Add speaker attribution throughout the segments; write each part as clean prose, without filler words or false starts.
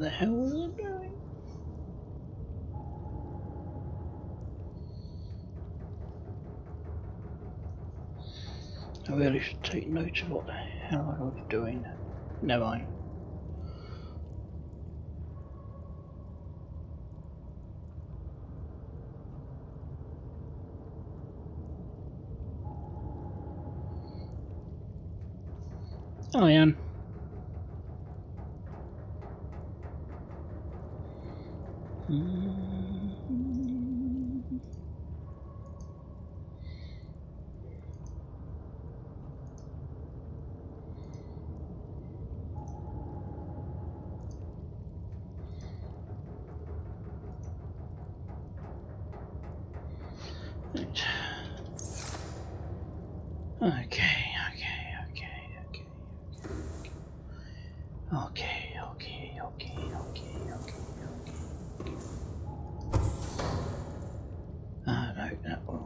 Speaker 1: the hell was I doing? I really should take note of what the hell I was doing. Never mind. Oh, Ian. Right. Okay. Ah, no, that one.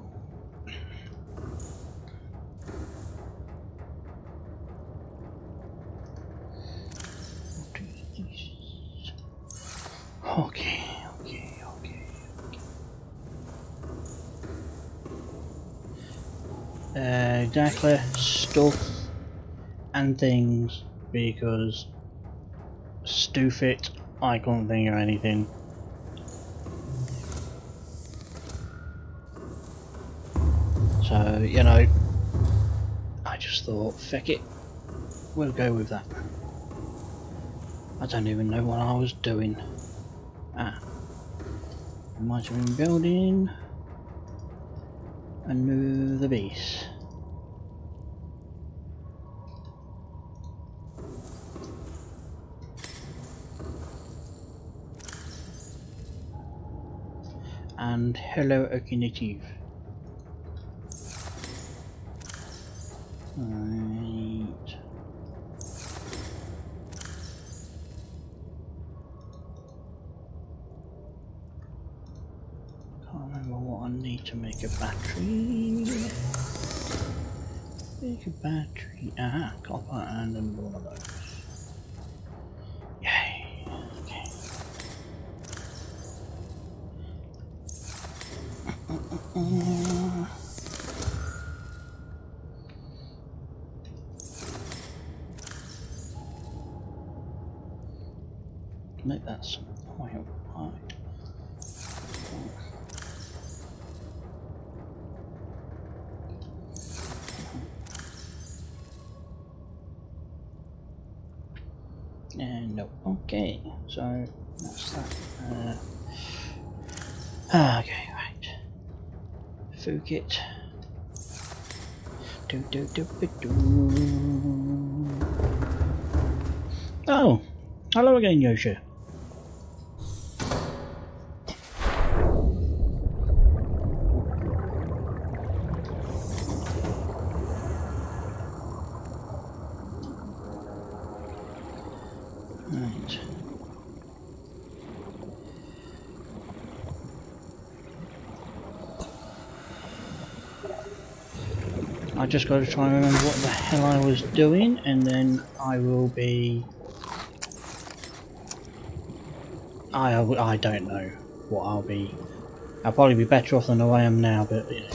Speaker 1: Okay. Exactly, stuff and things, because stoof it, I couldn't think of anything. So, you know, I just thought, feck it, we'll go with that. I don't even know what I was doing. Ah, I might have been building another base. And hello, Akinative. Right. Can't remember what I need to make a battery. Make a battery. Ah, copper and one of those. Yay. Okay. Nope, that's oil. Right. And no. Okay, so that's that. Okay, right. Food kit. Oh, hello again, Yoshi. Right. I just got to try and remember what the hell I was doing, and then I will be... I don't know what I'll be. I'll probably be better off than I am now, but you know.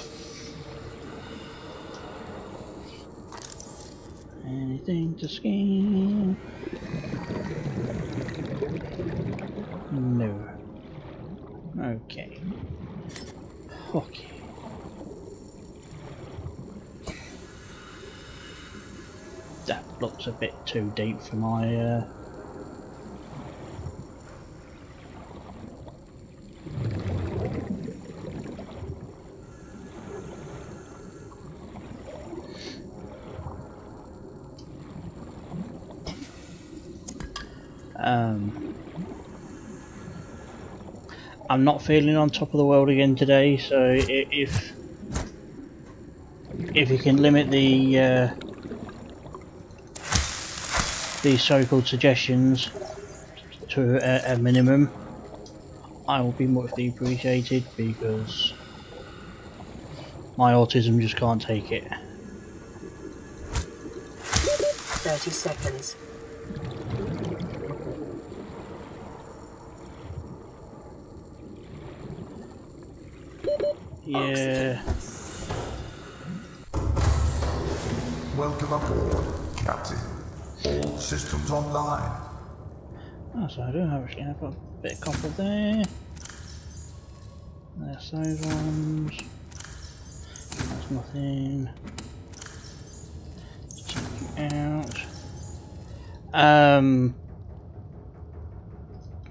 Speaker 1: Anything to scan? No. Okay. Okay. That looks a bit too deep for my I'm not feeling on top of the world again today, so if you can limit the these so-called suggestions to a minimum, I will be muchly appreciated, because my autism just can't take it.
Speaker 2: 30 seconds.
Speaker 1: Yeah.
Speaker 2: Welcome aboard, Captain. All systems online.
Speaker 1: Oh, so I do actually have a bit of copper there. There's those ones. That's nothing. Check it out.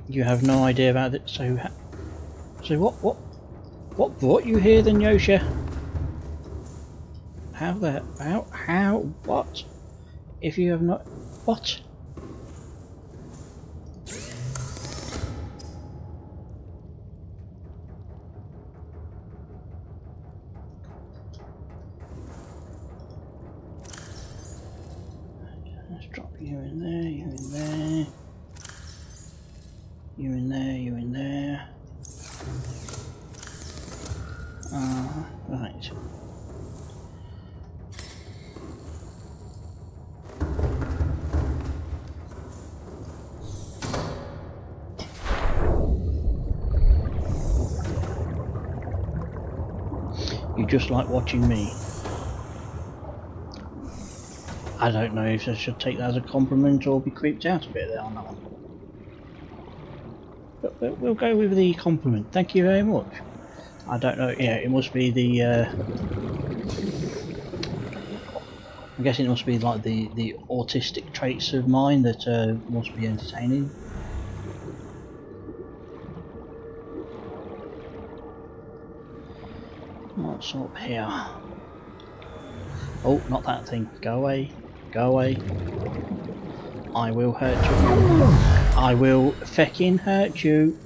Speaker 1: You have no idea about it. So what brought you here then, Yosha? How what? If you have not, what? Let's drop you in there, you in there, you in there, you in there. Right. You just like watching me. I don't know if I should take that as a compliment or be creeped out a bit there on that one. But we'll go with the compliment. Thank you very much. I don't know, yeah, it must be the I'm guessing it must be like the autistic traits of mine that must be entertaining. What's up here? Oh, not that thing. Go away. Go away. I will hurt you. I will feckin' hurt you.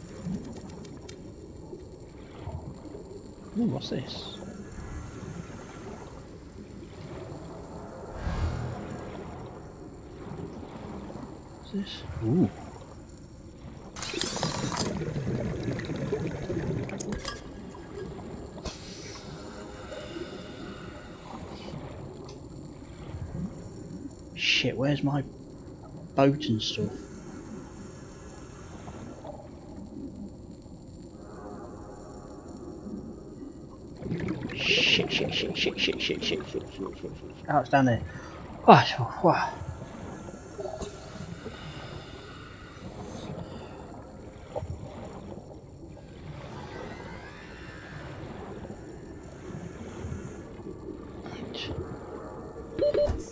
Speaker 1: Ooh, what's this? What's this? Ooh. Shit, where's my boat and stuff? Shit. Oh, it's down there. What?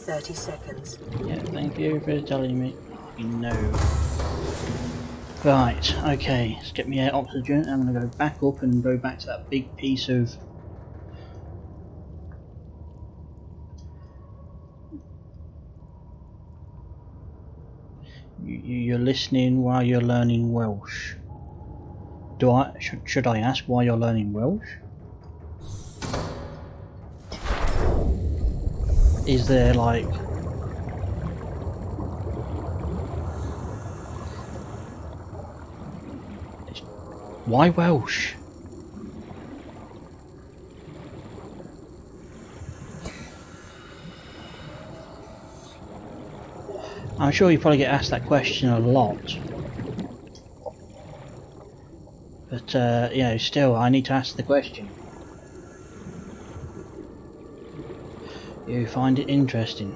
Speaker 3: 30 seconds.
Speaker 1: Yeah, thank you for telling me. You know. Right, okay, let's get me out oxygen. I'm gonna go back up and go back to that big piece of you're listening while you're learning Welsh. Should I ask why you're learning Welsh? Is there like why Welsh? I'm sure you probably get asked that question a lot. But you know, still I need to ask the question. You find it interesting?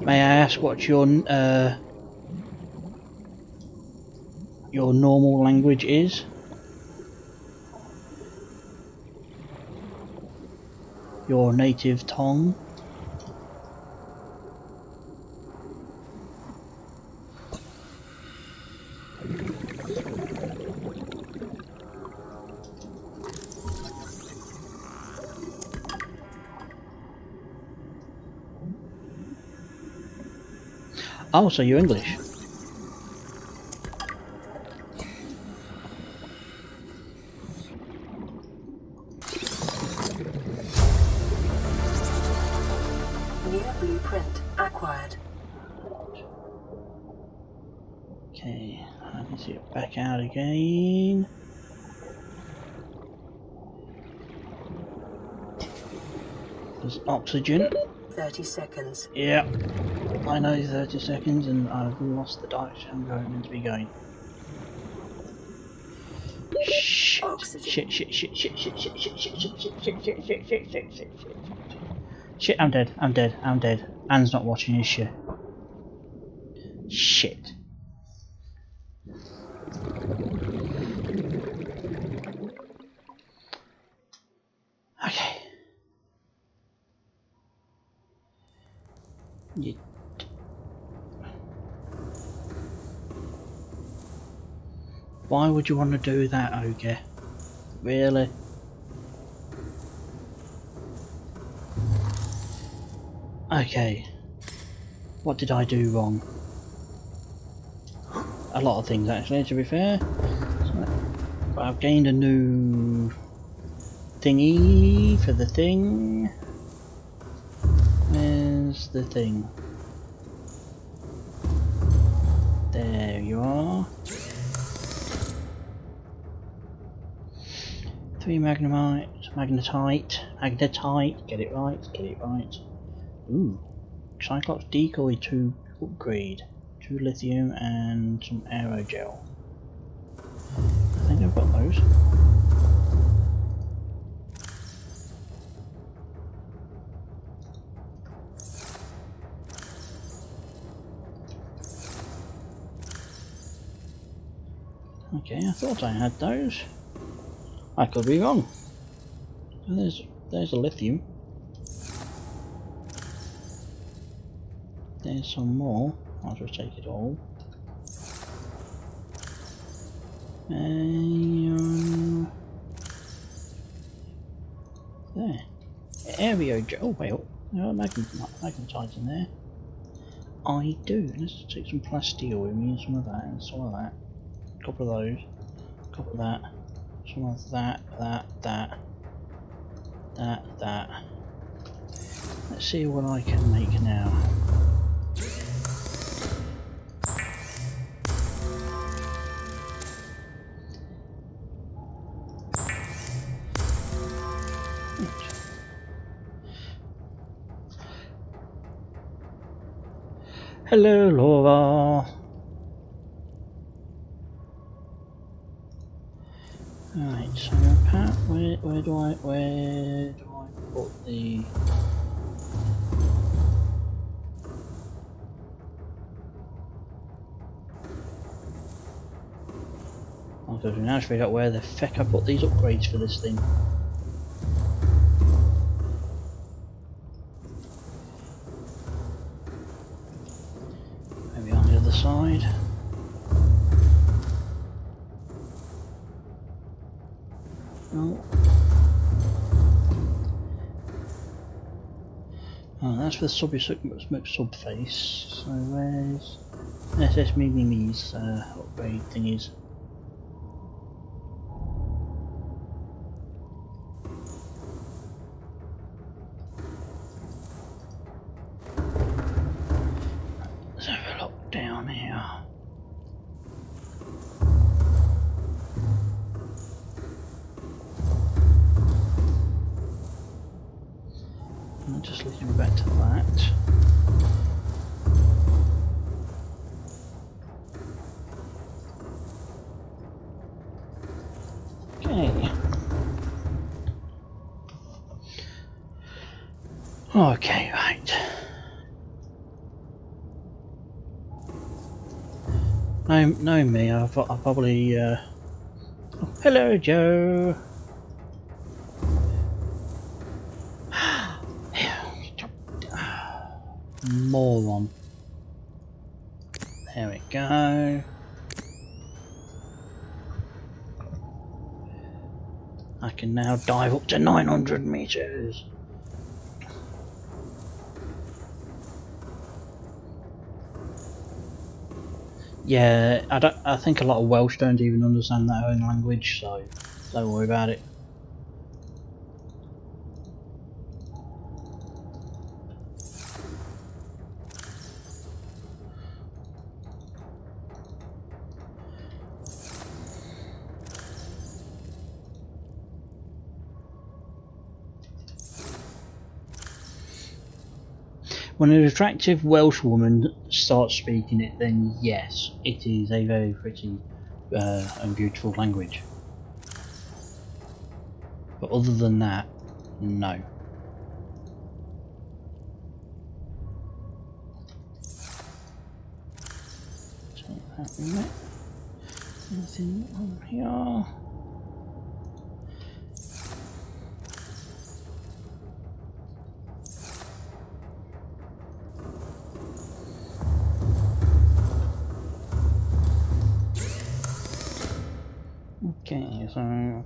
Speaker 1: May I ask what your normal language is? Your native tongue? Oh, so you're English.
Speaker 3: New blueprint acquired.
Speaker 1: Okay, I can see it back out again. There's oxygen.
Speaker 3: 30 seconds.
Speaker 1: Yeah. I know 30 seconds and I've lost the direction I'm going meant to be going. Shit.
Speaker 3: Oxygen.
Speaker 1: Shit, I'm dead. Anne's not watching his shit. Shit. Okay. Why would you want to do that, Ogre? Really? Okay. What did I do wrong? A lot of things actually, to be fair. But I've gained a new thingy for the thing. Where's the thing? There you are. 3 magnetite, get it right. Ooh, Cyclops decoy 2 upgrade, 2 lithium and some aerogel. I think I've got those. Okay, I thought I had those. I could be wrong. There's a lithium. There's some more. I'll just take it all. There. Aerogel. Oh wait, no, magnetite's in there. I do. Let's take some plasteel with me, some of that, and some of that. A couple of those. A couple of that. Some of that. Let's see what I can make now. Hello, Laura. Right, so Pat, where do I put the? Oh, because we now figured out where the feck I put these upgrades for this thing. Maybe on the other side. No. Oh, that's for the subface. So where's SS Mimi's upgrade thingies? Let's have a look down here. I'll just lead you back to that. Okay, right. Knowing me, I'll probably. Oh, hello, Joe. Moron. There we go. I can now dive up to 900 meters. Yeah, I think a lot of Welsh don't even understand their own language, so don't worry about it. When an attractive Welsh woman starts speaking it, then yes, it is a very pretty and beautiful language. But other than that, no. Take that in there. Anything on here? Okay, so no.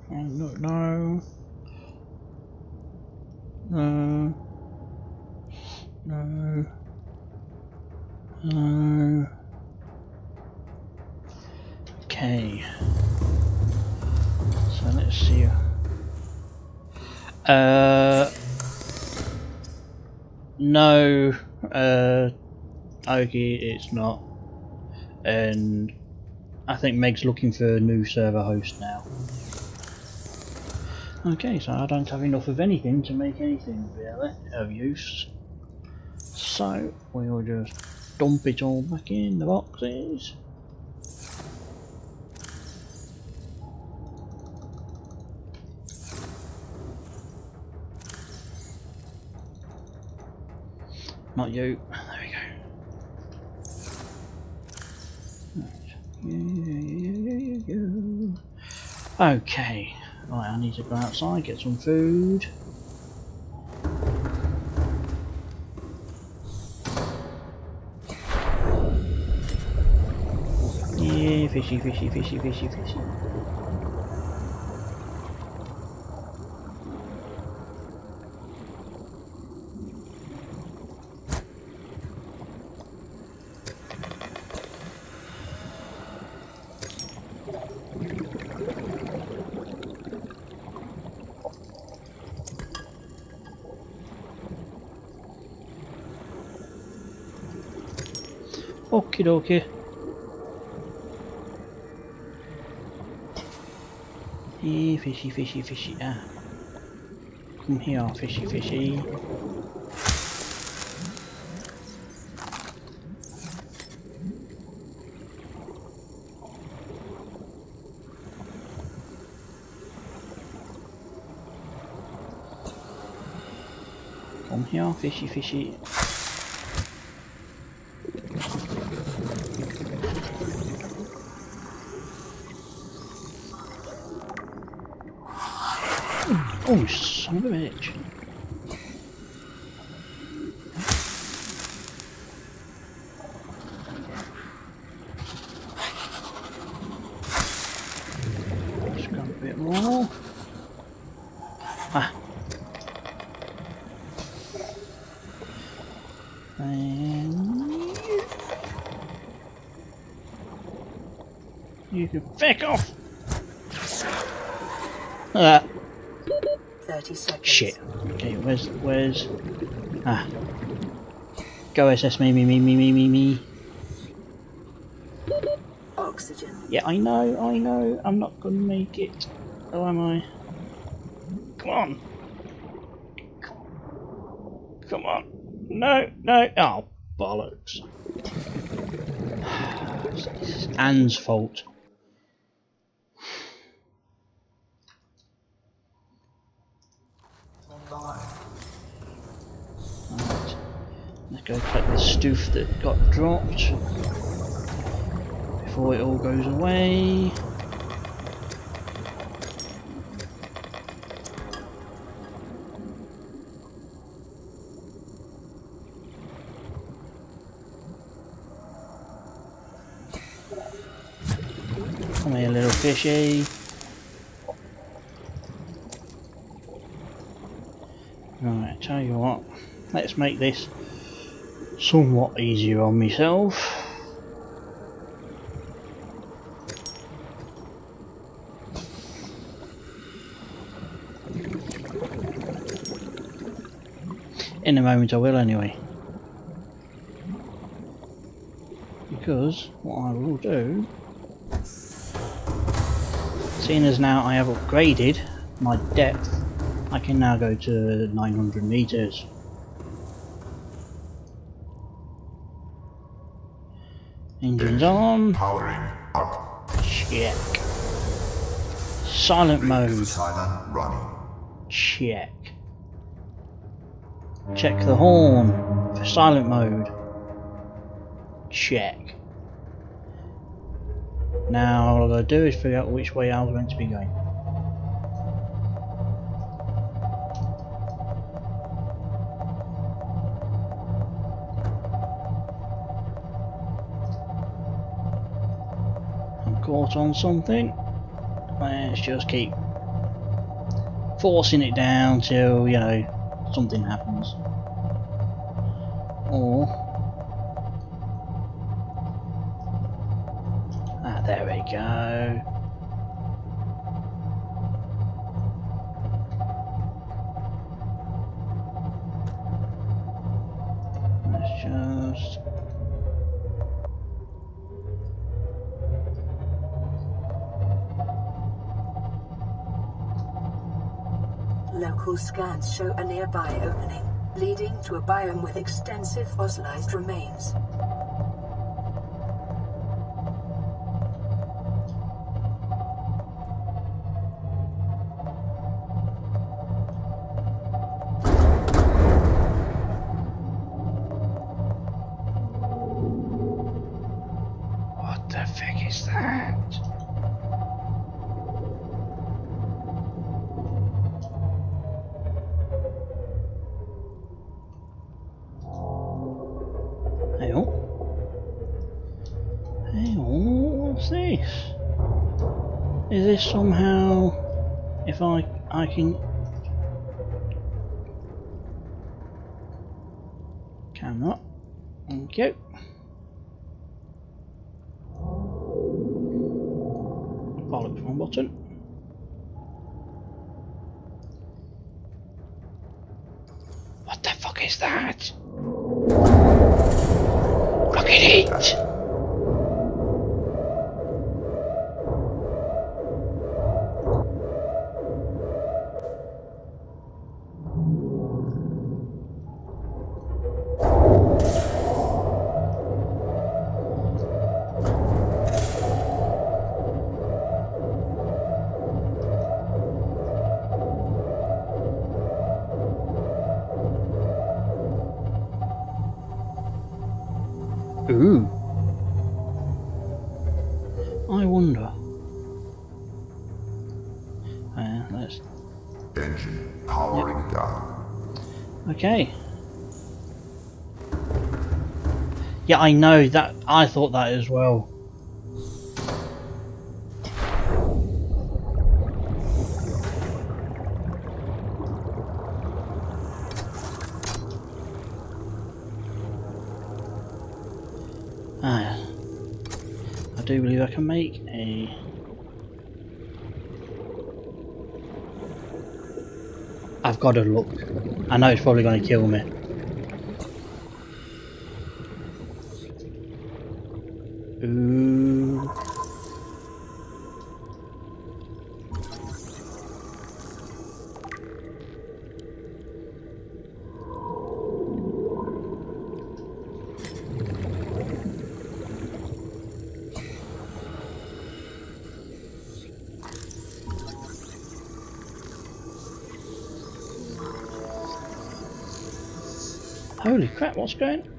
Speaker 1: Okay. So let's see. No. Okay, it's not. And I think Meg's looking for a new server host now. Okay, so I don't have enough of anything to make anything really of use. So we'll just dump it all back in the boxes. Not you. There we go. Okay. Right, I need to go outside, get some food. Yeah, fishy, fishy, fishy, fishy, fishy. Okie dokie. Yeah, fishy, fishy, fishy. Ah. Come here, fishy, fishy. Come here, fishy, fishy. Oh, son of a bitch. Let's grab a bit more. Ah. And you can back off.
Speaker 3: 30 seconds.
Speaker 1: Shit. Okay, where's ah. Go SS me.
Speaker 3: Oxygen.
Speaker 1: Yeah, I know. I'm not gonna make it. Oh, am I? Come on. Come on. No. Oh, bollocks. This is Anne's fault. Right. Let's go collect this stoof that got dropped before it all goes away. Come here, little fishy. Right, tell you what, let's make this somewhat easier on myself. In a moment I will anyway. Because what I will do, seeing as now I have upgraded my depth, I can now go to 900 meters. Engines on.
Speaker 2: Powering up.
Speaker 1: Check. Silent mode.
Speaker 2: Silent running.
Speaker 1: Check. Check the horn for silent mode. Check. Now all I've got to do is figure out which way I was meant to be going. I'm caught on something. Let's just keep forcing it down till, you know, something happens. Or there we go. Let's just
Speaker 3: Local scans show a nearby opening, leading to a biome with extensive fossilized remains.
Speaker 1: what the fuck is that? Hang on. Hang on, what's this? Is this somehow, if I can camera, thank you. Bollocks, wrong button. What the fuck is that? Look at it! Ooh. I wonder. Let's.
Speaker 2: Engine powering down.
Speaker 1: Okay. Yeah, I know that. I thought that as well. I do believe I can make a. I've got to look. I know it's probably going to kill me. Ooh. Holy crap, what's going on?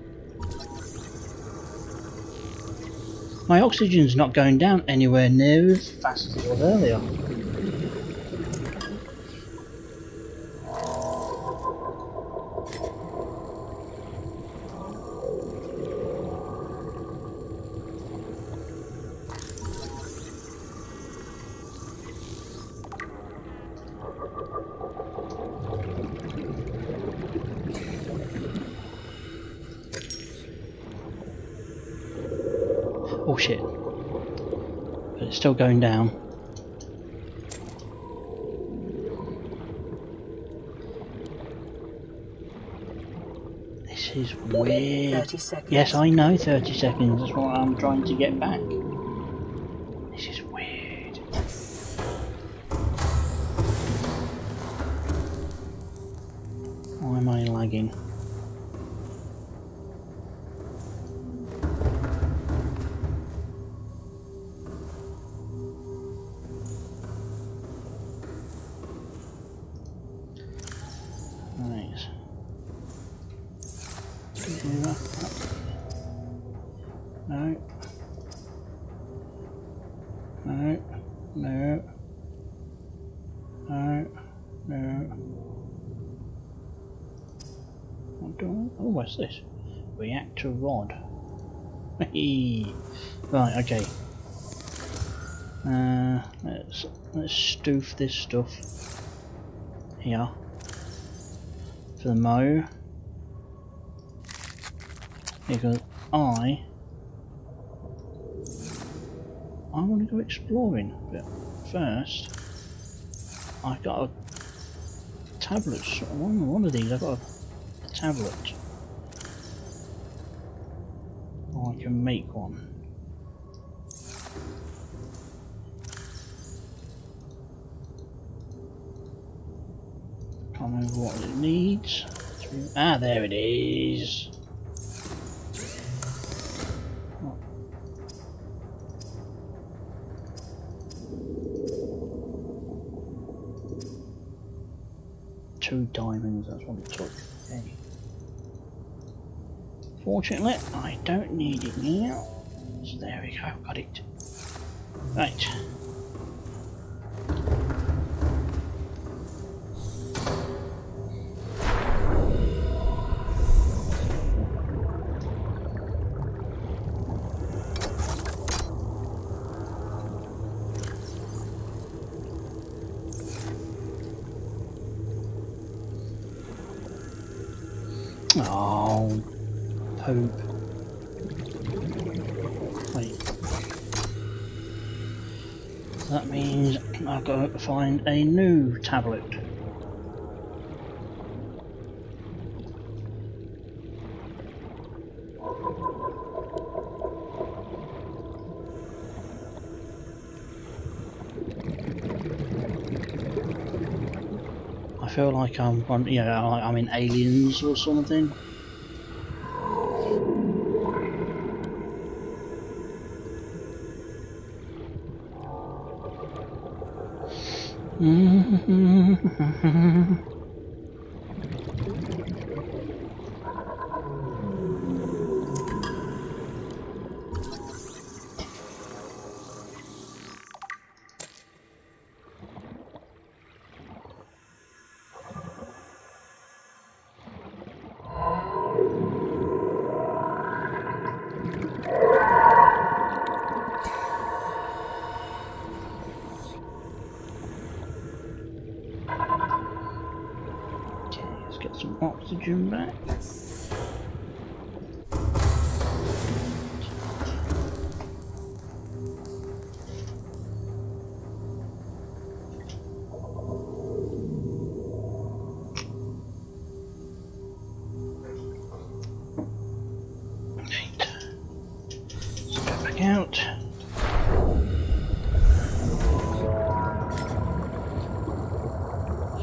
Speaker 1: My oxygen's not going down anywhere near as fast as it was earlier. Oh shit. But it's still going down. This is weird.
Speaker 3: 30 seconds.
Speaker 1: Yes, I know 30 seconds. That's what I'm trying to get back. This is weird. Why am I lagging? No. No. No. No. Oh, what's this? Reactor rod. Right, okay. Let's stoof this stuff here for the mow, because I want to go exploring, but first I've got a tablet. One of these I've got a tablet. Or I can make one. Can't remember what it needs. Ah, there it is. Oh. 2 diamonds, that's what it took. Okay. Fortunately, I don't need it now. So there we go, got it. Right. Oh, poop. Wait. That means I've got to find a new tablet. I feel like I'm on, you know, like I'm in Aliens or something. Get some oxygen back. Let's go back out.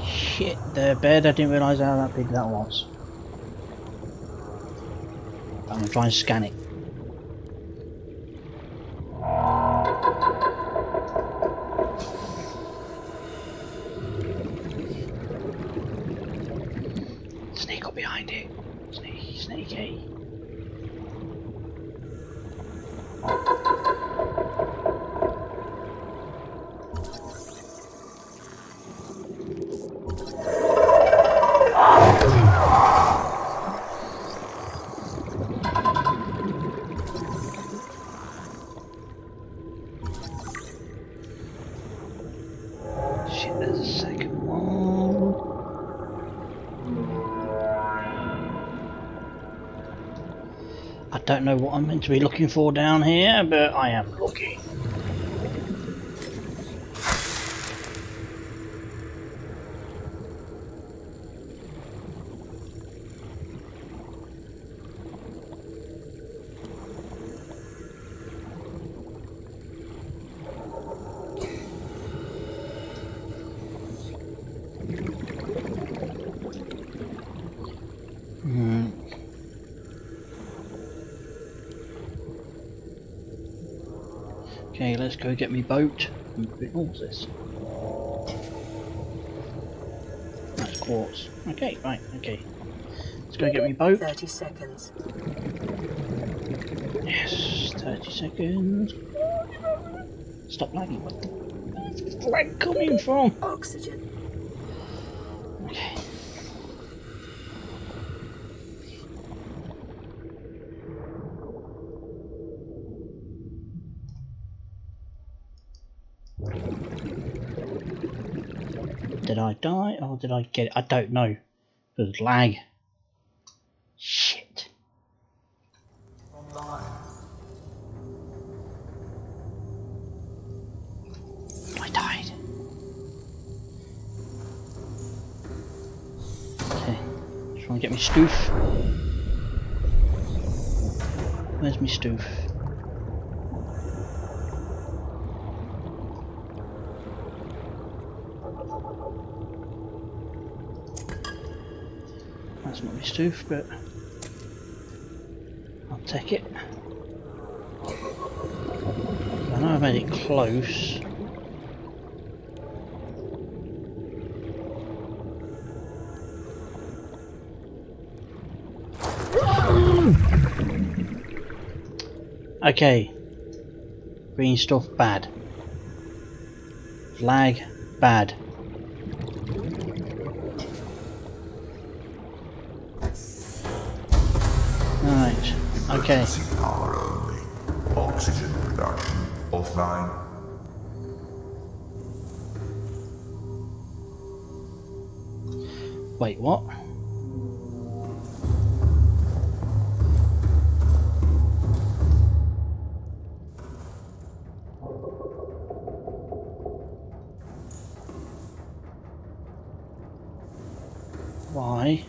Speaker 1: Shit, their bed, I didn't realise how that big that was. I'm going to try and scan it. Sneak up behind it. Sneaky, sneaky. Shit, there's a second one. I don't know what I'm meant to be looking for down here, but I am looking. Okay, let's go get me boat. What's this? That's quartz. Okay, right, okay. Let's go get me boat.
Speaker 3: 30 seconds.
Speaker 1: Yes, 30 seconds. Stop lagging. Where's the lag coming from?
Speaker 3: Oxygen.
Speaker 1: Okay. Did I die or did I get it? I don't know. There's lag. Shit. I died. Okay. Try and get me stoof. Where's me stoof? That's not my stoof, but I'll take it. I know I made it close. Okay. Green stuff bad. Flag bad. Right, okay.
Speaker 2: Emergency power only. Oxygen production offline.
Speaker 1: Wait, what? Why?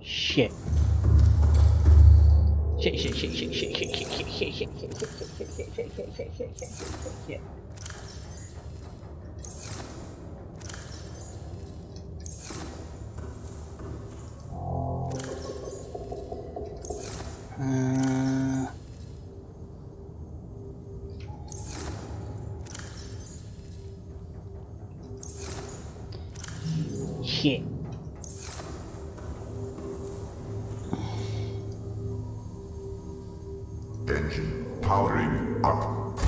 Speaker 1: Shit. Shit. Shit.
Speaker 2: Engine powering up.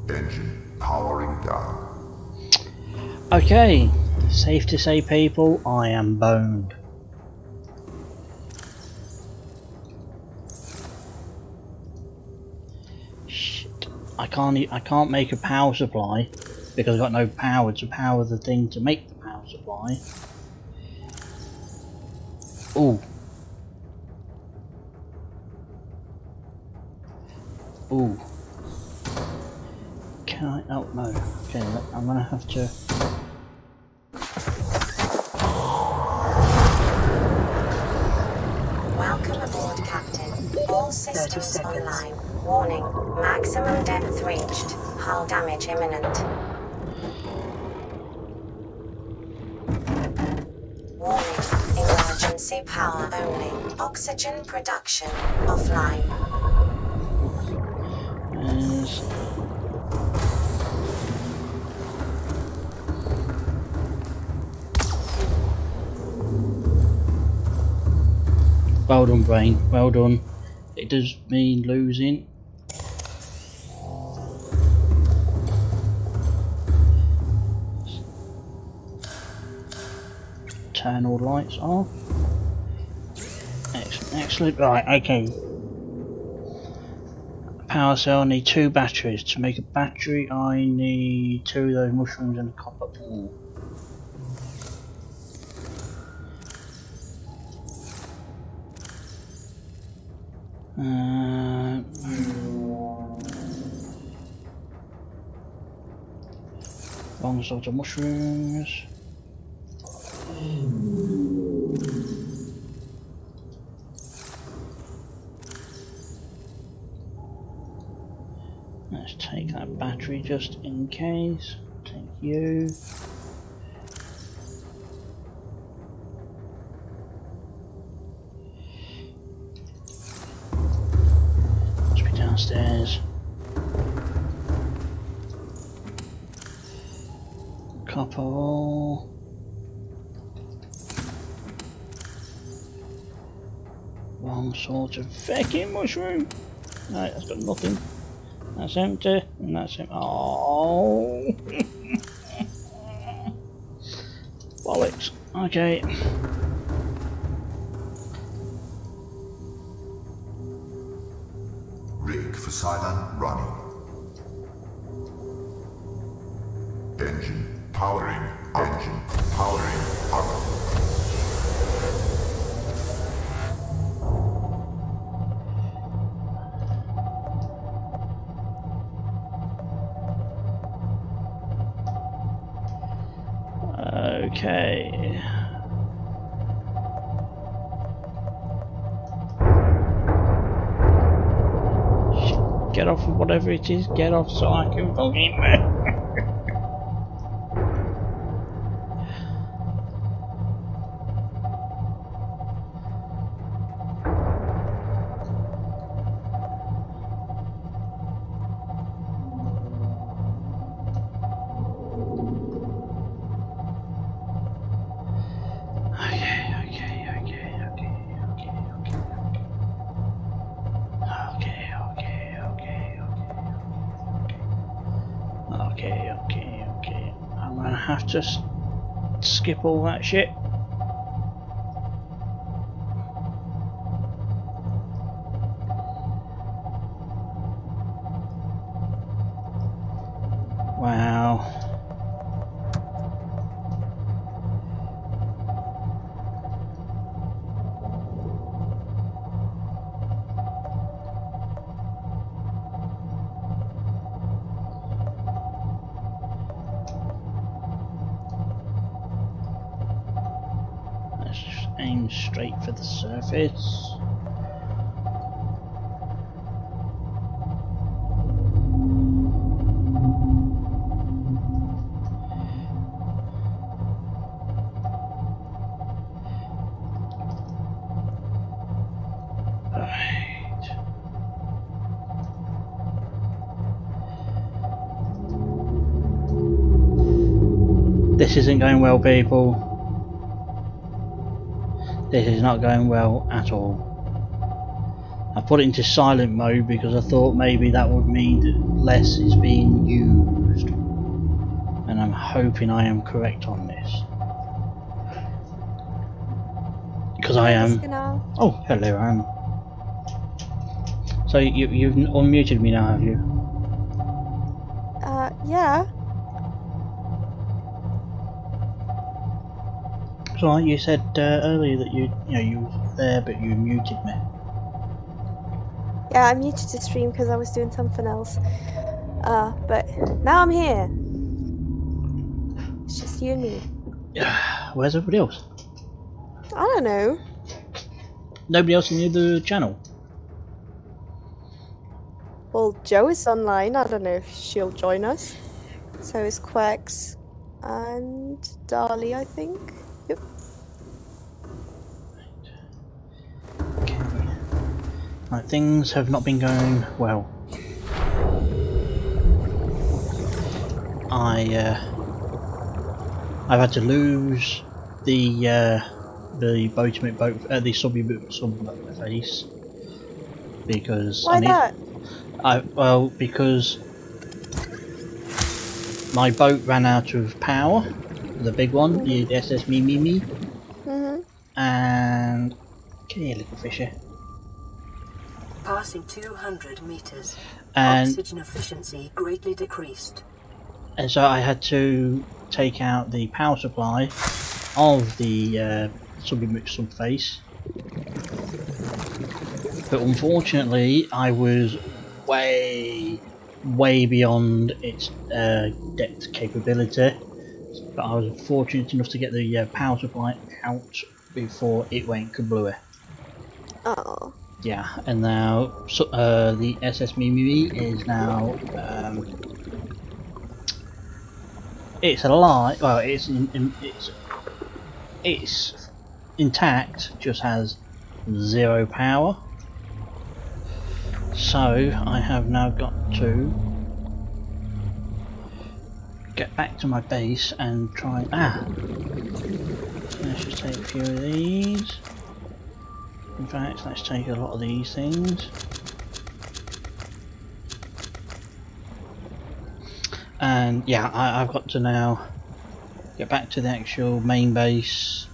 Speaker 2: Engine powering down.
Speaker 1: Okay, safe to say, people, I am boned. Shit, I can't make a power supply because I've got no power to power the thing to make the power supply. Ooh. Ooh. Can I? Oh no. Okay, I'm gonna have to.
Speaker 4: Welcome aboard, Captain. All systems online. Warning, maximum depth reached. Hull damage imminent. Warning, emergency power only. Oxygen production offline.
Speaker 1: Well done, brain. Well done. It does mean losing. Turn all lights off. Excellent. Right, okay. Power cell, I need 2 batteries. To make a battery, I need 2 of those mushrooms and a copper. Ooh. Wrong sort of mushrooms. Let's take that battery just in case. Take you. Must be downstairs. Copper ore. wrong sort of fucking mushroom. No, that's got nothing. That's empty, and that's empty. Oh, bollocks. Okay.
Speaker 2: Rig for Cylon running. Engine powering. Engine powering up.
Speaker 1: Okay. Get off of whatever it is, get off so I can fucking Okay. I'm gonna have to skip all that shit. Wow. Aim straight for the surface. Right. This isn't going well, people. This is not going well at all. I put it into silent mode because I thought maybe that would mean that less is being used. And I'm hoping I am correct on this. Because I am... Oh, hello, I am. So you've unmuted me now, have you?
Speaker 5: Yeah.
Speaker 1: Right, you said earlier that you were there, but you muted me.
Speaker 5: Yeah, I muted the stream because I was doing something else. But now I'm here. It's just you and me.
Speaker 1: Where's everybody else?
Speaker 5: I don't know.
Speaker 1: Nobody else in the other channel?
Speaker 5: Well, Jo is online. I don't know if she'll join us. So is Quex and Dali, I think. Yep.
Speaker 1: Okay. Right, things have not been going well. I've had to lose the sub face because
Speaker 5: Why that?
Speaker 1: Because my boat ran out of power, the big one, the SS Me. And come here, little fisher.
Speaker 3: Passing 200 meters.
Speaker 1: And
Speaker 3: oxygen efficiency greatly decreased.
Speaker 1: And so I had to take out the power supply of the subface. But unfortunately, I was way beyond its depth capability. But I was fortunate enough to get the power supply out before it went kablooey.
Speaker 5: Oh.
Speaker 1: Yeah, and now the SS Mimi is now it's alive. Well, it's intact, just has 0 power. So I have now got to get back to my base and try. Let's just take a few of these. In fact, let's take a lot of these things. And yeah, I've got to now get back to the actual main base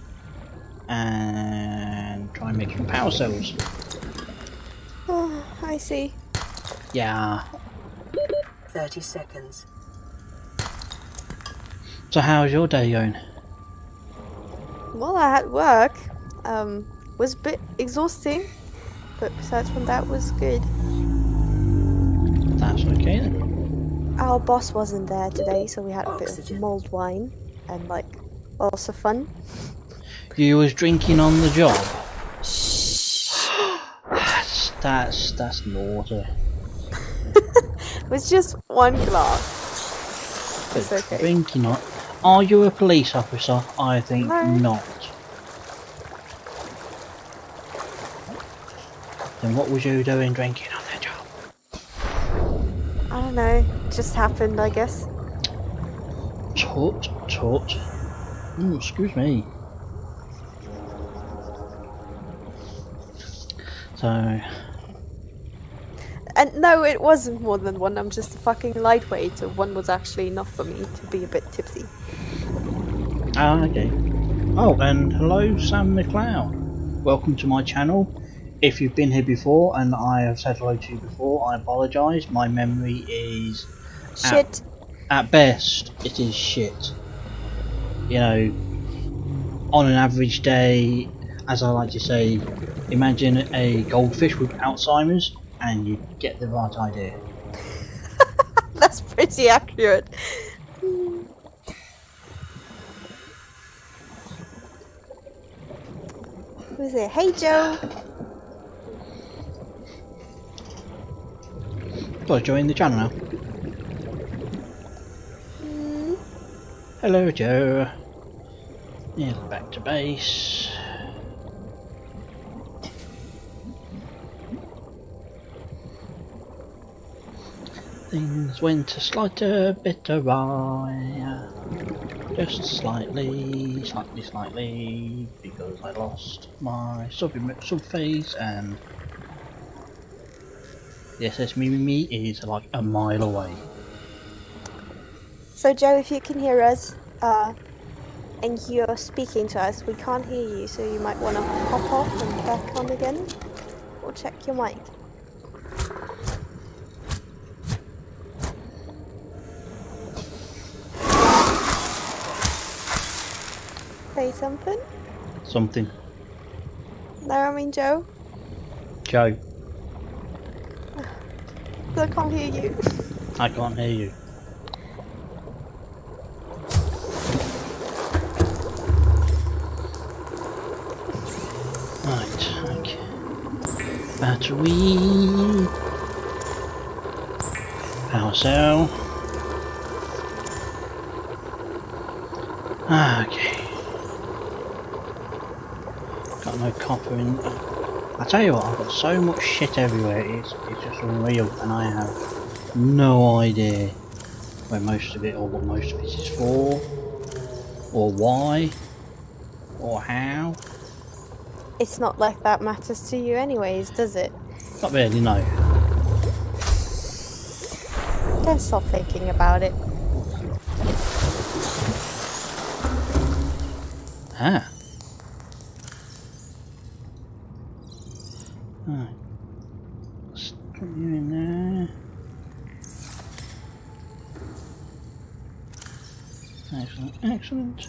Speaker 1: and try and make some power cells.
Speaker 5: Oh, I see.
Speaker 1: Yeah.
Speaker 3: 30 seconds.
Speaker 1: So how's your day going?
Speaker 5: Well, I had work. Was a bit exhausting, but besides from that, was good.
Speaker 1: That's okay then.
Speaker 5: Our boss wasn't there today, so we had a bit of
Speaker 3: Oxygen.
Speaker 5: mulled wine and like lots of fun.
Speaker 1: You was drinking on the job.
Speaker 5: Shh.
Speaker 1: That's naughty.
Speaker 5: It was just one glass. It's
Speaker 1: But
Speaker 5: okay.
Speaker 1: drinking on. Are you a police officer? I think
Speaker 5: No.
Speaker 1: not. Then what was you doing drinking on the job?
Speaker 5: I don't know. It just happened, I guess.
Speaker 1: Tut. Ooh, excuse me. So,
Speaker 5: And no, it wasn't more than one. I'm just a fucking lightweight, so one was actually enough for me to be a bit tipsy.
Speaker 1: okay. Oh, and hello, Sam McLeod. Welcome to my channel. If you've been here before and I have said hello to you before, I apologise. My memory is
Speaker 5: Shit.
Speaker 1: at best, it is shit. You know, on an average day, as I like to say, imagine a goldfish with Alzheimer's and you get the right idea.
Speaker 5: That's pretty accurate. Who's it? Hey, Joe.
Speaker 1: Well, join the channel now. Hello, Joe. Yeah, back to base. Things went a slight bit awry. Just slightly, because I lost my sub phase and the SS Mimi is like a mile away.
Speaker 5: So, Joe, if you can hear us, and you're speaking to us, we can't hear you, so you might want to pop off and back on again, or check your mic. Say something?
Speaker 1: Something.
Speaker 5: No, I mean Joe.
Speaker 1: Joe,
Speaker 5: I can't hear you.
Speaker 1: I can't hear you. Right, okay. Battery. Power cell. Okay. Got no copper in. I tell you what, I've got so much shit everywhere. It's just unreal, and I have no idea where most of it or what most of it is for, or why, or how.
Speaker 5: It's not like that matters to you anyways, does it?
Speaker 1: Not really, no.
Speaker 5: Don't stop thinking about it.
Speaker 1: Ah. Right. Let's put you in there. Excellent, excellent.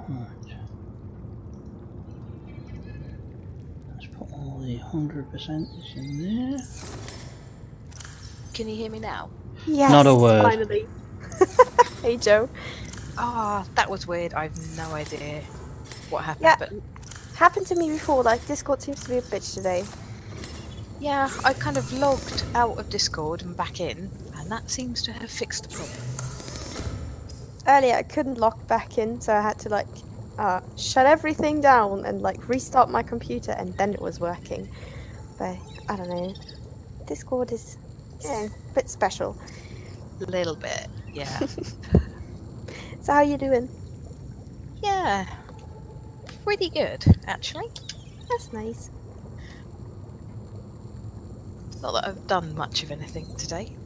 Speaker 1: Right. Let's put all the 100% in there.
Speaker 6: Can you hear me now?
Speaker 5: Yes,
Speaker 1: Not a word.
Speaker 5: finally. Hey, Joe.
Speaker 6: Ah, that was weird. I have no idea what happened.
Speaker 5: Yeah.
Speaker 6: But
Speaker 5: Happened to me before, like Discord seems to be a bitch today.
Speaker 6: yeah, I kind of logged out of Discord and back in, and that seems to have fixed the problem.
Speaker 5: Earlier I couldn't log back in, so I had to like shut everything down and like restart my computer, and then it was working. But I don't know. Discord is Yeah, bit special.
Speaker 6: A little bit, yeah.
Speaker 5: So how you doing?
Speaker 6: Yeah. Pretty good, actually.
Speaker 5: That's nice.
Speaker 6: Not that I've done much of anything today.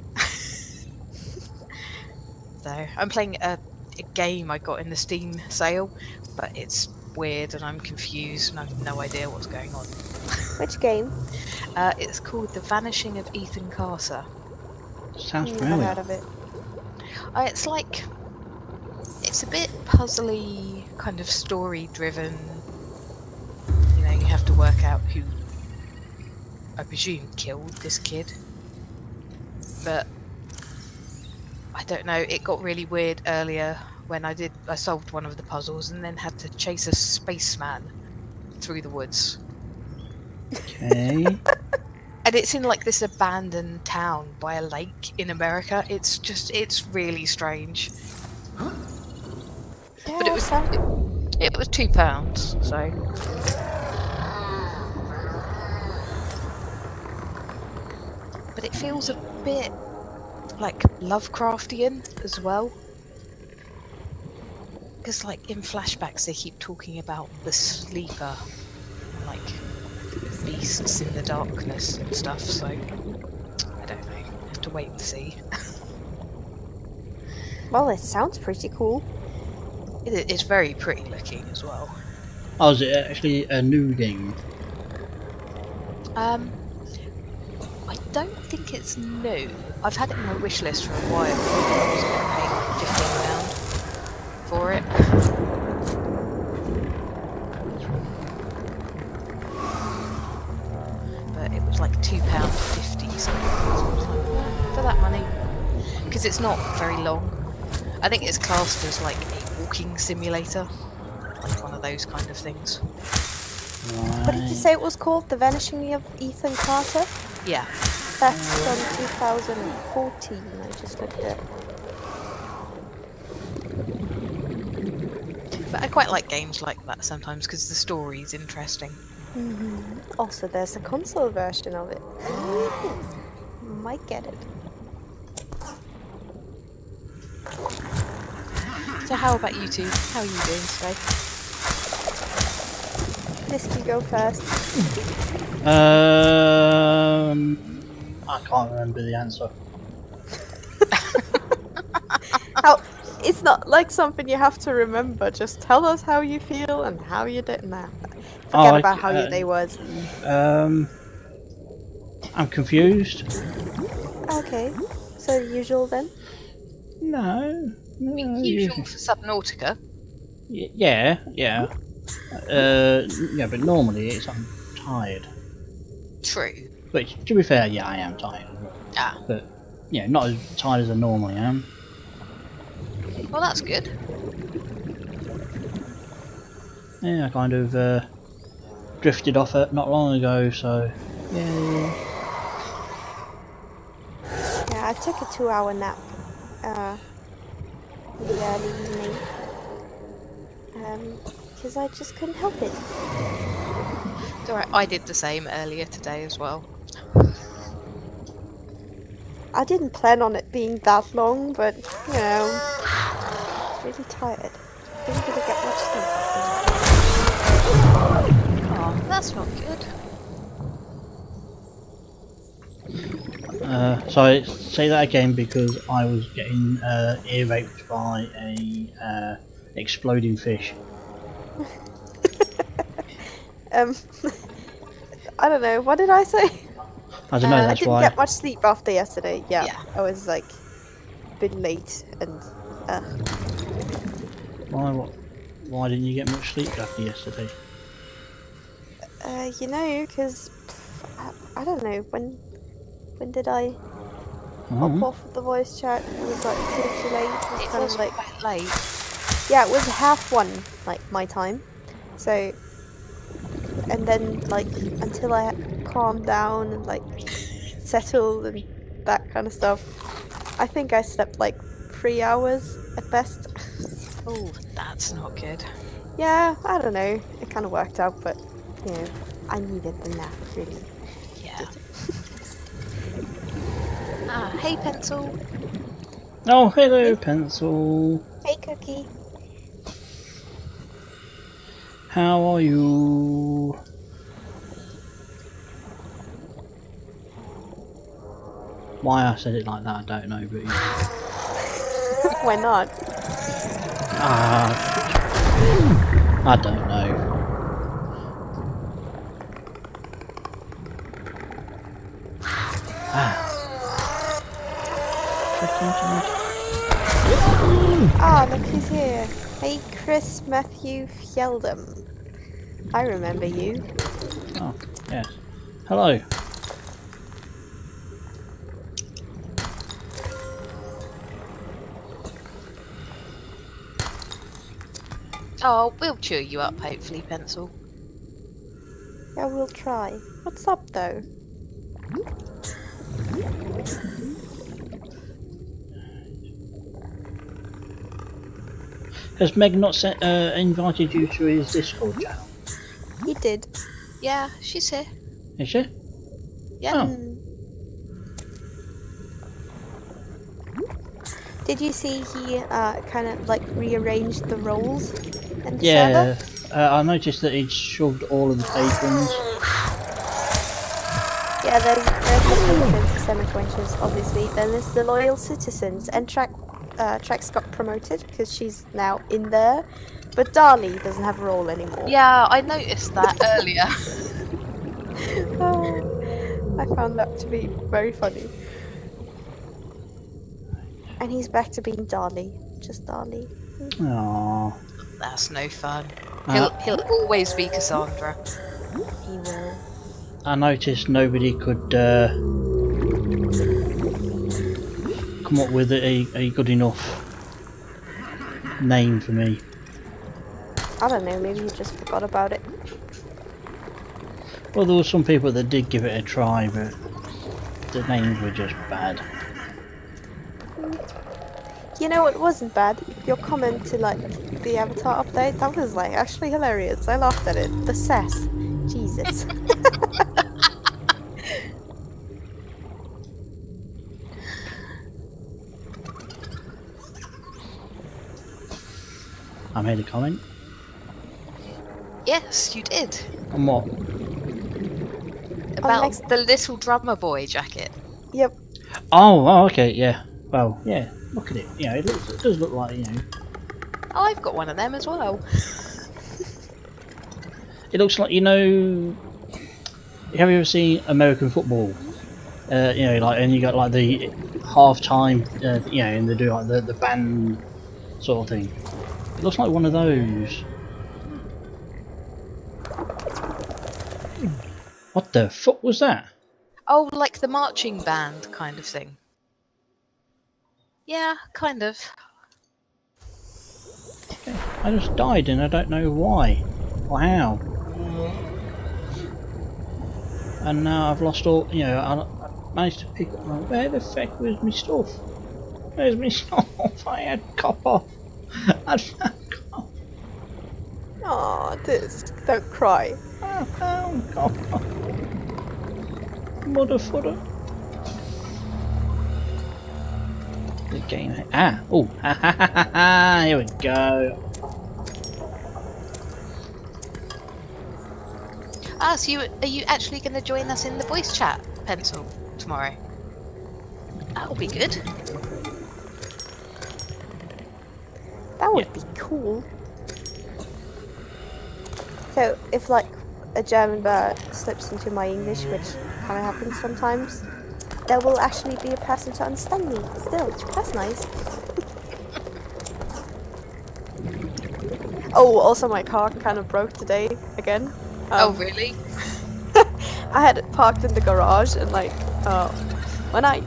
Speaker 6: So, I'm playing a game I got in the Steam sale, but it's weird and I'm confused and I have no idea what's going on.
Speaker 5: Which game?
Speaker 6: It's called The Vanishing of Ethan Carter.
Speaker 1: Sounds
Speaker 5: Never
Speaker 1: familiar.
Speaker 5: heard of it.
Speaker 6: It's like... It's a bit puzzly, kind of story-driven. You know, you have to work out who, I presume, killed this kid. But I don't know, it got really weird earlier when I solved one of the puzzles and then had to chase a spaceman through the woods.
Speaker 1: Okay.
Speaker 6: And it's in like this abandoned town by a lake in America. It's really strange.
Speaker 5: Yeah,
Speaker 6: But it was £2, so but it feels a bit like Lovecraftian as well. Because like in flashbacks they keep talking about the sleeper and like beasts in the darkness and stuff, so I don't know. I have to wait and see.
Speaker 5: Well, it sounds pretty cool.
Speaker 6: It's very pretty looking as well.
Speaker 1: Oh, is it actually a new game?
Speaker 6: I don't think it's new. I've had it on my wish list for a while. I was going to pay like £15 for it. But it was like £2.50 something. For that money. Because it's not very long. I think it's classed as like a walking simulator. Like one of those kind of things.
Speaker 5: What did you say it was called? The Vanishing of Ethan Carter?
Speaker 6: Yeah.
Speaker 5: That's from 2014, I just looked at.
Speaker 6: But I quite like games like that sometimes because the story's interesting.
Speaker 5: Also, there's a console version of it. Might get it.
Speaker 6: So how about you two? How are you doing today?
Speaker 5: This you go first.
Speaker 1: I can't remember the answer.
Speaker 5: It's not like something you have to remember. Just tell us how you feel and how you did. Nah, forget about how your day was.
Speaker 1: I'm confused.
Speaker 5: Okay, so the usual then.
Speaker 1: No.
Speaker 6: Usual for Subnautica.
Speaker 1: Yeah. Yeah, but normally it's I'm tired.
Speaker 6: True.
Speaker 1: But to be fair, yeah, I am tired.
Speaker 6: Ah.
Speaker 1: But yeah, not as tired as I normally am.
Speaker 6: Well, that's good.
Speaker 1: Yeah, I kind of drifted off it not long ago, so yeah.
Speaker 5: Yeah, I took a 2-hour nap. In the early evening. Because I just couldn't help it.
Speaker 6: It's alright, I did the same earlier today as well.
Speaker 5: I didn't plan on it being that long, but you know, I was really tired. Didn't really get much sleep.
Speaker 6: Oh, that's not good.
Speaker 1: So I say that again because I was getting ear raped by a exploding fish.
Speaker 5: I don't know. What did I say?
Speaker 1: I don't know.
Speaker 5: I
Speaker 1: That's
Speaker 5: didn't
Speaker 1: why.
Speaker 5: get much sleep after yesterday. Yeah,
Speaker 6: Yeah.
Speaker 5: I was like a bit late and.
Speaker 1: Why didn't you get much sleep after yesterday?
Speaker 5: You know, because I don't know when did I hop off of the voice chat? It was like too late. It was kind of like
Speaker 6: quite late.
Speaker 5: yeah, it was 1:30 like my time. So and then like until I calmed down and like settled and that kind of stuff, I think I slept like 3 hours at best.
Speaker 6: Oh, that's not good.
Speaker 5: Yeah, I don't know. It kind of worked out, but you know, I needed the nap really.
Speaker 6: Yeah. Hey, Pencil.
Speaker 1: Oh, hello, Pencil.
Speaker 5: Hey, Cookie.
Speaker 1: How are you? Why I said it like that, I don't know, but
Speaker 5: Why not?
Speaker 1: I don't know.
Speaker 5: Ah, look who's here. Hey, Chris Matthew Fjeldum. I remember you.
Speaker 1: Oh, yes. Hello.
Speaker 6: Oh, we'll cheer you up, hopefully, Pencil.
Speaker 5: Yeah, we'll try. What's up, though?
Speaker 1: Has Meg not invited you to his Discord channel?
Speaker 5: He did.
Speaker 6: Yeah, she's here.
Speaker 1: Is she?
Speaker 6: Yeah.
Speaker 1: Oh.
Speaker 5: Did you see he kind of like rearranged the roles in the
Speaker 1: Yeah.
Speaker 5: server?
Speaker 1: I noticed that he'd shoved all of the patrons.
Speaker 5: Yeah, there's the patrons, the semi-quenchers, obviously. Then there's the loyal citizens, and Trax got promoted because she's now in there. But Dali doesn't have a role anymore.
Speaker 6: Yeah, I noticed that earlier.
Speaker 5: Oh, I found that to be very funny. And he's back to being Dali, just Dali.
Speaker 1: Aww.
Speaker 6: That's no fun. He'll always be Cassandra.
Speaker 5: He will.
Speaker 1: I noticed nobody could come up with a good enough name for me.
Speaker 5: I don't know, maybe he just forgot about it.
Speaker 1: Well, there were some people that did give it a try, but the names were just bad.
Speaker 5: You know what wasn't bad? Your comment to like the avatar update, that was like actually hilarious. I laughed at it. The sass. Jesus.
Speaker 1: I made a comment.
Speaker 6: Yes, you did.
Speaker 1: On what?
Speaker 6: About
Speaker 5: next-
Speaker 6: the little drummer boy jacket.
Speaker 5: Yep.
Speaker 1: Oh, okay, yeah. Well, yeah. Look at it. You know, it does look like, you know.
Speaker 6: Oh, I've got one of them as well.
Speaker 1: It looks like, you know. Have you ever seen American football? You know, like, and you got like the half-time, you know, and they do like the band sort of thing. It looks like one of those. What the fuck was that?
Speaker 6: Oh, like the marching band kind of thing. Yeah, kind of.
Speaker 1: I just died and I don't know why or how. And now I've lost all, you know, I managed to pick up my, where the fuck was my stuff? Where's my stuff? I had copper. I found copper.
Speaker 5: Aw, don't cry.
Speaker 1: I found copper. Mother fudder. The game. Ah, oh, ha ha ha ha ha. Here we go.
Speaker 6: Ah, so are you actually going to join us in the voice chat, Pencil, tomorrow? That'll be good.
Speaker 5: That would be cool. So, if like a German bird slips into my English, which kind of happens sometimes, there will actually be a person to understand me still. That's nice. Oh, also my car kind of broke today again.
Speaker 6: Oh, really?
Speaker 5: I had it parked in the garage, and like when I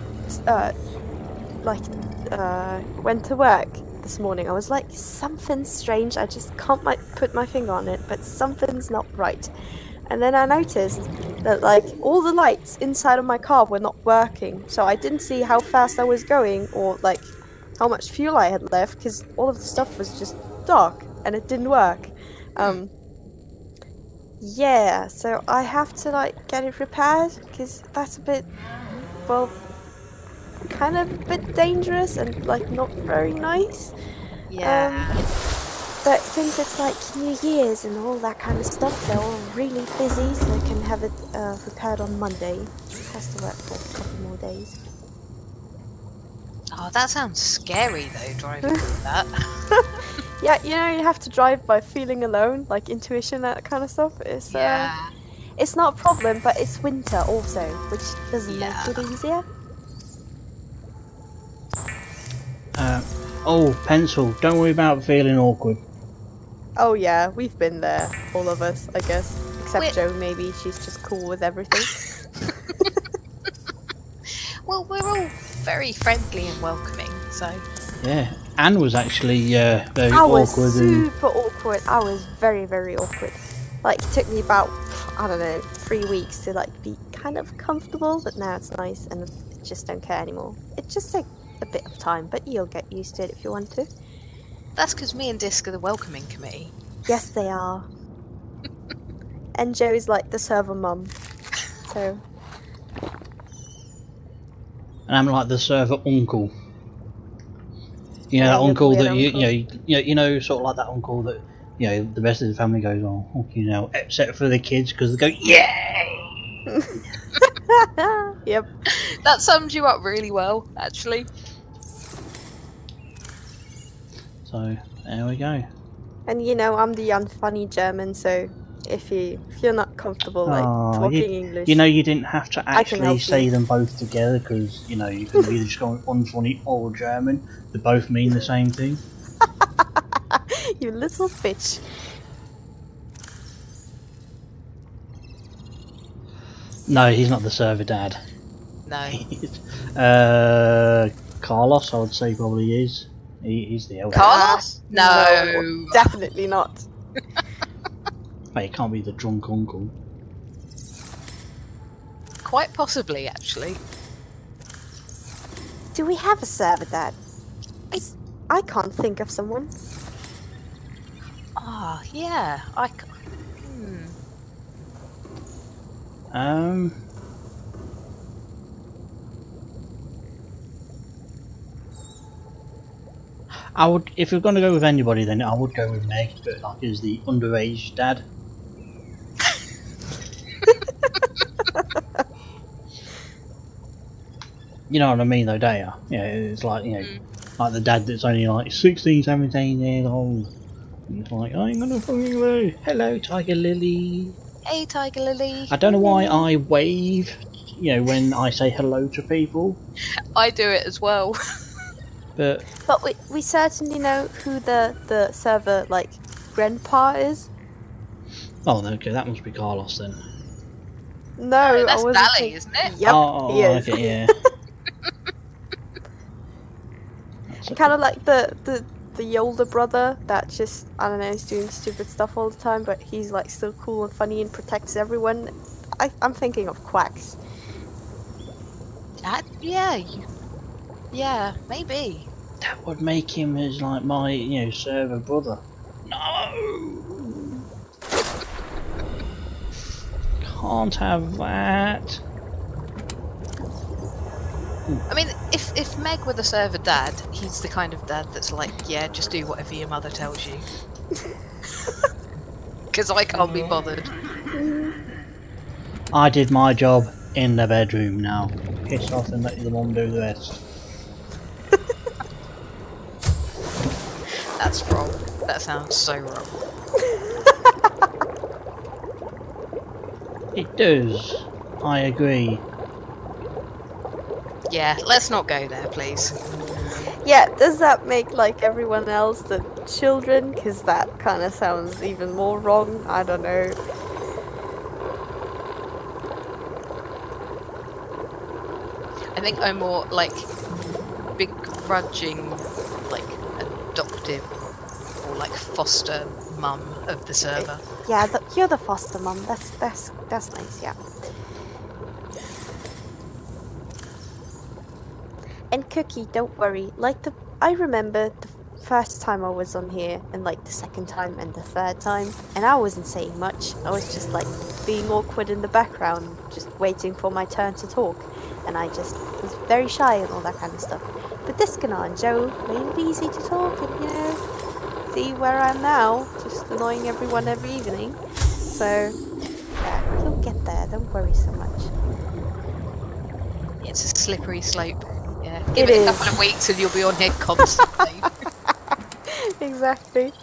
Speaker 5: went to work this morning, I was like, something's strange. I just can't put my finger on it, but something's not right. And then I noticed that like all the lights inside of my car were not working, so I didn't see how fast I was going or like how much fuel I had left, because all of the stuff was just dark and it didn't work. Yeah, so I have to like get it repaired, because that's a bit, well, kind of a bit dangerous and like not very nice.
Speaker 6: Yeah.
Speaker 5: But since it's like New Year's and all that kind of stuff, they're all really busy, so they can have it repaired on Monday. Has to work for a couple more days.
Speaker 6: Oh, that sounds scary though, driving through that.
Speaker 5: Yeah, you know, you have to drive by feeling alone, like intuition, that kind of stuff. It's
Speaker 6: Yeah.
Speaker 5: it's not a problem, but it's winter also, which doesn't make it easier.
Speaker 1: Oh, pencil. Don't worry about feeling awkward.
Speaker 5: Oh yeah, we've been there, all of us, I guess. Except
Speaker 6: We're-
Speaker 5: Jo, maybe she's just cool with everything.
Speaker 6: Well, we're all very friendly and welcoming, so.
Speaker 1: Yeah. Anne was actually very
Speaker 5: I was
Speaker 1: awkward.
Speaker 5: super awkward. I was very, very awkward. Like, it took me about, I don't know, 3 weeks to like be kind of comfortable, but now it's nice and I just don't care anymore. It just takes a bit of time, but you'll get used to it if you want to.
Speaker 6: That's because me and Disc are the welcoming committee.
Speaker 5: Yes, they are. And Jo is like the server mum. So,
Speaker 1: And I'm like the server uncle. You know,
Speaker 5: Yeah,
Speaker 1: that
Speaker 5: you're
Speaker 1: uncle
Speaker 5: the
Speaker 1: that
Speaker 5: weird
Speaker 1: you know, sort of like that uncle that the rest of the family goes on, you know, except for the kids because they go, yay!
Speaker 5: yep.
Speaker 6: That sums you up really well, actually.
Speaker 1: So there we go.
Speaker 5: And you know, I'm the unfunny German, so if you're not comfortable like talking English,
Speaker 1: You know, you didn't have to
Speaker 5: I can
Speaker 1: actually
Speaker 5: help
Speaker 1: say
Speaker 5: you.
Speaker 1: them both together because you know you can either just go unfunny or German. They both mean the same thing.
Speaker 5: you little bitch.
Speaker 1: No, he's not the server dad.
Speaker 6: No.
Speaker 1: Carlos, I would say probably is. He's the elder.
Speaker 6: Carlos? No.
Speaker 5: Definitely not.
Speaker 1: But he can't be the drunk uncle.
Speaker 6: Quite possibly, actually.
Speaker 5: Do we have a server dad? I can't think of someone.
Speaker 6: Ah, yeah.
Speaker 1: I would, if you're going to go with anybody, then I would go with Meg, but like as the underage dad. You know what I mean, though, don't you? Yeah, it's like like the dad that's only like 16, 17 years old. And it's like, I'm gonna fucking go. Hello, Tiger Lily.
Speaker 6: Hey, Tiger Lily.
Speaker 1: I don't know why I wave, when I say hello to people,
Speaker 6: I do it as well.
Speaker 1: but
Speaker 5: But we certainly know who the server like grandpa is.
Speaker 1: oh, okay, that must be Carlos then.
Speaker 5: No,
Speaker 6: That's
Speaker 5: I wasn't
Speaker 6: Dally,
Speaker 5: think-
Speaker 6: isn't it?
Speaker 5: Yep,
Speaker 1: Oh,
Speaker 5: he is.
Speaker 1: okay, yeah.
Speaker 5: Kind of like the older brother that just, I don't know, is doing stupid stuff all the time, but he's like still cool and funny and protects everyone. I'm thinking of Quacks.
Speaker 6: Yeah, maybe.
Speaker 1: That would make him as like my, server brother. No! Can't have that.
Speaker 6: I mean, if Meg were the server dad, he's the kind of dad that's like, yeah, just do whatever your mother tells you. Because I can't be bothered.
Speaker 1: I did my job in the bedroom now. Piss off and let the mum do the rest.
Speaker 6: That's wrong. That sounds so wrong.
Speaker 1: It does. I agree.
Speaker 6: Yeah, let's not go there, please.
Speaker 5: Yeah, does that make like everyone else the children? Because that kind of sounds even more wrong. I don't know.
Speaker 6: I think I'm more like begrudging, like adoptive or like foster mum of the server.
Speaker 5: Yeah, you're the foster mum. That's nice. Yeah. And Cookie, don't worry. I remember the first time I was on here, and like the second time and the third time, and I wasn't saying much. I was just like being awkward in the background, just waiting for my turn to talk, and I just was very shy and all that kind of stuff. But Discana and Joe made it easy to talk, and see where I am now, just annoying everyone every evening. So yeah, you'll get there. Don't worry so much.
Speaker 6: It's a slippery slope. Yeah,
Speaker 5: It
Speaker 6: give it a
Speaker 5: is.
Speaker 6: couple of weeks and you'll be on it constantly.
Speaker 5: Exactly.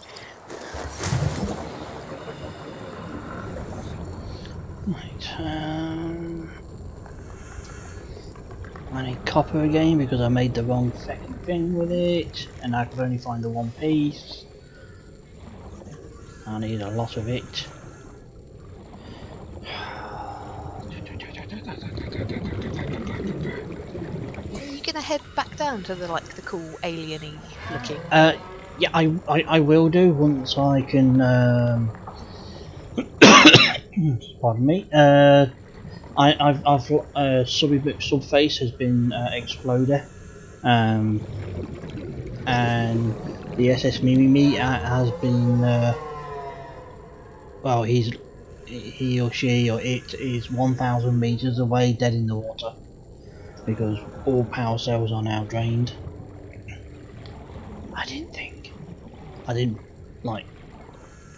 Speaker 1: Right, I need copper again because I made the wrong second thing with it, and I could only find the one piece. I need a lot of it.
Speaker 6: Are you gonna head back down to the cool alien-y looking?
Speaker 1: Yeah, I will do once I can. Pardon me. Subface has been exploded, and the SS Mimimi has been. Well, he or she or it is 1,000 meters away, dead in the water, because all power cells are now drained. I didn't like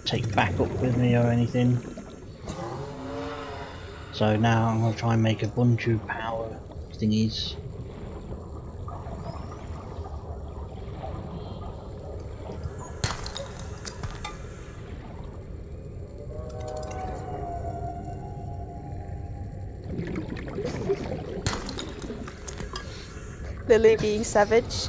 Speaker 1: take backup with me or anything. So now I'm gonna try and make a bunch of power thingies.
Speaker 5: Lily being savage.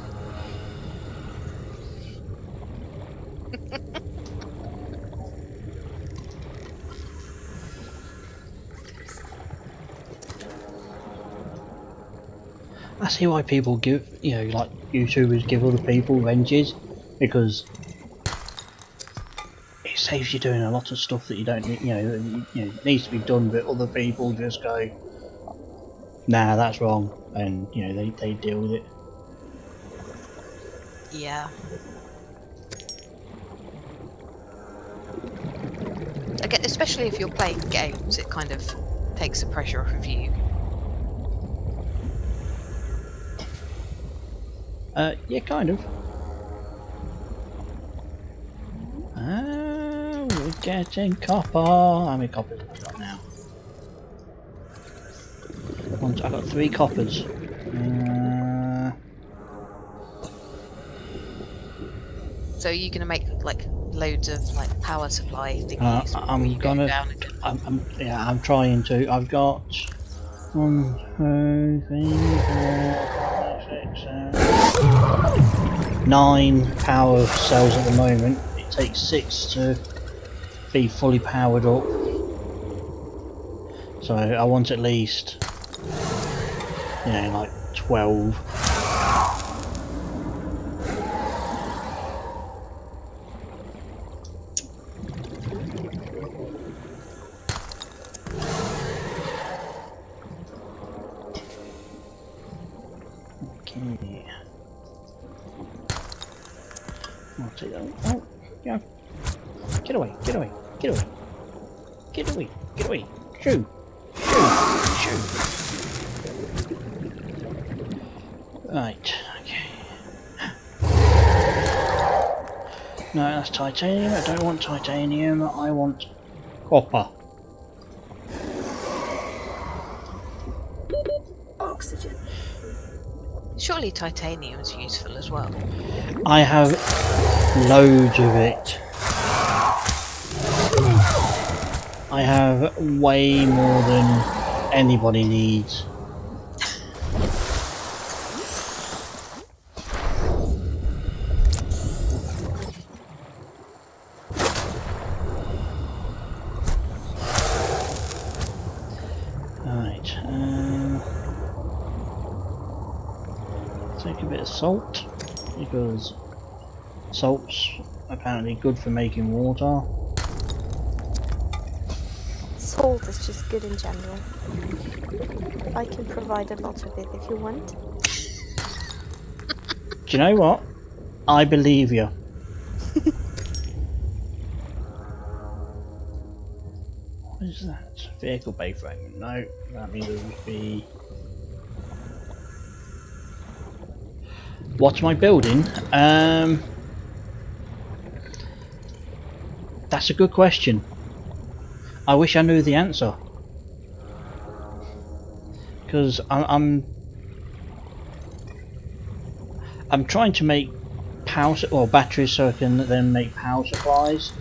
Speaker 1: I see why people give, like YouTubers give other people wrenches, because it saves you doing a lot of stuff that you don't need, it needs to be done, but other people just go, nah, that's wrong, and they deal with it.
Speaker 6: Yeah. Again, especially if you're playing games, it kind of takes the pressure off of you.
Speaker 1: Yeah, kind of. We're getting copper. How many coppers have I got now? I've got 3 coppers.
Speaker 6: So are you gonna make loads of power supply thingies?
Speaker 1: I'm trying to. I've got 1, 2, 3, 4, 5, 6, 7, 9 power cells at the moment. It takes 6 to be fully powered up. So I want at least, 12. Okay. I'll take that. Oh, yeah. Get away, get away, get away. Get away, get away. Shoo. Shoo. Right, okay. No, that's titanium. I don't want titanium. I want copper.
Speaker 3: Oxygen.
Speaker 6: Surely titanium's useful as well.
Speaker 1: I have loads of it. I have way more than anybody needs. Right, take a bit of salt, because salt's apparently good for making water.
Speaker 5: Salt is just good in general. I can provide a lot of it if you want.
Speaker 1: Do you know what? I believe you. What is that? Vehicle bay fragment. No, that means it would be. What am I building? That's a good question. I wish I knew the answer. Because I'm trying to make power or batteries so I can then make power supplies,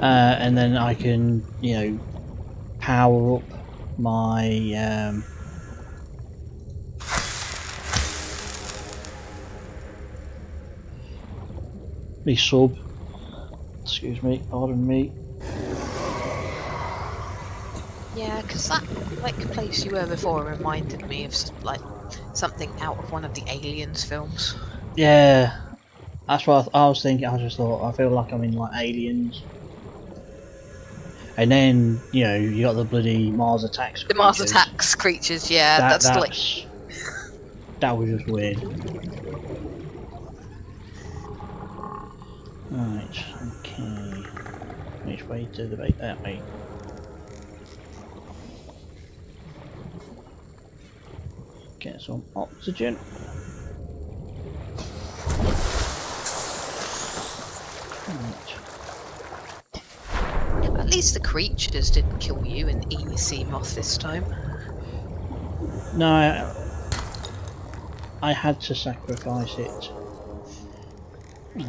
Speaker 1: and then I can, you know, power up my me sub. Excuse me, pardon me.
Speaker 6: Yeah, because that place you were before reminded me of like something out of one of the Aliens films.
Speaker 1: Yeah, that's what I was thinking. I just thought I feel like I'm in like Aliens. And then, you know, you got the bloody Mars Attacks creatures.
Speaker 6: The Mars Attacks creatures, yeah, that's like...
Speaker 1: That was just weird. Right, okay. Which way to the bait? That way. Get some oxygen. Right.
Speaker 6: At least the creatures didn't kill you and eat your sea moth this time.
Speaker 1: No, I had to sacrifice it.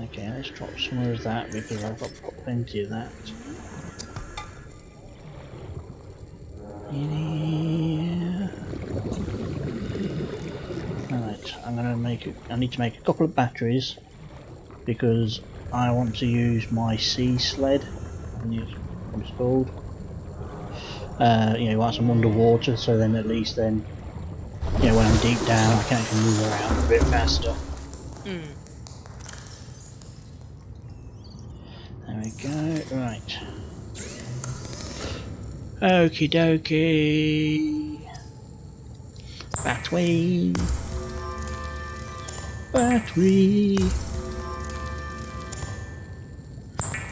Speaker 1: Okay, let's drop some of that because I've got plenty of that. Yeah. Right, I'm gonna make it. I need to make a couple of batteries because I want to use my sea sled. I think it's what it's called. You know, once I'm underwater, so then at least then, you know, when I'm deep down, I can actually move around a bit faster. There we go. Right. Okie dokie. Battery. Battery.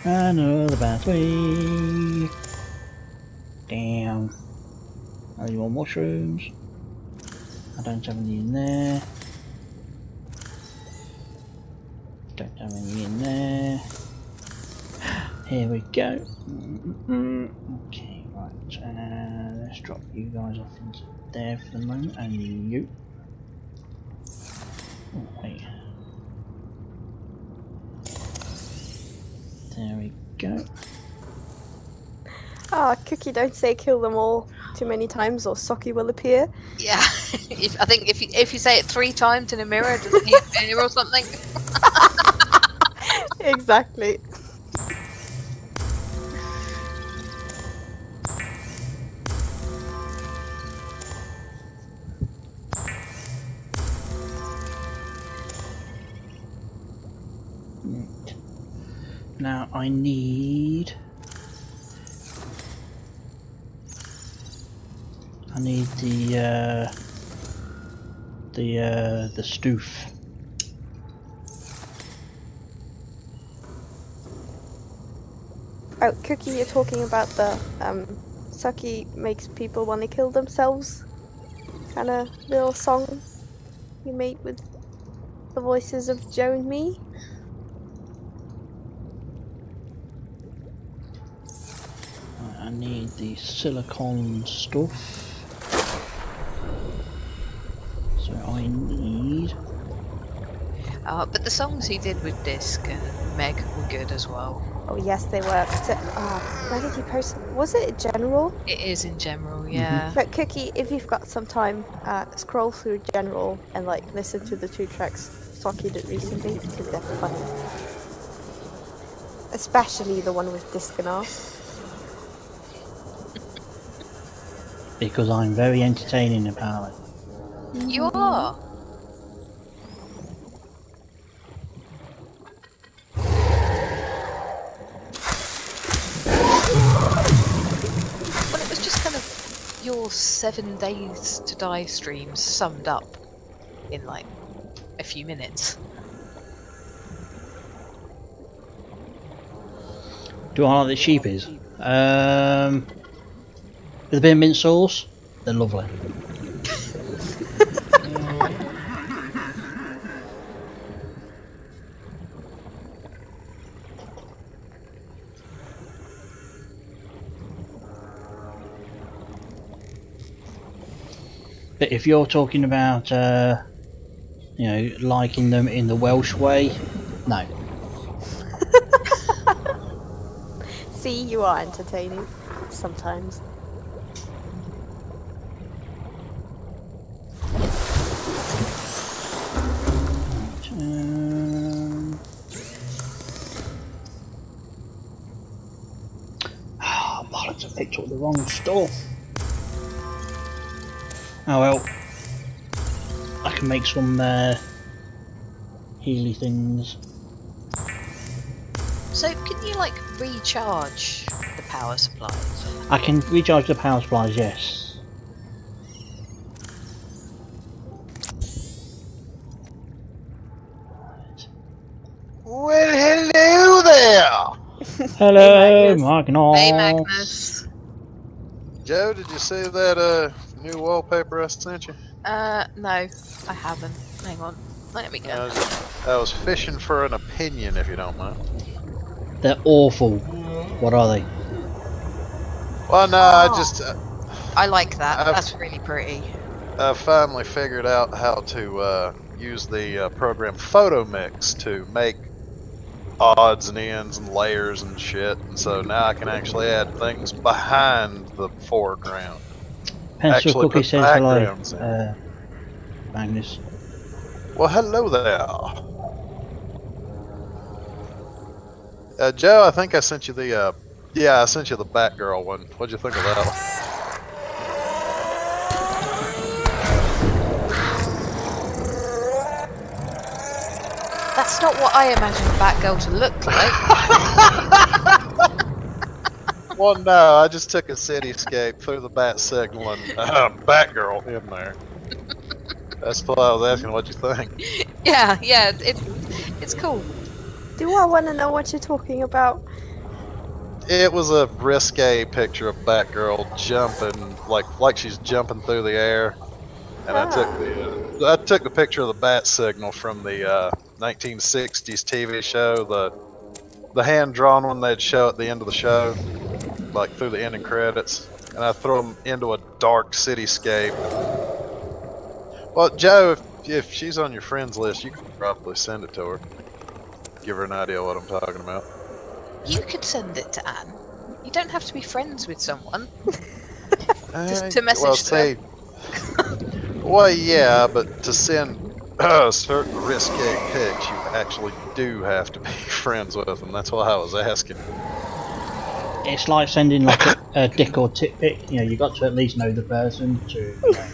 Speaker 1: Another battery. Damn. Any more mushrooms? I don't have any in there. Don't have any in there. Here we go. Okay, right. Let's drop you guys off into there for the moment, and you. Oh, wait. There we go.
Speaker 5: Ah, Cookie, don't say kill them all too many times or Socky will appear.
Speaker 6: Yeah, I think if you say it 3 times in a mirror, doesn't he appear or something?
Speaker 5: Exactly.
Speaker 1: Now I need the stoof.
Speaker 5: Oh, Cookie, you're talking about the Sucky makes people want to kill themselves kind of little song you made with the voices of Joe and me.
Speaker 1: I need the silicon stuff. So I need.
Speaker 6: But the songs he did with Disc and Meg were good as well.
Speaker 5: Oh yes, they were. Where did you post? Was it General?
Speaker 6: It is in General, yeah.
Speaker 5: But Cookie, if you've got some time, scroll through General and like listen to the 2 tracks Socky did recently because they're funny. Especially the one with Disc and off.
Speaker 1: Because I'm very entertaining apparently.
Speaker 6: You are. Well, it was just kind of your 7 days to die streams summed up in like a few minutes.
Speaker 1: Do I like the sheepies? With a bit of mint sauce, they're lovely. But if you're talking about, you know, liking them in the Welsh way, no.
Speaker 5: See, you are entertaining sometimes.
Speaker 1: Bollocks, I picked up the wrong store. Oh well, I can make some healy things.
Speaker 6: So can you like recharge the power supplies?
Speaker 1: I can recharge the power supplies, yes.
Speaker 7: Well, hello there!
Speaker 1: Hello,
Speaker 5: Hey,
Speaker 1: Magnus.
Speaker 6: Hey Magnus.
Speaker 7: Joe, did you see that new wallpaper I sent you?
Speaker 6: No, I haven't. Hang on. Let me go.
Speaker 7: I was fishing for an opinion, if you don't mind.
Speaker 1: They're awful. What are they?
Speaker 7: Well, no,
Speaker 6: I like that.
Speaker 7: I've-
Speaker 6: That's really pretty.
Speaker 7: I finally figured out how to use the program Photo Mix to make odds and ends and layers and shit, and so now I can actually add things behind the foreground.
Speaker 1: Pencil
Speaker 7: Actually
Speaker 1: Cookie
Speaker 7: put
Speaker 1: says hello,
Speaker 7: backgrounds in.
Speaker 1: Magnus.
Speaker 7: Well, hello there. Joe, I think I sent you the, I sent you the Batgirl one. What'd you think of that one?
Speaker 6: That's not what I imagined Batgirl to look like.
Speaker 7: Well, no, I just took a cityscape through the bat signal and Batgirl in there. That's why I was asking what you think.
Speaker 6: Yeah, it's cool.
Speaker 5: Do I want to know what you're talking about?
Speaker 7: It was a risque picture of Batgirl jumping, like she's jumping through the air. And I took the picture of the bat signal from the 1960s TV show, the hand drawn one they'd show at the end of the show, like through the ending credits, and I threw them into a dark cityscape. Well, Joe, if she's on your friends list, you could probably send it to her. Give her an idea what I'm talking about.
Speaker 6: You could send it to Anne. You don't have to be friends with someone. Just to message them.
Speaker 7: Well, yeah, but to send certain risque pics, you actually do have to be friends with them. That's why I was asking.
Speaker 1: It's like sending like a dick or tit pic. You know, you got to at least know the person to. You know.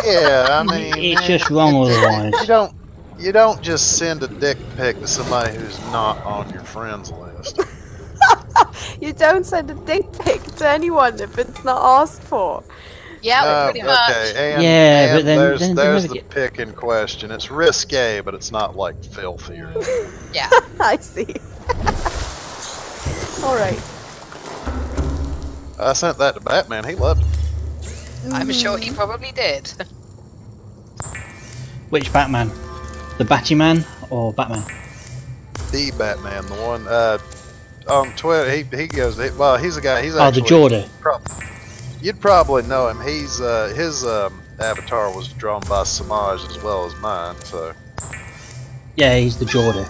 Speaker 7: Yeah, I mean,
Speaker 1: It's just wrong otherwise.
Speaker 7: You don't just send a dick pic to somebody who's not on your friends list.
Speaker 5: You don't send a dick pic to anyone if it's not asked for.
Speaker 6: Yeah, pretty much.
Speaker 7: Okay, and,
Speaker 1: Yeah, but then
Speaker 7: there's
Speaker 1: they
Speaker 7: the
Speaker 1: never get-
Speaker 7: pic in question. It's risque, but it's not like filthy or anything.
Speaker 6: Yeah.
Speaker 5: I see. Alright.
Speaker 7: I sent that to Batman. He loved it.
Speaker 6: I'm sure he probably did.
Speaker 1: Which Batman? The Batman or Batman?
Speaker 7: The Batman, the one on Twitter. He goes. Well, he's a guy. He's
Speaker 1: Oh, the
Speaker 7: actually,
Speaker 1: Geordie.
Speaker 7: You'd probably know him. He's his avatar was drawn by Samaj as well as mine. So
Speaker 1: Yeah, he's the Geordie.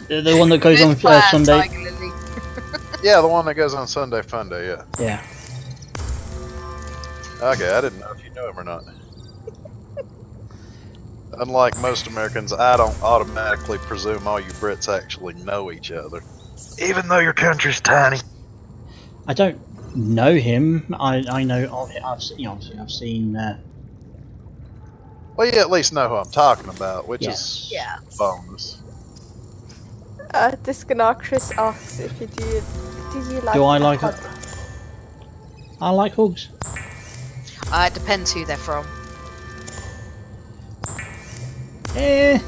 Speaker 1: the one that goes on
Speaker 6: Good plan,
Speaker 1: Sunday.
Speaker 6: Tiger Lily.
Speaker 7: yeah, the one that goes on Sunday Funday. Yeah.
Speaker 1: Yeah.
Speaker 7: Okay, I didn't know if you knew him or not. Unlike most Americans, I don't automatically presume all you Brits actually know each other, even though your country's tiny.
Speaker 1: I don't know him. I know of him. I've seen.
Speaker 7: Well, you at least know who I'm talking about, which
Speaker 1: Yes.
Speaker 7: is
Speaker 6: Yeah.
Speaker 7: bonus.
Speaker 5: Discanarchus asks if you do you like
Speaker 1: Do I
Speaker 5: a
Speaker 1: like
Speaker 5: hug?
Speaker 1: it? I like hugs.
Speaker 6: It depends who they're from.
Speaker 1: Eh.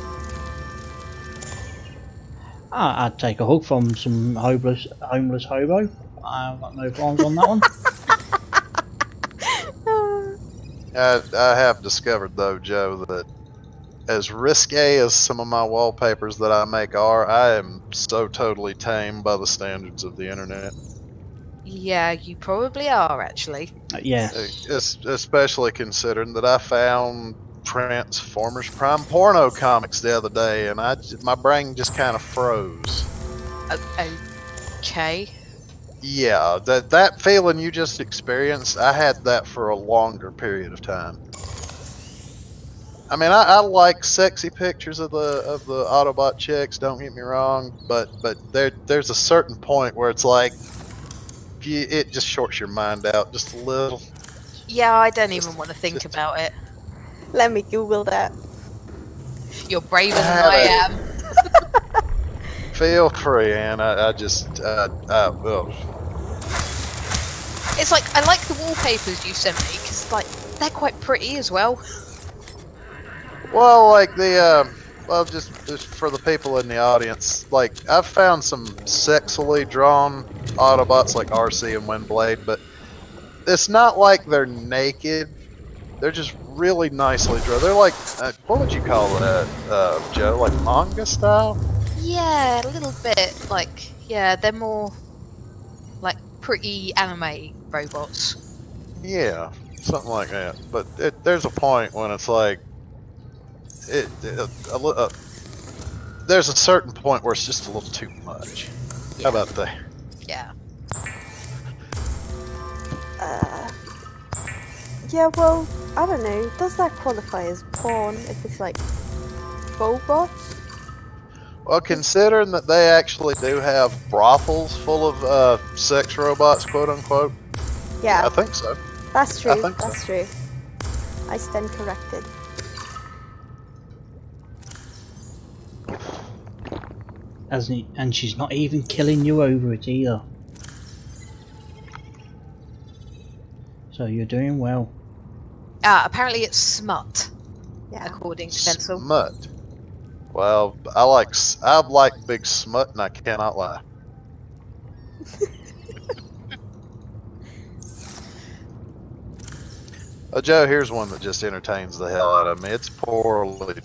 Speaker 1: I'd take a hug from some homeless hobo. I've got no qualms on that one.
Speaker 7: I have discovered though, Joe, that as risque as some of my wallpapers that I make are, I am so totally tamed by the standards of the internet.
Speaker 6: Yeah, you probably are actually.
Speaker 1: Yes.
Speaker 7: Especially considering that I found Transformers Prime porno comics the other day, and my brain just kind of froze.
Speaker 6: Okay.
Speaker 7: Yeah, that feeling you just experienced, I had that for a longer period of time. I mean, I like sexy pictures of the Autobot chicks. Don't get me wrong, but there's a certain point where it's like it just shorts your mind out just a little.
Speaker 6: Yeah, I don't even want to think about it.
Speaker 5: Let me Google that.
Speaker 6: You're braver than I am.
Speaker 7: Feel free, Anne. I just well.
Speaker 6: It's like I like the wallpapers you sent me because like they're quite pretty as well.
Speaker 7: Well, like well, just for the people in the audience, like I've found some sexily drawn Autobots like RC and Windblade, but it's not like they're naked. They're just really nicely drawn. They're like, what would you call that, Joe? Like manga style?
Speaker 6: Yeah, a little bit. Like, yeah, they're more like pretty anime robots.
Speaker 7: Yeah, something like that. But there's a point when it's like, there's a certain point where it's just a little too much.
Speaker 6: Yeah.
Speaker 7: How about that?
Speaker 6: Yeah.
Speaker 5: Yeah, well, I don't know. Does that qualify as porn if it's like robots?
Speaker 7: Well, considering that they actually do have brothels full of sex robots, quote unquote.
Speaker 5: Yeah,
Speaker 7: I think so.
Speaker 5: that's true.
Speaker 7: I think
Speaker 5: That's
Speaker 7: so.
Speaker 5: true. I stand corrected.
Speaker 1: And she's not even killing you over it either. So you're doing well.
Speaker 6: Apparently it's smut,
Speaker 5: Yeah.
Speaker 6: according to Pencil.
Speaker 7: Smut. Well, I like big smut, and I cannot lie. Joe, here's one that just entertains the hell out of me. It's poorly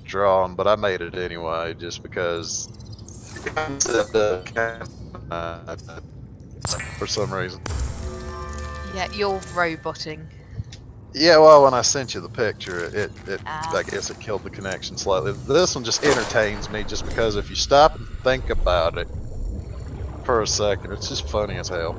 Speaker 7: drawn, but I made it anyway, just because the concept for some reason.
Speaker 6: Yeah, you're roboting.
Speaker 7: Yeah, well, when I sent you the picture, I guess it killed the connection slightly. This one just entertains me just because if you stop and think about it for a second, it's just funny as hell.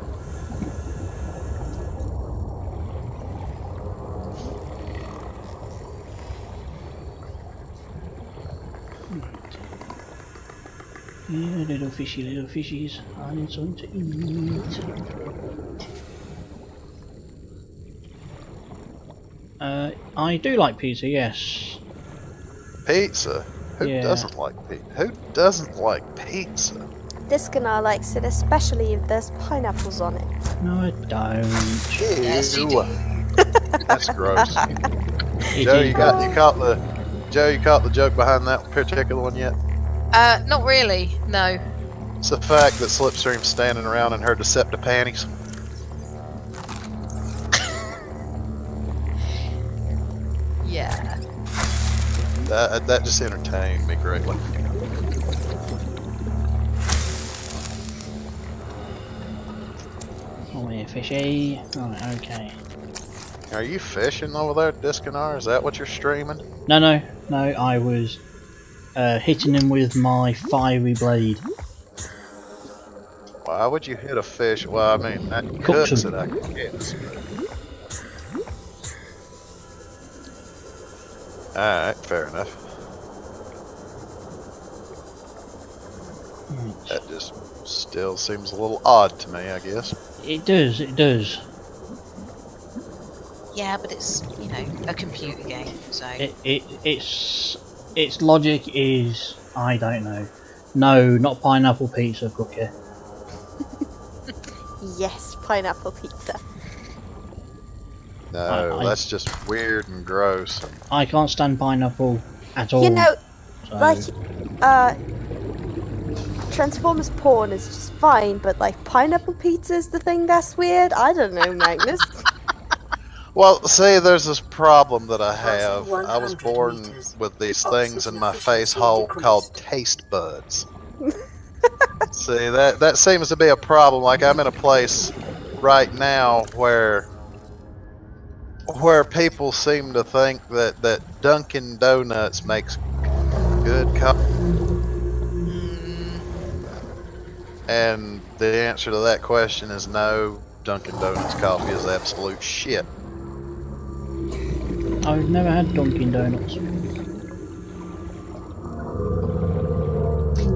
Speaker 1: Yeah, little fishies. I need something to eat. I do like pizza, yes.
Speaker 7: Pizza? Who
Speaker 1: Yeah.
Speaker 7: doesn't like pizza? Who doesn't like pizza?
Speaker 5: Disconnor likes it, especially if there's pineapples on it.
Speaker 1: No, I don't.
Speaker 6: Yes, you
Speaker 7: Ew.
Speaker 6: do.
Speaker 7: That's gross.
Speaker 1: It
Speaker 7: Joe,
Speaker 1: is-
Speaker 7: you caught the joke behind that particular one yet?
Speaker 6: Not really. No.
Speaker 7: It's the fact that Slipstream's standing around in her Deceptive panties.
Speaker 6: Yeah.
Speaker 7: That just entertained me greatly.
Speaker 1: Oh, yeah, fishy. Right, okay.
Speaker 7: Are you fishing over there, Discanar? Is that what you're streaming?
Speaker 1: No, I was hitting him with my fiery blade.
Speaker 7: Why would you hit a fish? Well, I mean, that
Speaker 1: Cooks
Speaker 7: cooks
Speaker 1: him.
Speaker 7: it, I guess. Alright, fair enough.
Speaker 1: Right.
Speaker 7: That just still seems a little odd to me, I guess.
Speaker 1: It does.
Speaker 6: Yeah, but it's, you know, a computer game, so...
Speaker 1: Its logic is, I don't know. No, not pineapple pizza cookie.
Speaker 5: Yes, pineapple pizza.
Speaker 7: No,
Speaker 1: I-
Speaker 7: that's just weird and gross.
Speaker 1: I can't stand pineapple at all.
Speaker 5: You know,
Speaker 1: so-
Speaker 5: like, Transformers porn is just fine, but like pineapple pizza is the thing that's weird. I don't know, Magnus.
Speaker 7: Well, see, there's this problem that I have.
Speaker 3: Passing
Speaker 7: I was
Speaker 3: 100
Speaker 7: born
Speaker 3: meters.
Speaker 7: with these
Speaker 3: Oxygen
Speaker 7: things in my
Speaker 3: efficiency
Speaker 7: face hole called
Speaker 3: decreased.
Speaker 7: taste buds. See, that seems to be a problem. Like, I'm in a place right now where people seem to think that Dunkin' Donuts makes good coffee. And the answer to that question is no. Dunkin' Donuts coffee is absolute shit.
Speaker 1: I've never had Dunkin' Donuts.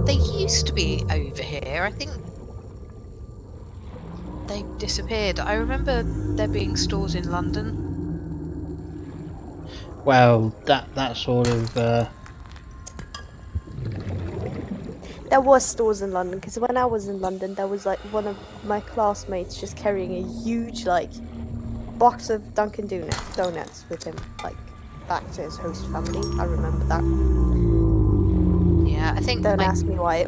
Speaker 6: They used to be over here. I think they disappeared. I remember there being stores in London.
Speaker 1: Well, that sort of
Speaker 5: There was stores in London, because when I was in London, there was like one of my classmates just carrying a huge like box of Dunkin' Donuts with him, like back to his host family. I remember that.
Speaker 6: Yeah, I think.
Speaker 5: Don't ask me why.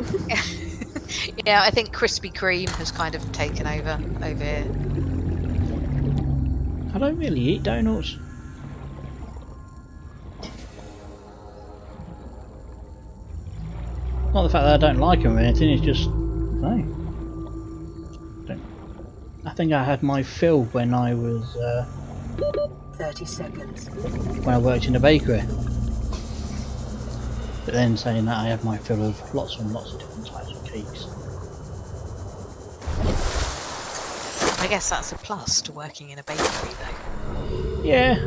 Speaker 6: Yeah, I think Krispy Kreme has kind of taken over here.
Speaker 1: I don't really eat donuts. Not the fact that I don't like them or anything, it's just no. I think I had my fill when I was
Speaker 3: 30 seconds.
Speaker 1: when I worked in a bakery. But then saying that, I have my fill of lots and lots of different types of cakes.
Speaker 6: I guess that's a plus to working in a bakery, though.
Speaker 1: Yeah.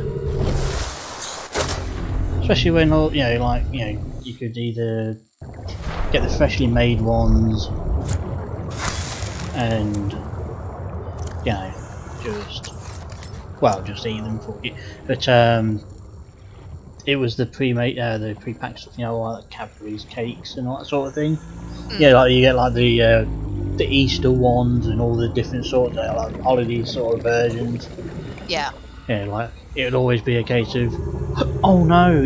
Speaker 1: Especially when all you could either get the freshly made ones and just eat them for you. But it was the pre-made, the pre-packed stuff, like Cadbury's cakes and all that sort of thing. Yeah, like you get like the Easter ones and all the different sorts of like holiday sort of versions.
Speaker 6: Yeah.
Speaker 1: Yeah, like it would always be a case of, oh no,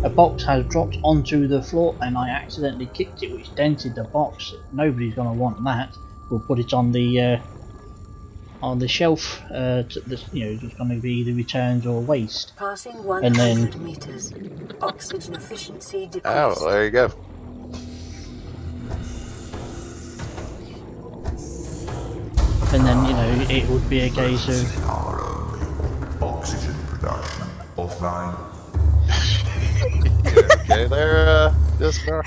Speaker 1: a box has dropped onto the floor and I accidentally kicked it, which dented the box. Nobody's gonna want that. We'll put it on the shelf. It's going to be either returns or waste.
Speaker 3: Passing
Speaker 1: And
Speaker 3: 100
Speaker 1: then
Speaker 3: meters. Oxygen efficiency decreased.
Speaker 7: Oh, there you go.
Speaker 1: it would be a case of
Speaker 2: Power only. Oxygen production offline.
Speaker 7: Okay, there, Discar.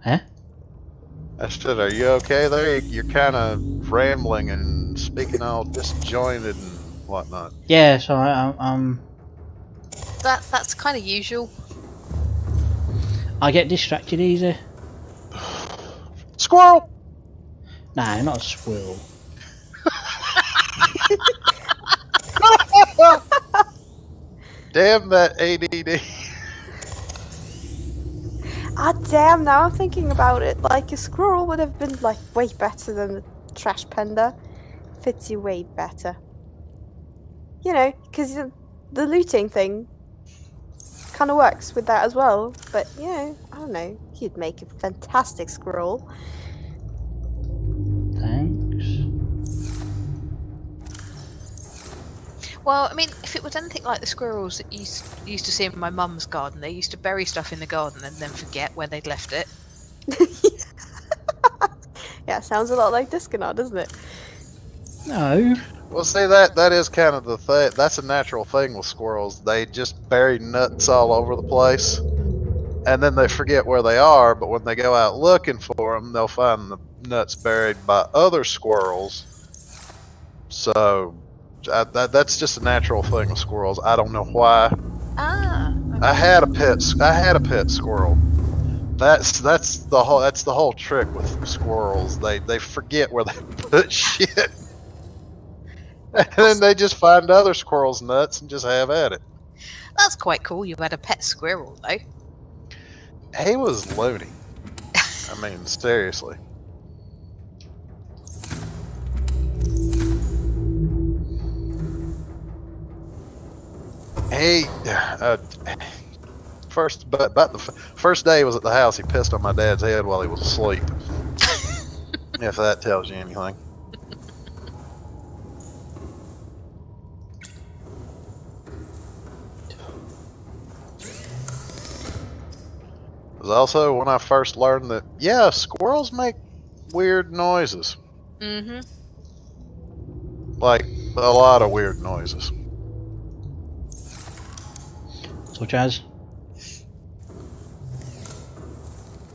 Speaker 1: huh?
Speaker 7: I said, are you okay there? You're kind of rambling and speaking all disjointed and whatnot.
Speaker 1: Yeah, so I'm
Speaker 6: That's kind of usual.
Speaker 1: I get distracted easy.
Speaker 7: Squirrel!
Speaker 1: Nah, not a squirrel.
Speaker 7: Damn that ADD.
Speaker 5: Ah damn, now I'm thinking about it, like a squirrel would have been like way better than the trash panda. Fits you way better. Because the looting thing kind of works with that as well. But, I don't know, you'd make a fantastic squirrel.
Speaker 1: Thanks.
Speaker 6: Well, I mean, if it was anything like the squirrels that used to see in my mum's garden, they used to bury stuff in the garden and then forget where they'd left it.
Speaker 5: Yeah, sounds a lot like Disconaut, doesn't it?
Speaker 1: No.
Speaker 7: Well, see, that is kind of the thing. That's a natural thing with squirrels. They just bury nuts all over the place, and then they forget where they are. But when they go out looking for them, they'll find the nuts buried by other squirrels. So that's just a natural thing with squirrels. I don't know why.
Speaker 6: Ah. Okay.
Speaker 7: I had a pet squirrel. That's the whole trick with squirrels. They forget where they put shit. And then they just find other squirrels' nuts and just have at it.
Speaker 6: That's quite cool. You had a pet squirrel, though.
Speaker 7: He was loony. I mean, seriously. About the first day he was at the house, he pissed on my dad's head while he was asleep. If that tells you anything. It was also when I first learned that, yeah, squirrels make weird noises.
Speaker 6: Mm-hmm.
Speaker 7: Like, a lot of weird noises.
Speaker 1: Such as?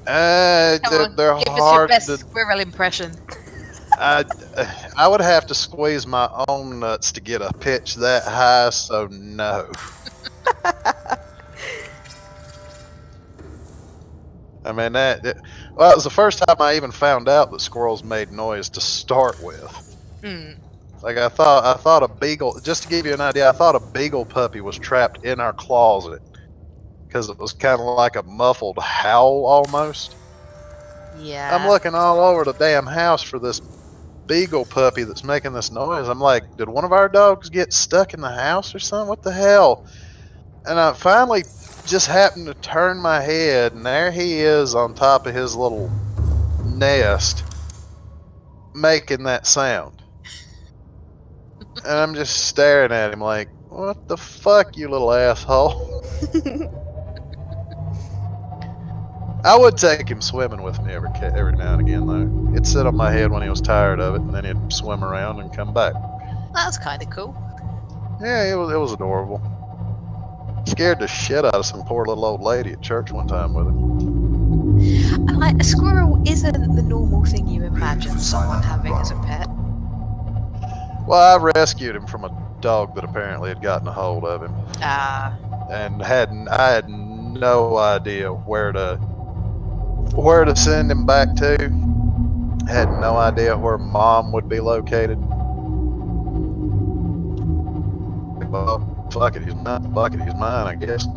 Speaker 6: Come on,
Speaker 7: They're
Speaker 6: give us your
Speaker 7: hard
Speaker 6: best
Speaker 7: to...
Speaker 6: squirrel impression.
Speaker 7: I would have to squeeze my own nuts to get a pitch that high, so no. I mean, well, it was the first time I even found out that squirrels made noise to start with. Like, I thought a beagle, just to give you an idea, I thought a beagle puppy was trapped in our closet. Because it was kind of like a muffled howl almost.
Speaker 6: Yeah.
Speaker 7: I'm looking all over the damn house for this beagle puppy that's making this noise. I'm like, did one of our dogs get stuck in the house or something? What the hell? And I finally just happened to turn my head, and there he is on top of his little nest making that sound. And I'm just staring at him like, what the fuck, you little asshole? I would take him swimming with me every now and again, though. He'd sit on my head when he was tired of it, and then he'd swim around and come back.
Speaker 6: That's kind of cool.
Speaker 7: Yeah, it was adorable. Scared the shit out of some poor little old lady at church one time with him.
Speaker 6: And like, a squirrel isn't the normal thing you imagine someone having as a pet.
Speaker 7: Well, I rescued him from a dog that apparently had gotten a hold of him. And I had no idea where to send him back to. Had no idea where Mom would be located. Well, fuck it, he's mine, I guess.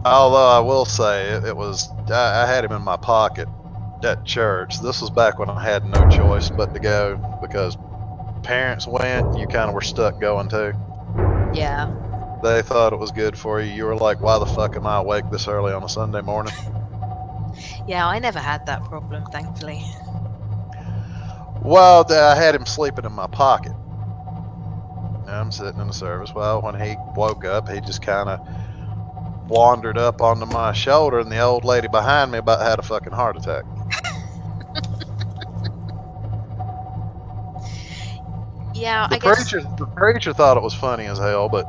Speaker 7: Although I will say, it was, I had him in my pocket at church. This was back when I had no choice but to go, because parents went, you kind of were stuck going too.
Speaker 6: Yeah.
Speaker 7: They thought it was good for you. You were like, why the fuck am I awake this early on a Sunday morning?
Speaker 6: Yeah, I never had that problem, thankfully.
Speaker 7: Well, I had him sleeping in my pocket. I'm sitting in the service. Well, when he woke up, he just kind of wandered up onto my shoulder, and the old lady behind me about had a fucking heart attack.
Speaker 6: Yeah,
Speaker 7: The preacher thought it was funny as hell, but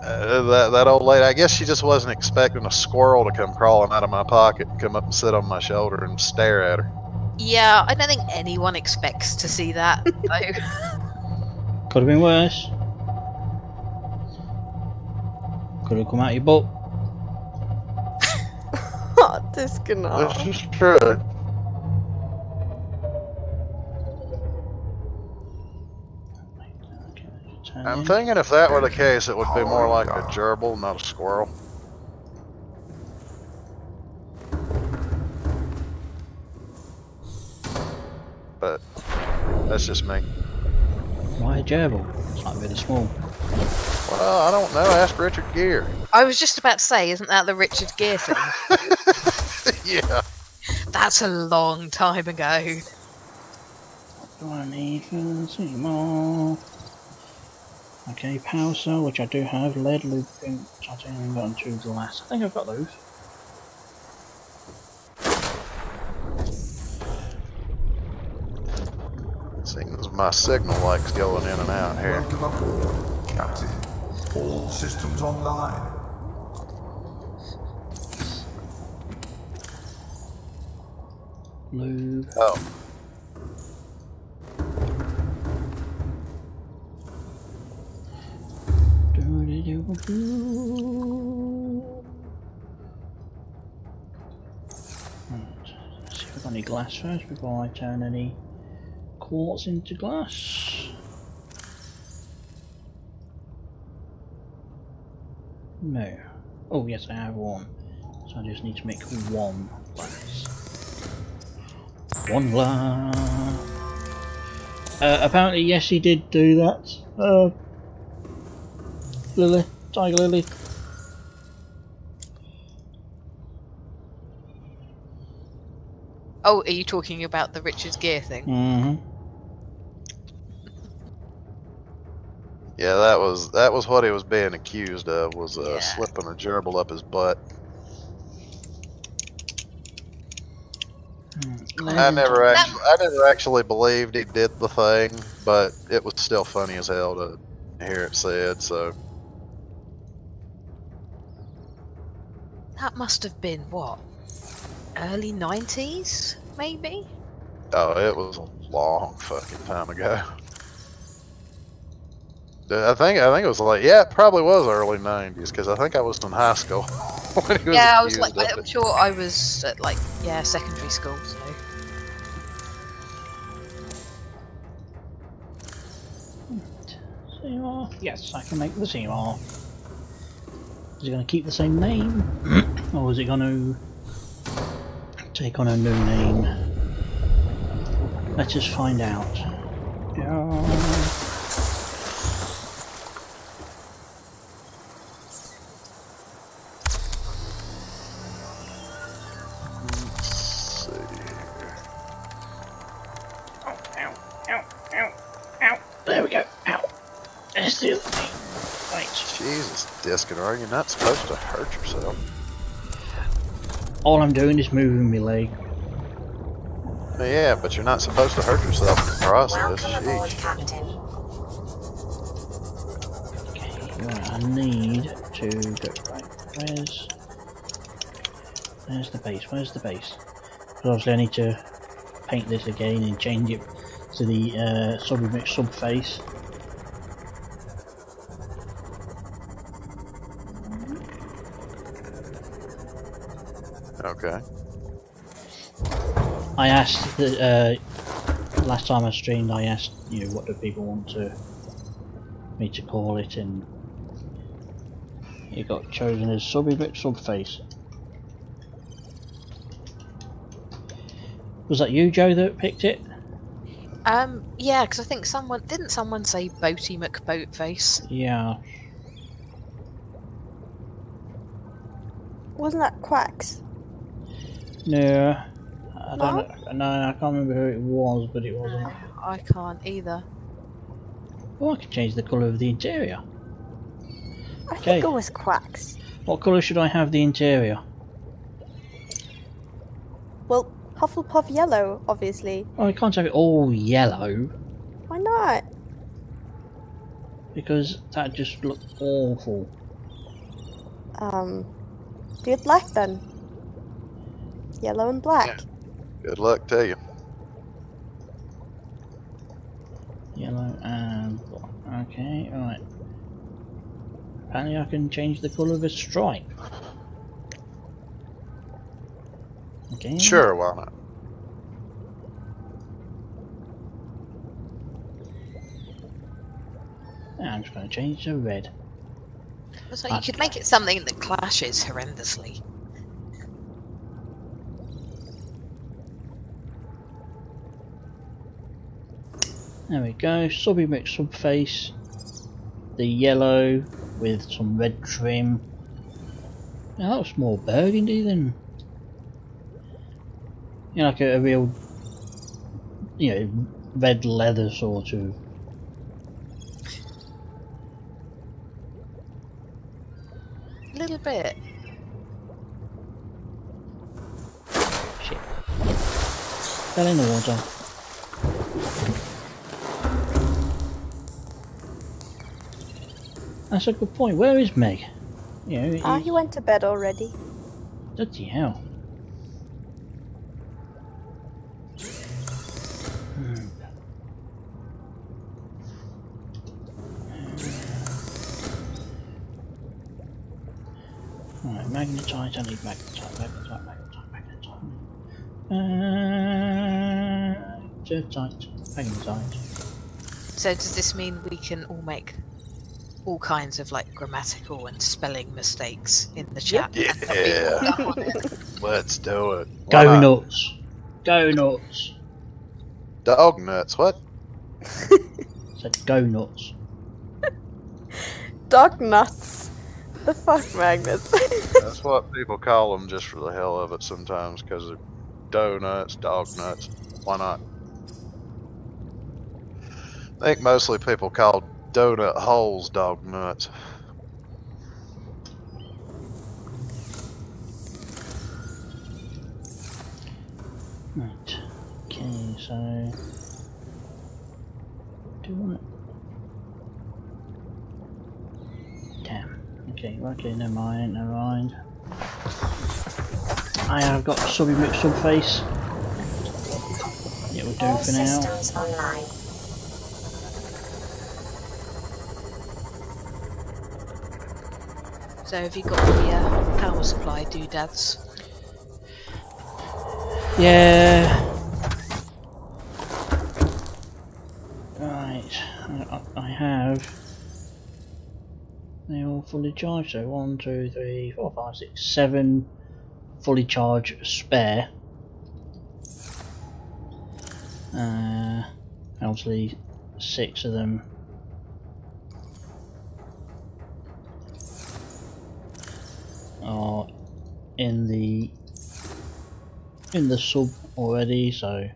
Speaker 7: that old lady, I guess she just wasn't expecting a squirrel to come crawling out of my pocket and come up and sit on my shoulder and stare at her.
Speaker 6: Yeah, I don't think anyone expects to see that, though.
Speaker 1: Could have been worse. Could have come out your butt.
Speaker 5: Oh, this cannot.
Speaker 7: This is true. I'm thinking if that were the case, it would be more like a gerbil, not a squirrel. But that's just me.
Speaker 1: Why a gerbil? It's like really small.
Speaker 7: Well, I don't know. Ask Richard Gere.
Speaker 6: I was just about to say, isn't that the Richard Gere thing?
Speaker 7: Yeah.
Speaker 6: That's a long time ago.
Speaker 1: What do I need for this anymore? Okay, power cell, which I do have. Lead, lubricant, titanium, got 2 glass. I think I've got those.
Speaker 7: Seems my signal light's going in and out here.
Speaker 2: Welcome aboard, Captain. All systems online.
Speaker 1: Lube.
Speaker 7: Oh.
Speaker 1: Let's see if I've got any glass first before I turn any quartz into glass. No. Oh yes, I have one. So I just need to make 1 glass. 1 glass. Apparently, yes, he did do that. Lily, Tiger Lily.
Speaker 6: Oh, are you talking about the Richard Gere thing?
Speaker 1: Mm-hmm.
Speaker 7: Yeah, that was what he was being accused of, was
Speaker 6: Yeah.
Speaker 7: slipping a gerbil up his butt. I never actually believed he did the thing, but it was still funny as hell to hear it said. So
Speaker 6: That must have been what? Early 90s, maybe?
Speaker 7: oh, it was a long fucking time ago. I think it was like, yeah, it probably was early 90s, because I think I was in high school when he was
Speaker 6: Yeah, I was
Speaker 7: accused
Speaker 6: like,
Speaker 7: of
Speaker 6: I'm
Speaker 7: it.
Speaker 6: sure I was at like, yeah, secondary school, so.
Speaker 1: Seymour. Yes, I can make the Seymour. Is it going to keep the same name? Or is it going to take on a new name? Let us find out.
Speaker 7: Let's see.
Speaker 1: There we go. Ow. There's the other thing. Right.
Speaker 7: Jesus, Discador, you're not supposed to hurt yourself.
Speaker 1: All I'm doing is moving my leg.
Speaker 7: Yeah, but you're not supposed to hurt yourself in the process.
Speaker 4: Welcome aboard,
Speaker 7: Sheesh.
Speaker 4: Captain.
Speaker 1: Okay, right, I need to go right. Where's the base? Where's the base? Because obviously I need to paint this again and change it to the sublimate subface.
Speaker 7: Okay.
Speaker 1: I asked the last time I streamed. I asked, you know, what do people want me to call it, and it got chosen as sublimate subface. Was that you, Joe, that picked it?
Speaker 6: Yeah, because I think didn't someone say Boaty McBoatface?
Speaker 1: Yeah.
Speaker 5: Wasn't that Quacks?
Speaker 1: No, I don't know. No, I can't remember who it was, but it wasn't.
Speaker 6: No, I can't either.
Speaker 1: Oh, I can change the colour of the interior.
Speaker 5: I
Speaker 1: Okay.
Speaker 5: think it was Quacks.
Speaker 1: What colour should I have the interior?
Speaker 5: Well, Hufflepuff yellow, obviously.
Speaker 1: Oh, I can't have it all yellow,
Speaker 5: Why not?
Speaker 1: because that just look awful.
Speaker 5: Do it black then. Yellow and black.
Speaker 7: Good luck to you.
Speaker 1: Yellow and black. Okay, right. Apparently I can change the colour of a stripe. Okay.
Speaker 7: Sure, why not?
Speaker 1: I'm just going to change to red.
Speaker 6: So you could make it something that clashes horrendously.
Speaker 1: There we go, sublimate subface. The yellow with some red trim. Now that was more burgundy than, you know, like a real, you know, red leather sort of.
Speaker 6: A little bit.
Speaker 1: Shit. Fell in the water. That's a good point. Where is Meg? You know,
Speaker 5: He went to bed already.
Speaker 1: bloody hell. Right, magnetite, I need magnetite. Magnetite.
Speaker 6: So does this mean we can all make all kinds of like grammatical and spelling mistakes in the chat?
Speaker 7: Yeah. Let's do it. Why
Speaker 1: Go
Speaker 7: not?
Speaker 1: nuts. Go nuts.
Speaker 7: Dog nuts, what?
Speaker 1: Said go nuts.
Speaker 5: Dog nuts. The fuck, Magnus?
Speaker 7: That's what people call them just for the hell of it sometimes, because they're donuts, dog nuts. Why not? I think mostly people call donut holes dog nuts.
Speaker 1: Right. Okay, so do you want it? Damn. Okay, never mind. I have got subby mixed subface. It will do
Speaker 4: All
Speaker 1: for now.
Speaker 4: systems online.
Speaker 6: So have you got the power supply doodads?
Speaker 1: Yeah. Right. I have. They're all fully charged. So 1, 2, 3, 4, 5, 6, 7 fully charged spare. Obviously 6 of them are in the sub already, so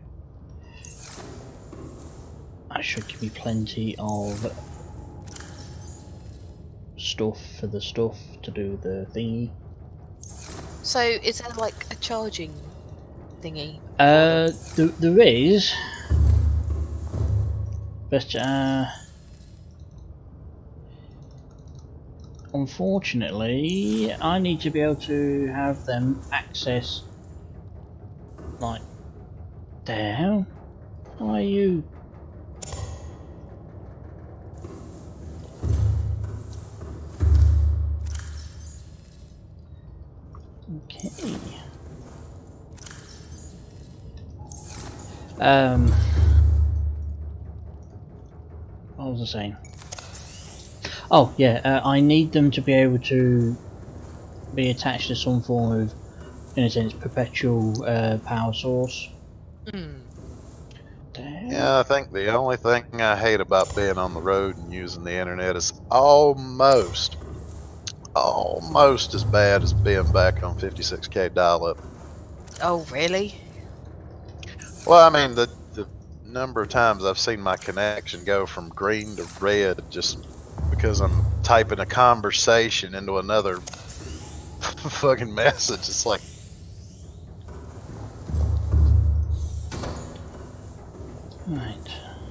Speaker 1: that should give me plenty of stuff for the stuff to do the thingy.
Speaker 6: So is there like a charging thingy?
Speaker 1: There is, but unfortunately I need to be able to have them access. Like, the hell? Why are you? Okay. What was I saying? Oh yeah, I need them to be able to be attached to some form of, in a sense, perpetual power source.
Speaker 7: Yeah, I think the only thing I hate about being on the road and using the internet is almost as bad as being back on 56K dial-up.
Speaker 6: Oh really?
Speaker 7: Well, I mean, the number of times I've seen my connection go from green to red just because I'm typing a conversation into another fucking message. It's like,
Speaker 1: Right.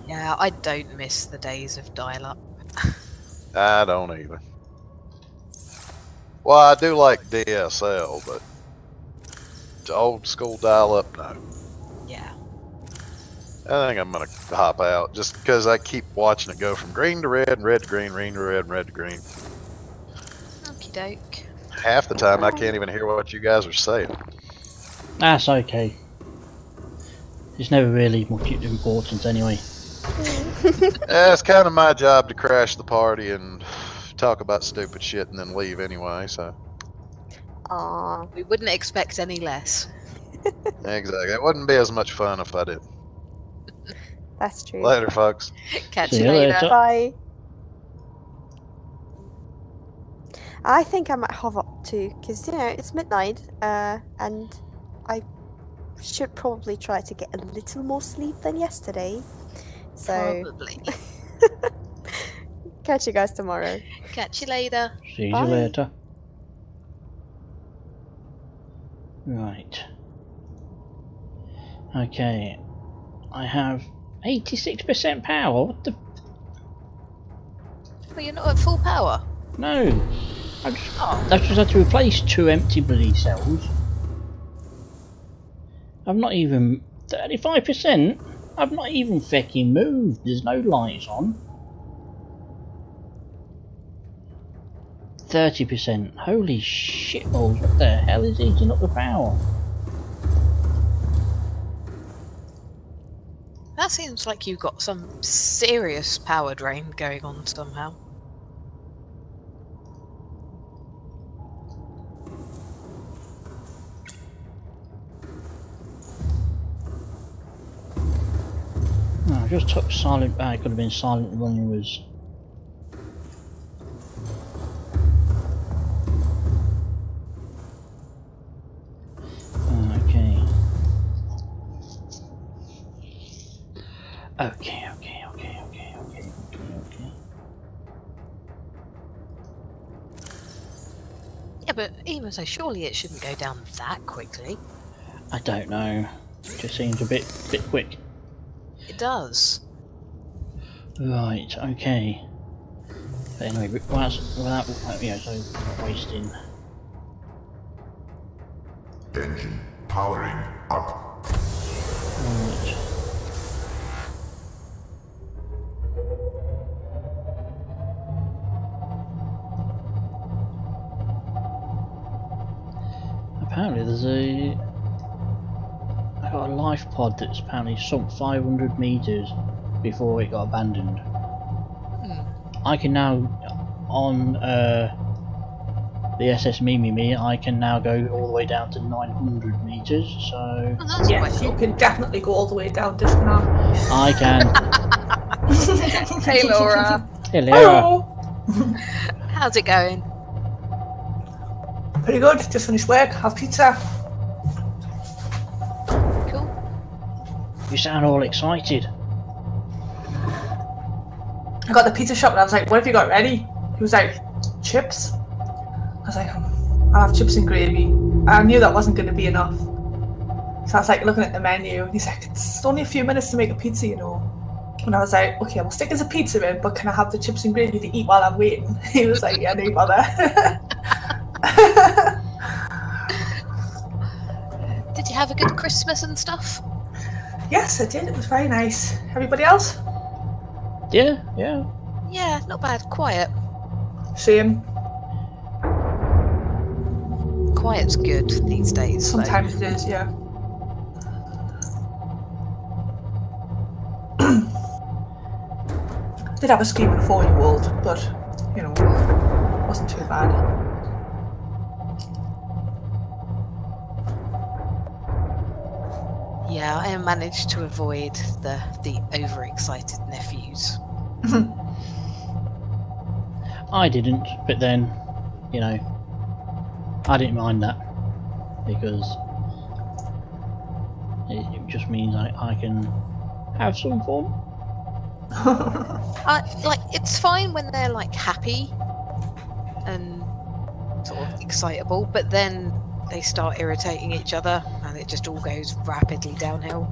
Speaker 6: Yeah, I don't miss the days of dial-up.
Speaker 7: I don't either. Well, I do like DSL, but old school dial-up, no.
Speaker 6: Yeah.
Speaker 7: I think I'm gonna hop out just because I keep watching it go from green to red and red to green, green to red and red to green.
Speaker 6: Okie doke.
Speaker 7: Half the time I can't even hear what you guys are saying.
Speaker 1: That's okay. It's never really much important anyway.
Speaker 7: Yeah, it's kind of my job to crash the party and talk about stupid shit and then leave anyway, so.
Speaker 5: Aww.
Speaker 6: We wouldn't expect any less.
Speaker 7: Exactly. It wouldn't be as much fun if I did.
Speaker 5: That's true.
Speaker 7: Later, folks.
Speaker 6: Catch
Speaker 1: See
Speaker 6: you
Speaker 1: you
Speaker 6: later.
Speaker 1: later.
Speaker 5: Bye. I think I might hop up too, because you know it's midnight, and I should probably try to get a little more sleep than yesterday. So
Speaker 6: Probably.
Speaker 5: catch you guys tomorrow.
Speaker 6: Catch you later.
Speaker 1: See you
Speaker 5: Bye.
Speaker 1: later. Right. Okay. I have 86% power. What the?
Speaker 6: Well, you're not at full power.
Speaker 1: No. I just had to replace 2 empty bloody cells. I've not even 35%. I've not even fucking moved. There's no lights on. 30%. Holy shitballs! What the hell is eating up the power?
Speaker 6: That seems like you've got some serious power drain going on somehow.
Speaker 1: Oh, I just took silent. It could have been silent when he was. Okay. Okay.
Speaker 6: Yeah, but even so, surely it shouldn't go down that quickly.
Speaker 1: I don't know. It just seems a bit quick.
Speaker 6: It does.
Speaker 1: Right. Okay. But anyway, without so not wasting.
Speaker 2: Engine powering up.
Speaker 1: Right. Apparently there's I got a life pod that's apparently sunk 500 meters before it got abandoned. I can now, on the SS Mimi, I can now go all the way down to 900 meters, so...
Speaker 6: Oh, that's
Speaker 8: Yes,
Speaker 6: quite
Speaker 8: you
Speaker 6: cool.
Speaker 8: can definitely go all the way down this now.
Speaker 1: I can.
Speaker 9: Hey Laura.
Speaker 1: Hello.
Speaker 6: How's it going?
Speaker 8: Pretty good. Just finished work. Have pizza.
Speaker 6: Cool.
Speaker 1: You sound all excited.
Speaker 8: I got the pizza shop and I was like, what have you got ready? He was like, chips. I was like, I'll have chips and gravy. I knew that wasn't going to be enough. So I was like looking at the menu and he's like, it's only a few minutes to make a pizza, you know. And I was like, okay, we'll stick as a pizza in, but can I have the chips and gravy to eat while I'm waiting? He was like, yeah, no bother.
Speaker 6: Did you have a good Christmas and stuff?
Speaker 8: Yes, I did. It was very nice. Everybody else?
Speaker 1: Yeah.
Speaker 6: Yeah, not bad. Quiet.
Speaker 8: Same.
Speaker 6: Quiet's good these days. so-
Speaker 8: Sometimes it is, yeah. Did have a screaming 4-year-old, but, you know, wasn't too bad.
Speaker 6: Yeah, I managed to avoid the overexcited nephews.
Speaker 1: I didn't, but then, you know, I didn't mind that because it just means I can have some fun.
Speaker 6: Like, it's fine when they're like happy and sort of excitable, but then they start irritating each other and it just all goes rapidly downhill.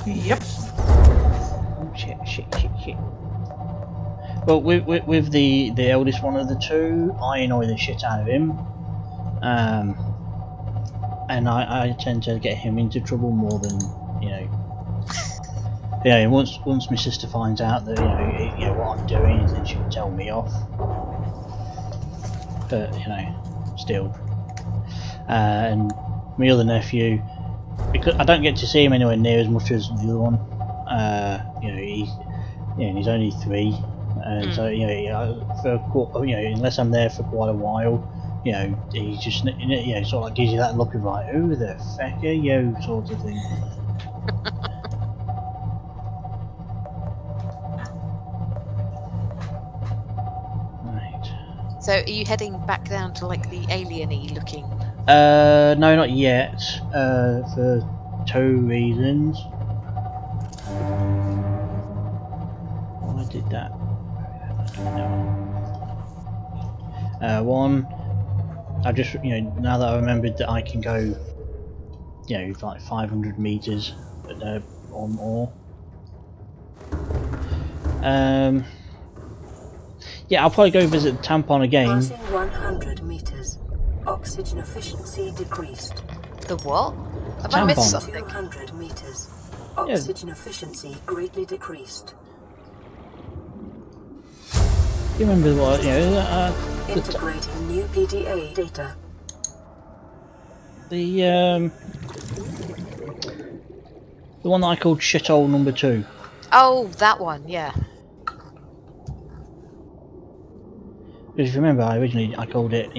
Speaker 8: Yep.
Speaker 1: Oh, shit. Well, with the eldest one of the two, I annoy the shit out of him, and I tend to get him into trouble more than, you know. Yeah, and once my sister finds out that you know what I'm doing, then she can tell me off. But you know, still. And my other nephew, because I don't get to see him anywhere near as much as the other one. You know, he's only 3, and so unless I'm there for quite a while, you know, he just sort of like gives you that look of like, who the feck are you, sort of thing.
Speaker 6: So are you heading back down to like the alien-y looking?
Speaker 1: No, not yet. For 2 reasons. Why did that? No. One, I just now that I remembered that I can go, like 500 meters or more. Yeah, I'll probably go visit the tampon again.
Speaker 3: Passing 100 meters. Oxygen efficiency decreased.
Speaker 6: The what? Have I missed
Speaker 1: Tampon.
Speaker 6: something?
Speaker 3: 200 meters. Oxygen efficiency greatly decreased.
Speaker 1: You remember what?
Speaker 3: Integrating new PDA data.
Speaker 1: The one that I called shithole number 2.
Speaker 6: Oh, that one, yeah.
Speaker 1: Because if you remember, I called it,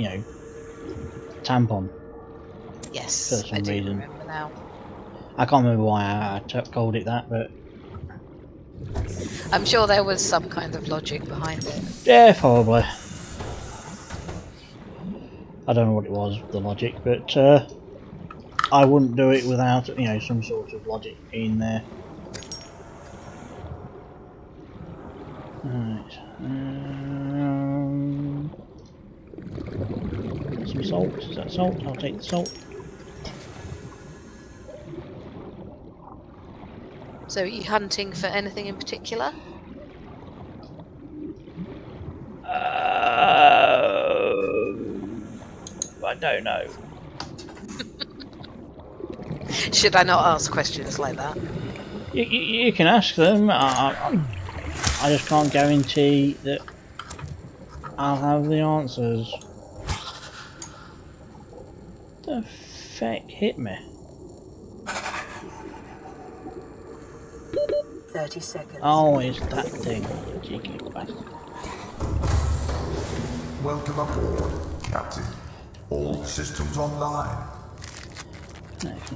Speaker 1: tampon.
Speaker 6: Yes,
Speaker 1: For some
Speaker 6: I do
Speaker 1: reason.
Speaker 6: remember now.
Speaker 1: I can't remember why I called it that, but
Speaker 6: I'm sure there was some kind of logic behind it.
Speaker 1: Yeah, probably. I don't know what it was, the logic, but I wouldn't do it without, you know, some sort of logic in there. Right. Some salt. Is that salt? I'll take the salt.
Speaker 6: So are you hunting for anything in particular?
Speaker 1: I don't know.
Speaker 6: Should I not ask questions like that?
Speaker 1: You can ask them. I just can't guarantee that I'll have the answers. The feck hit me?
Speaker 3: 30 seconds.
Speaker 1: Oh, it's that thing. Cheeky bastard.
Speaker 2: Welcome aboard, Captain. All systems online.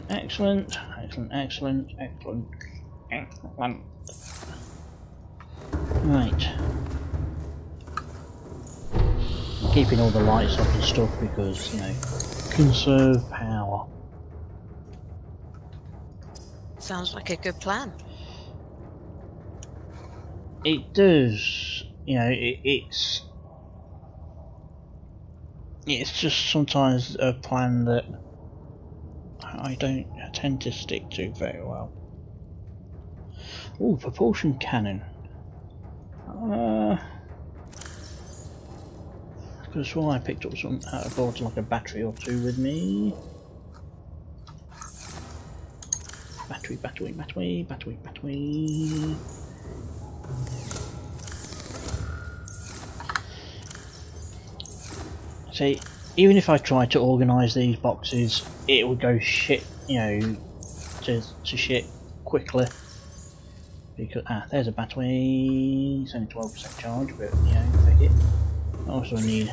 Speaker 1: Excellent, excellent, excellent, excellent, excellent. Right. I'm keeping all the lights off and stuff because, you know, conserve power.
Speaker 6: Sounds like a good plan.
Speaker 1: It does, you know, it's just sometimes a plan that I don't tend to stick to very well. Oh, propulsion cannon. Could have sworn I picked up some. I brought like a battery or two with me. Battery, battery, battery, battery, battery. See, even if I try to organise these boxes, it would go shit, you know, to shit quickly. Because there's a battery. It's only 12% charge, but you know, take it. I also need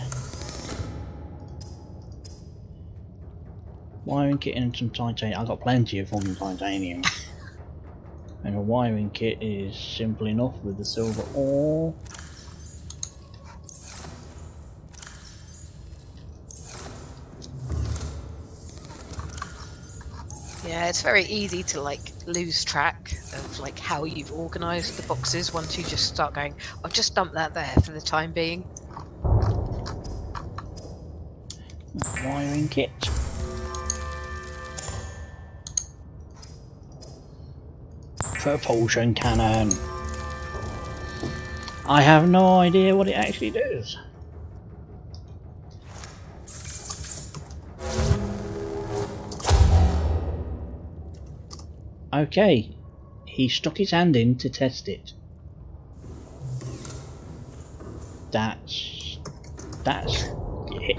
Speaker 1: wiring kit and some titanium. I've got plenty of fucking titanium. And a wiring kit is simple enough with the silver ore.
Speaker 6: Yeah, it's very easy to like lose track of like how you've organised the boxes once you just start going, I've just dumped that there for the time being.
Speaker 1: Wiring kit. Propulsion cannon. I have no idea what it actually does. Okay, he stuck his hand in to test it.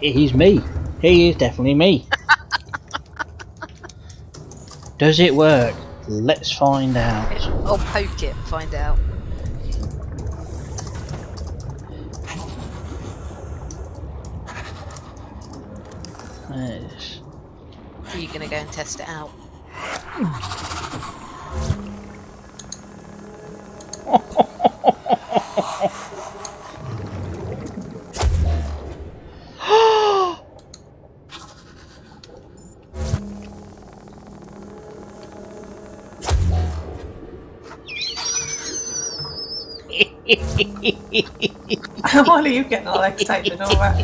Speaker 1: He's me. He is definitely me. Does it work? Let's find out.
Speaker 6: I'll poke it and find out.
Speaker 1: Yes.
Speaker 6: Are you gonna go and test it out?
Speaker 8: Why are you getting all excited over?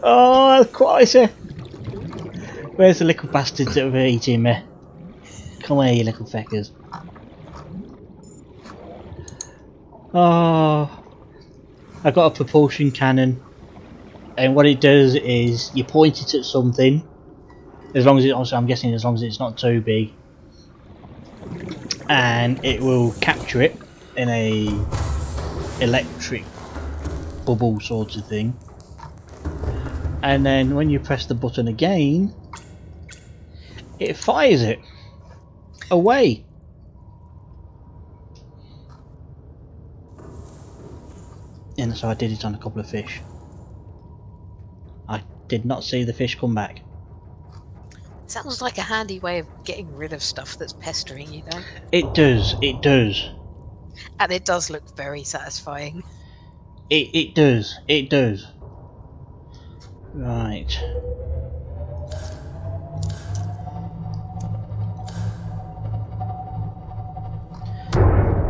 Speaker 1: Oh, quite a... Where's the little bastards that were eating me? Come here, you little feckers. Oh, I got a propulsion cannon, and what it does is you point it at something. As long as it, also, I'm guessing, as long as it's not too big, and it will capture it in a electric bubble sort of thing. And then when you press the button again, it fires it away. And so I did it on a couple of fish. I did not see the fish come back.
Speaker 6: Sounds like a handy way of getting rid of stuff that's pestering you, though.
Speaker 1: It does, it does.
Speaker 6: And it does look very satisfying.
Speaker 1: It does. It does. Right.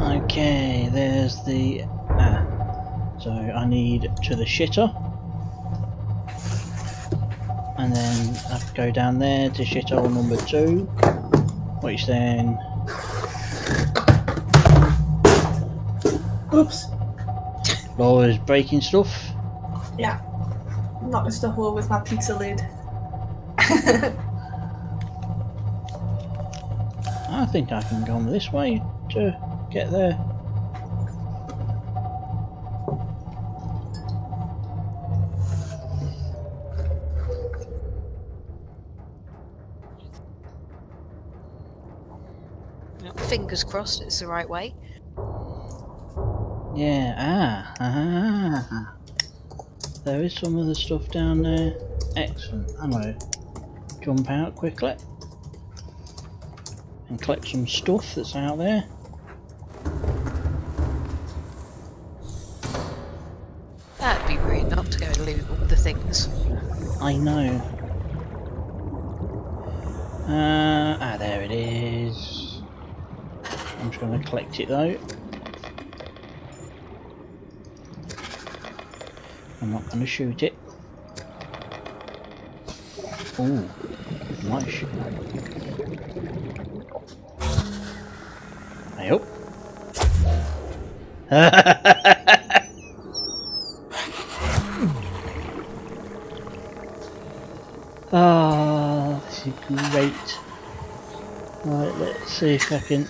Speaker 1: Okay, there's the... so I need to the shitter. And then I have to go down there to shithole number 2. Which then...
Speaker 8: Oops.
Speaker 1: Laura's breaking stuff.
Speaker 8: Yeah. Knocking stuff over with my pizza lid.
Speaker 1: I think I can go this way to get there.
Speaker 6: Fingers crossed it's the right way.
Speaker 1: Yeah, there is some other stuff down there. Excellent. I'm gonna jump out quickly and collect some stuff that's out there.
Speaker 6: That'd be rude not to go and loot all the things.
Speaker 1: I know. There it is. I'm just gonna collect it though. I'm not going to shoot it. Ooh, nice. I hope. Ah, this is great. Right, let's see if I can.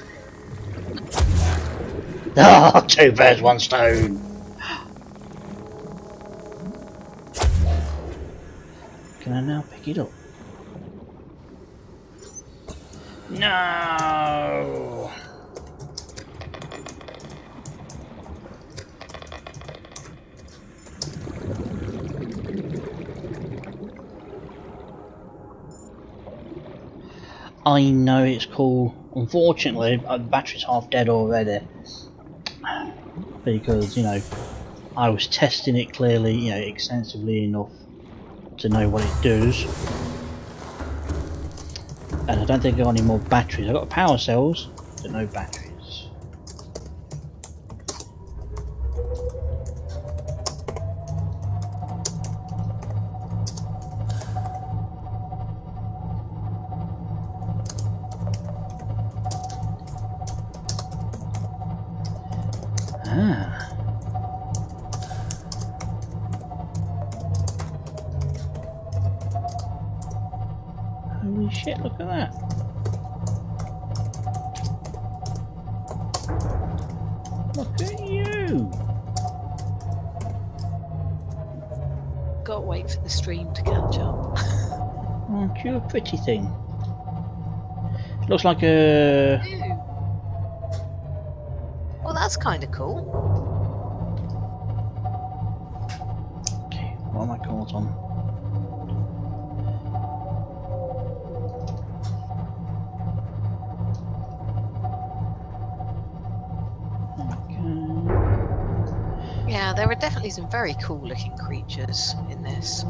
Speaker 1: Ah, 2 birds, 1 stone. Can I now pick it up? No! I know it's cool. Unfortunately, the battery's half dead already. Because, you know, I was testing it clearly, you know, extensively enough to know what it does, and I don't think I got any more batteries. I got power cells, but no batteries. Holy shit, look at that. Look at you.
Speaker 6: Gotta wait for the stream to catch up.
Speaker 1: Aren't you a pretty thing? Looks like a...
Speaker 6: Ooh. Well, that's kind of cool.
Speaker 1: Okay, what am I caught on?
Speaker 6: Yeah, there are definitely some very cool looking creatures in this.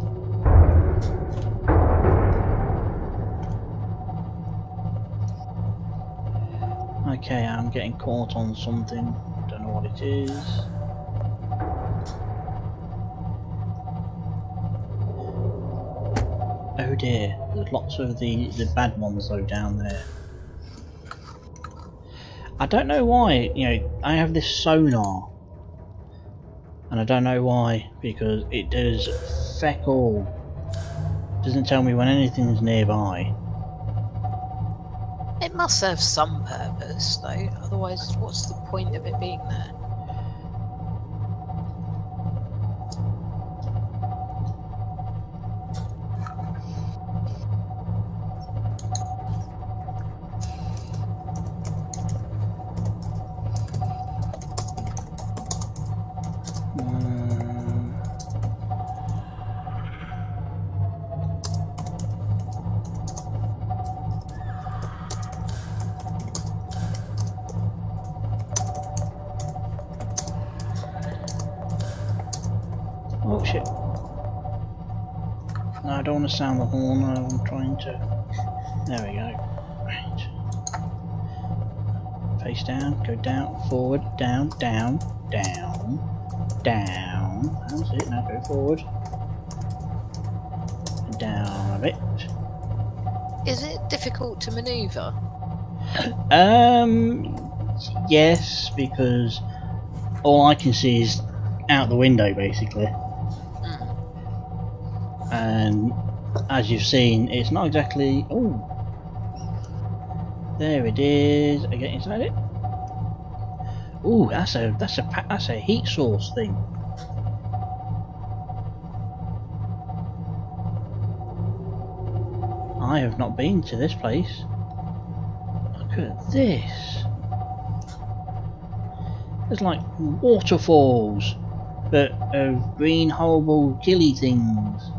Speaker 1: Okay, I'm getting caught on something. Don't know what it is. Oh dear, there's lots of the bad ones though down there. I don't know why, you know, I have this sonar. And I don't know why, because it does feck all. It doesn't tell me when anything's nearby.
Speaker 6: It must serve some purpose, though. Otherwise, what's the point of it being there?
Speaker 1: Oh shit. No, I don't want to sound the horn, I'm trying to... There we go. Right. Face down, go down, forward, down, down, down, down. That's it, now go forward. Down a bit.
Speaker 6: Is it difficult to manoeuvre?
Speaker 1: Yes, because all I can see is out the window basically. And as you've seen, it's not exactly... Oh, there it is. I get inside it. Oh, that's a heat source thing. I have not been to this place. Look at this. There's like waterfalls, but of green horrible killy things.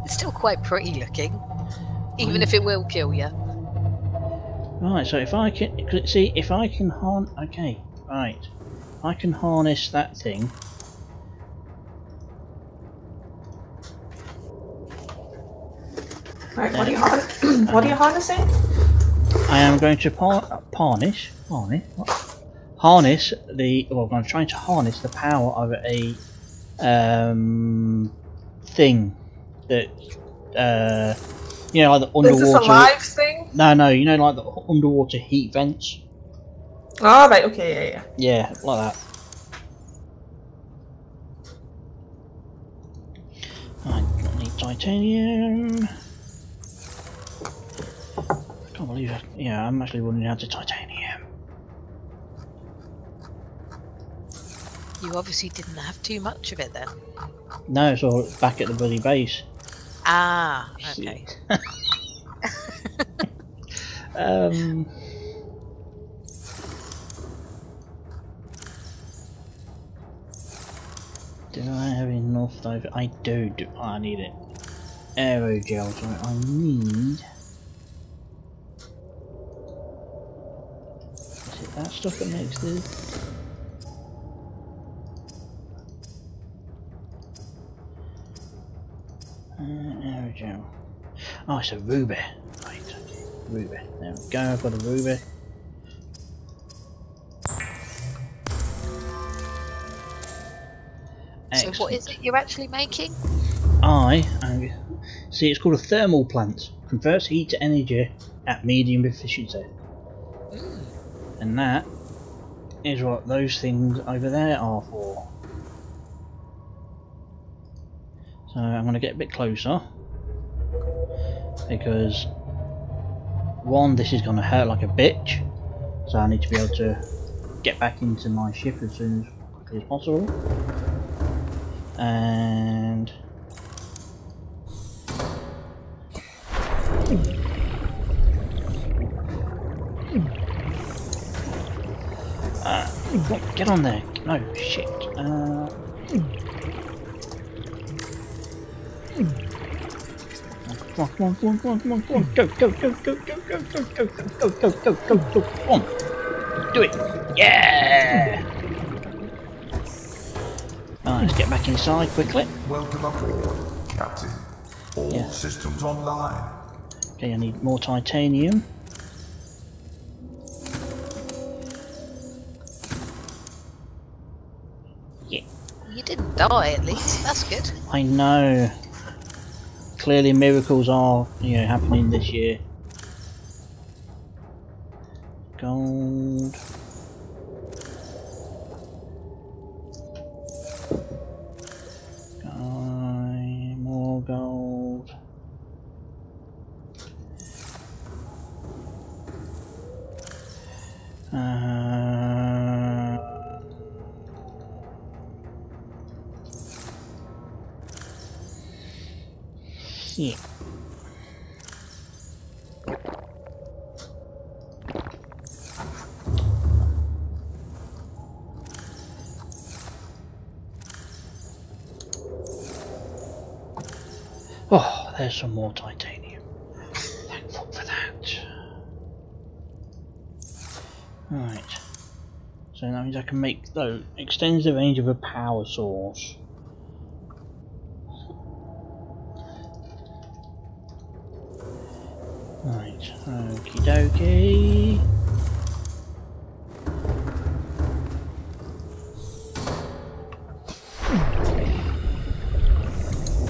Speaker 6: It's still quite pretty looking, even if it will kill you.
Speaker 1: Right, so if I can see, if I can okay, right, I can harness that thing.
Speaker 8: Right, what are you harnessing?
Speaker 1: I am going to harness the. Well, I'm trying to harness the power of a thing that you know, like the underwater.
Speaker 8: Is this a live thing?
Speaker 1: No, you know, like the underwater heat vents.
Speaker 8: Oh, right, okay, yeah.
Speaker 1: Yeah, like that. I need titanium. I can't believe it. Yeah, I'm actually running out of titanium.
Speaker 6: You obviously didn't have too much of it then.
Speaker 1: No, it's all back at the bloody base.
Speaker 6: Ah, okay.
Speaker 1: Do I have enough though? I do. I need it. Aerogel, so I need. Is it that stuff that makes this? Aerogel. Oh, it's a ruby. Right, okay. Ruby. There we go, I've got a ruby.
Speaker 6: So what is it you're actually making?
Speaker 1: See, it's called a thermal plant. Converts heat to energy at medium efficiency. And that is what those things over there are for. So I'm going to get a bit closer. Because one, this is going to hurt like a bitch. So I need to be able to get back into my ship as soon as quickly as possible. And get on there. No shit. Come on, go, come on. Do it. Yeah. Let's get back inside quickly.
Speaker 2: Welcome aboard, Captain. All systems online.
Speaker 1: Okay, I need more titanium. Yeah.
Speaker 6: You didn't die at least, that's good.
Speaker 1: I know. Clearly miracles are, you know, happening this year. Gold. More gold. Yeah. Oh, there's some more titanium. Thankful for that. Right. So that means I can make, though, extends the range of a power source. Right, okie dokie.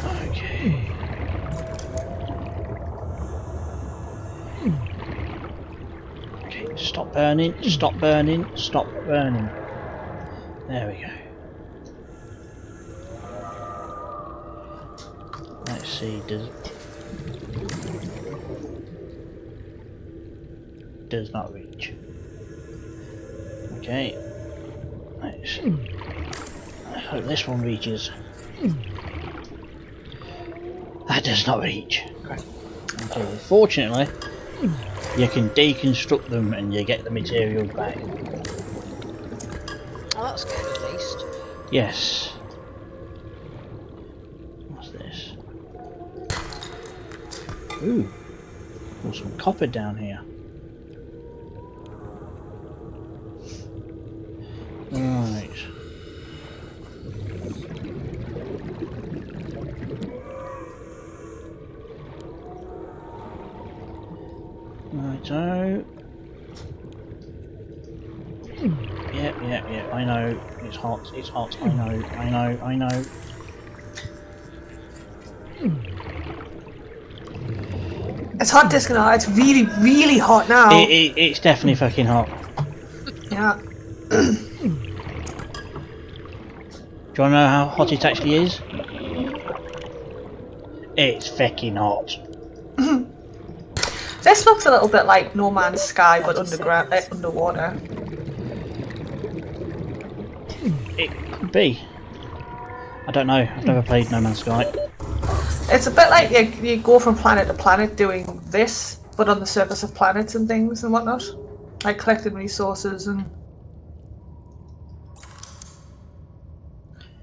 Speaker 1: Okay. Okay, stop burning, stop burning, stop burning. There we go. Let's see, does not reach. Okay. Let's hope this one reaches. That does not reach. Great. Okay, fortunately you can deconstruct them and you get the materials back.
Speaker 6: Oh, that's good at least.
Speaker 1: Yes. What's this? Ooh. Oh, some copper down here. Right. Righto. Yeah, I know. It's hot, I know.
Speaker 8: It's hot, Disco. It's really, really hot now.
Speaker 1: It's definitely fucking hot.
Speaker 8: Yeah.
Speaker 1: Do you want to know how hot it actually is? It's fucking hot.
Speaker 8: This looks a little bit like No Man's Sky, but underground, underwater.
Speaker 1: It could be. I don't know. I've never played No Man's Sky.
Speaker 8: It's a bit like you go from planet to planet doing this, but on the surface of planets and things and whatnot. Like collecting resources and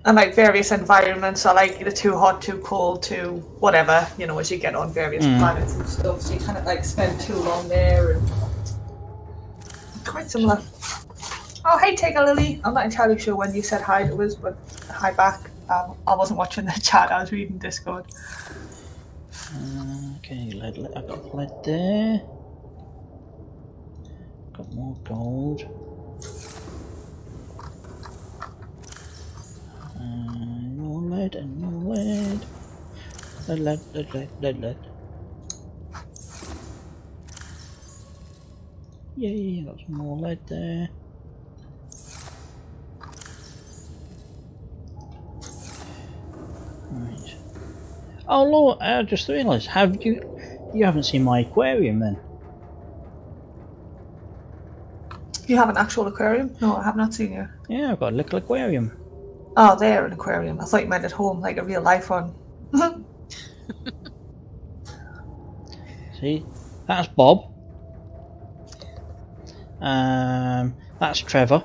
Speaker 8: like various environments are like either too hot, too cold, too whatever, you know, as you get on various planets and stuff. So you kind of like spend too long there and quite similar. Oh, hey, Take a Lily. I'm not entirely sure when you said hi to us, but hi back. I wasn't watching the chat, I was reading Discord.
Speaker 1: Okay, lead, I've got lead there. Got more gold. More lead and more lead. Lead. Yay, got some more lead there. Right. Oh Lord, I just realised, you haven't seen my aquarium then?
Speaker 8: You have an actual aquarium? No, I have not seen you.
Speaker 1: Yeah, I've got a little aquarium.
Speaker 8: Oh, there, an aquarium. I thought you meant at home, like a real life one.
Speaker 1: See, that's Bob. That's Trevor.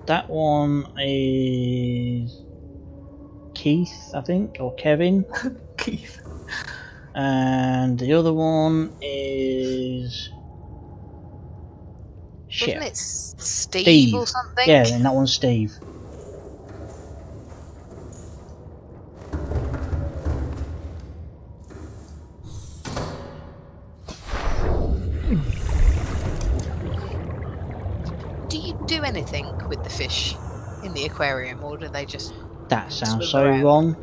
Speaker 1: That one is Keith, I think, or Kevin.
Speaker 8: Keith.
Speaker 1: And the other one is
Speaker 6: Wasn't it Steve or something?
Speaker 1: Yeah, and that one's Steve.
Speaker 6: Do you do anything with the fish in the aquarium, or do they just...
Speaker 1: That sounds so
Speaker 6: around?
Speaker 1: wrong.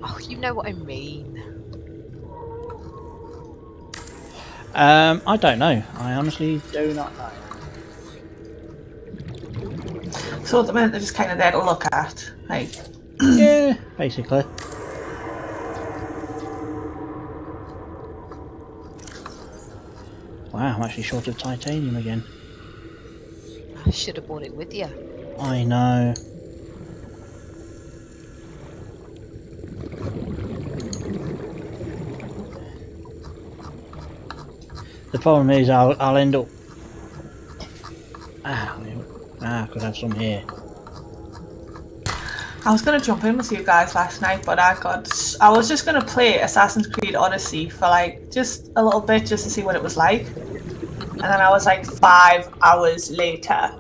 Speaker 6: Oh, you know what I mean.
Speaker 1: I don't know. I honestly do not know.
Speaker 8: So at the minute they're just kind of there to look at, like...
Speaker 1: Yeah, basically. Wow, I'm actually short of titanium again.
Speaker 6: I should have brought it with you.
Speaker 1: I know. The problem is I'll end up... I could have some here.
Speaker 8: I was going to jump in with you guys last night, but I was just going to play Assassin's Creed Odyssey for like just a little bit, just to see what it was like. and then I was like 5 hours later.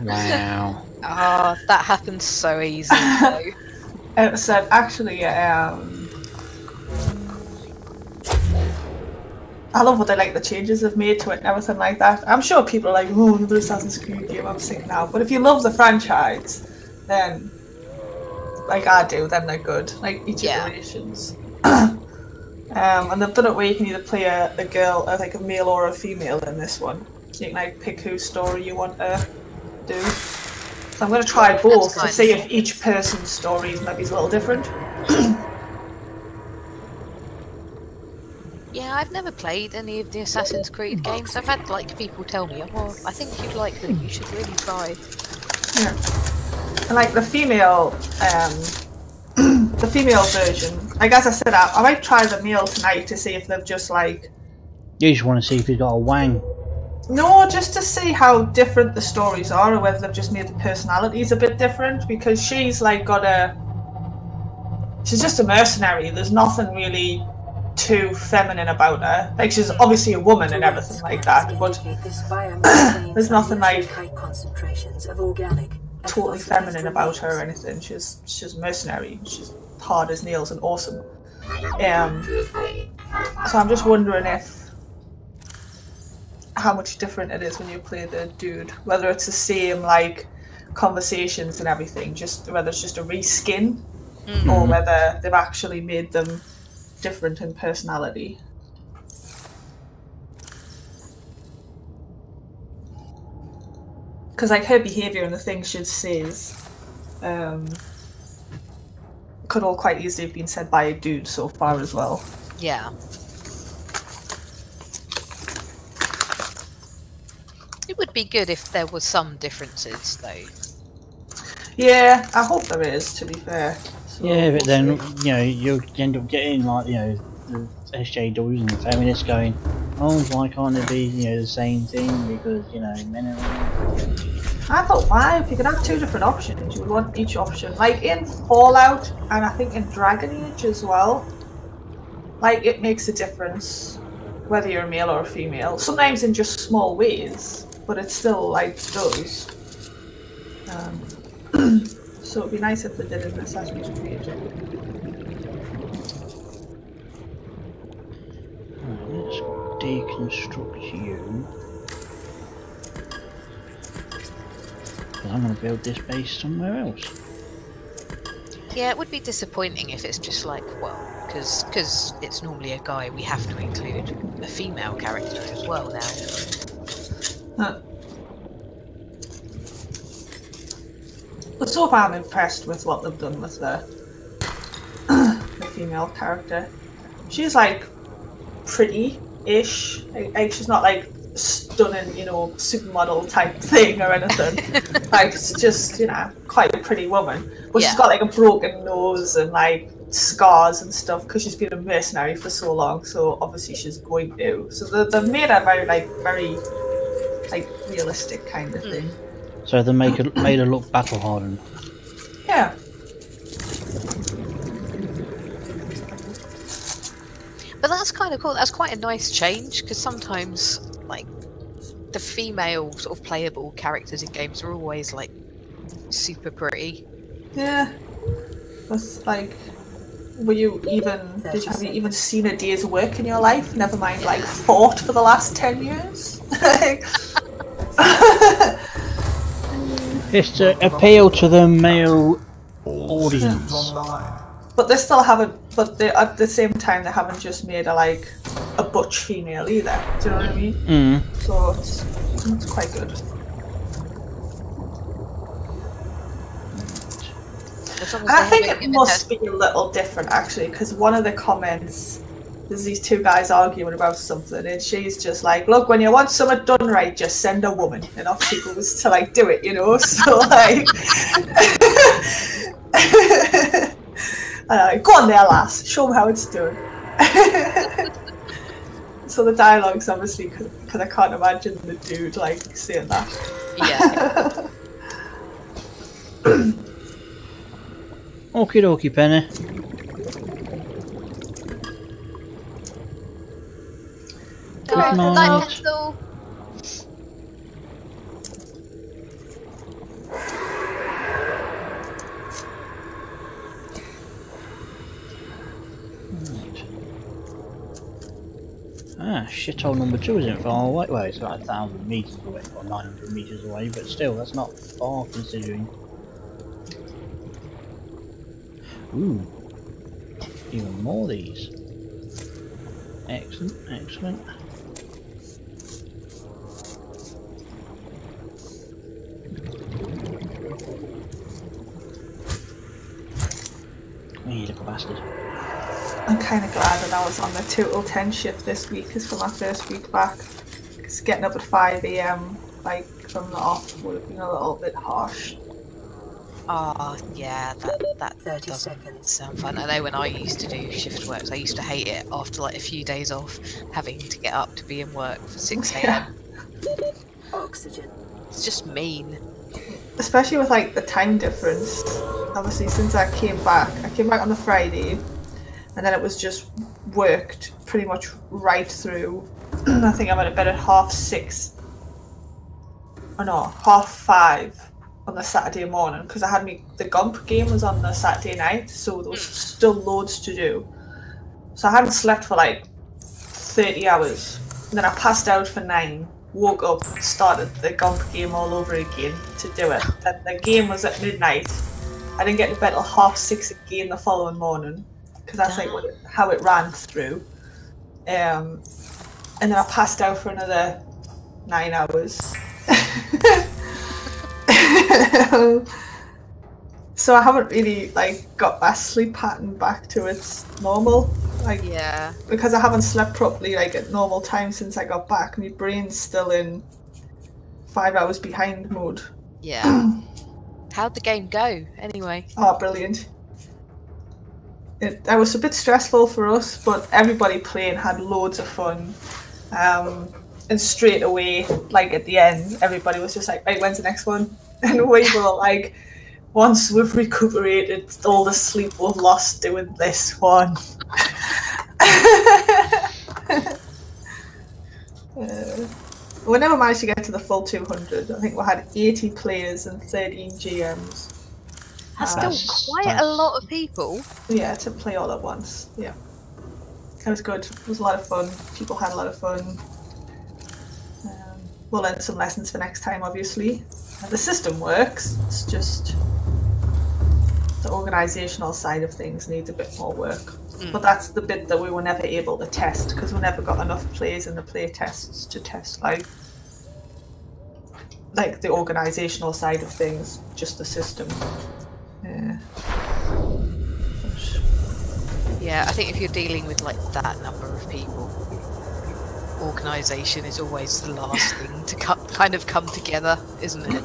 Speaker 1: Wow.
Speaker 6: Oh, that happens so easily. Though.
Speaker 8: It said actually, I love what the changes they've made to it and everything like that. I'm sure people are like, oh, another Assassin's Creed game, I'm sick now. But if you love the franchise, then, like I do, then they're good. Like each iterations. And they've done it where you can either play a girl, like a male or a female in this one. So you can like pick whose story you want to do. So I'm going to try both to see if each person's story is maybe a little different.
Speaker 6: Yeah, I've never played any of the Assassin's Creed games. I've had people tell me, "Oh, I think you'd like them. You should really try."
Speaker 8: Yeah, and like the female version. Like as I said, I might try the male tonight to see if they've just like.
Speaker 1: You just want to see if he's got a wang.
Speaker 8: No, just to see how different the stories are, or whether they've just made the personalities a bit different. Because she's like she's just a mercenary. There's nothing really too feminine about her. Like she's obviously a woman and everything like that, but there's nothing like totally feminine about her or anything. She's a mercenary. She's hard as nails and awesome. So I'm just wondering how much different it is when you play the dude. Whether it's the same like conversations and everything, just whether it's just a reskin, or whether they've actually made them different in personality. Because like her behaviour and the things she says could all quite easily have been said by a dude so far as well.
Speaker 6: Yeah. It would be good if there was some differences, though.
Speaker 8: Yeah, I hope there is, to be fair. So
Speaker 1: Yeah, but then, you know, you'll end up getting, like, you know, the SJWs and the feminists going, oh, why can't it be, you know, the same thing, because, you know, men and women.
Speaker 8: I thought, why? If you could have 2 different options, you would want each option. Like in Fallout, and I think in Dragon Age as well, like, it makes a difference whether you're a male or a female. Sometimes in just small ways, but it still, like, does. So it'd be nice if they did it in Assassin's Creed.
Speaker 1: Right, let's deconstruct you. Because I'm going to build this base somewhere else.
Speaker 6: Yeah, it would be disappointing if it's just like, well, because it's normally a guy, we have to include a female character as well now.
Speaker 8: But so far I'm impressed with what they've done with the female character. She's like pretty-ish. Like she's not like stunning, you know, supermodel type thing or anything. Like it's just, you know, quite a pretty woman. But she's got like a broken nose and like scars and stuff because she's been a mercenary for so long. So obviously she's going to. So they've made her very realistic kind of thing.
Speaker 1: So they made her look battle hardened.
Speaker 8: Yeah.
Speaker 6: But that's kind of cool. That's quite a nice change because sometimes, like, the female sort of playable characters in games are always like super pretty.
Speaker 8: Yeah. That's like, have you even seen a day's work in your life? Never mind, like, fought for the last 10 years.
Speaker 1: It's to appeal to the male audience.
Speaker 8: But they still haven't. But at the same time, they haven't just made her like a butch female either. Do you know what I mean? So it's quite good. I think it must be a little different actually, because one of the comments, there's these 2 guys arguing about something, and she's just like, "Look, when you want something done right, just send a woman," and off she goes to like do it, you know. So like, go on there, lass, show them how it's done. So the dialogue's obviously because I can't imagine the dude like saying that.
Speaker 6: Yeah.
Speaker 1: Okie dokie, Penny. Good night.
Speaker 6: Pencil.
Speaker 1: Ah, shithole number 2 isn't far away. Well, it's about 1,000 metres away, or 900 metres away, but still, that's not far considering. Ooh, even more of these. Excellent, excellent. You little bastard.
Speaker 8: I'm kind of glad that I was on the 2 till 10 shift this week, because for my first week back, because getting up at 5 AM, like, from the off would have been a little bit harsh.
Speaker 6: Oh, yeah, that
Speaker 3: 30
Speaker 6: doesn't
Speaker 3: seconds.
Speaker 6: sound fun. I know when I used to do shift works, I used to hate it after like a few days off, having to get up to be in work for 6 AM.
Speaker 3: Oxygen.
Speaker 6: It's just mean.
Speaker 8: Especially with like the time difference. Obviously, since I came back on the Friday, and then it was just worked pretty much right through. I think I went to bed at 6:30. Oh no, 5:30 on the Saturday morning, because I had the Gump game was on the Saturday night, so there was still loads to do. So I hadn't slept for like 30 hours. And then I passed out for 9, woke up, started the Gump game all over again to do it. And the game was at midnight. I didn't get to bed till 6:30 again the following morning, because that's like how it ran through. And then I passed out for another 9 hours. So I haven't really like got my sleep pattern back to its normal, like,
Speaker 6: Yeah.
Speaker 8: because I haven't slept properly like at normal time since I got back. My brain's still in 5 hours behind mode.
Speaker 6: Yeah. How'd the game go, anyway?
Speaker 8: Oh, brilliant. It was a bit stressful for us, but everybody playing had loads of fun. And straight away, like at the end, everybody was just like, right, when's the next one? And we were like, once we've recuperated all the sleep we've lost doing this one. We never managed to get to the full 200. I think we had 80 players and 13 GMs.
Speaker 6: That's still quite a lot of people.
Speaker 8: Yeah, to play all at once. Yeah. It was good. It was a lot of fun. People had a lot of fun. We'll learn some lessons for next time, obviously. And the system works. It's just the organisational side of things needs a bit more work. But that's the bit that we were never able to test, because we never got enough plays in the play tests to test like the organisational side of things, just the system. Yeah.
Speaker 6: Yeah, I think if you're dealing with like that number of people, organisation is always the last thing to kind of come together, isn't it?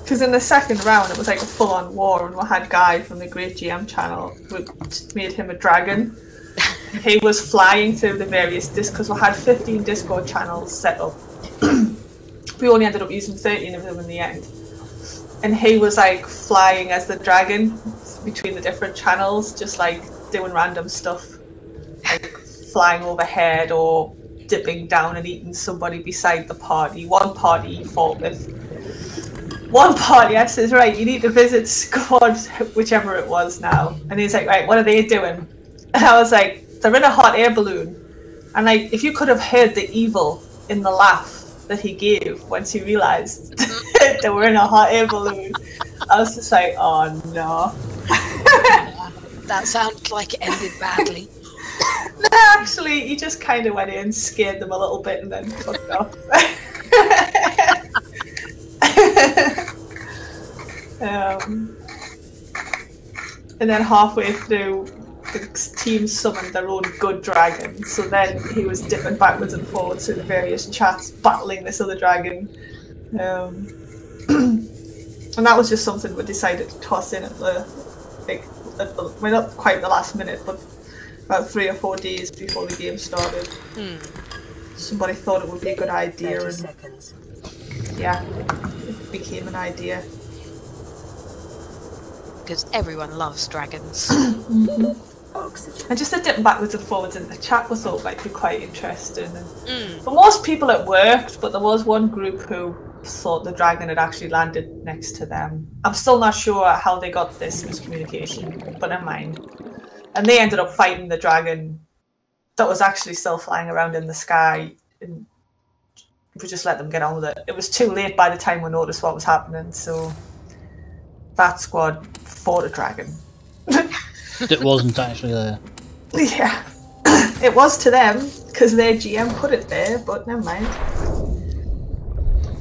Speaker 8: Because in the second round it was like a full-on war, and we had Guy from the Great GM channel, we made him a dragon. He was flying through the various because we had 15 Discord channels set up. We only ended up using 13 of them in the end. And he was like flying as the dragon between the different channels, just like doing random stuff, like flying overhead or dipping down and eating somebody beside the party. One party he fought with. One party I says, right, you need to visit squad, whichever it was now. And he's like, right, what are they doing? And I was like, they're in a hot air balloon. And like, if you could have heard the evil in the laugh that he gave once he realised that we're in a hot air balloon, I was just like, oh no.
Speaker 6: That sounds like it ended badly.
Speaker 8: No, actually, he just kind of went in, scared them a little bit, and then fucked off. And then halfway through, the team summoned their own good dragon. So then he was dipping backwards and forwards through the various chats, battling this other dragon. And that was just something we decided to toss in at the, well, not quite the last minute, but about 3 or 4 days before the game started. Somebody thought it would be a good idea,
Speaker 3: 30
Speaker 8: and
Speaker 3: seconds.
Speaker 8: yeah, it became an idea.
Speaker 6: Because everyone loves dragons.
Speaker 3: oxygen.
Speaker 8: And just the dipping backwards and forwards in the chat was all like quite interesting. And for most people it worked, but there was one group who thought the dragon had actually landed next to them. I'm still not sure how they got this miscommunication, but never mind. And they ended up fighting the dragon that was actually still flying around in the sky, and we just let them get on with it. It was too late by the time we noticed what was happening, so that squad fought a dragon.
Speaker 1: That wasn't actually there.
Speaker 8: Yeah, it was to them because their GM put it there, but never mind.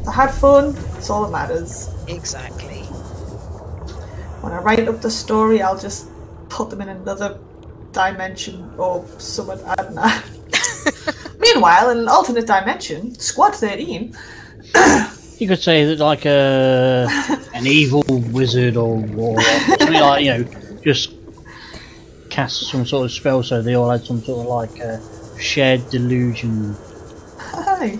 Speaker 8: I had fun, that's all that matters.
Speaker 6: Exactly.
Speaker 8: When I write up the story, I'll just put them in another dimension or something, I don't know. Meanwhile, in an alternate dimension, Squad 13.
Speaker 1: You could say that like an evil wizard or warlock, or something like, you know, just cast some sort of spell so they all had some sort of like shared delusion.
Speaker 8: Hi.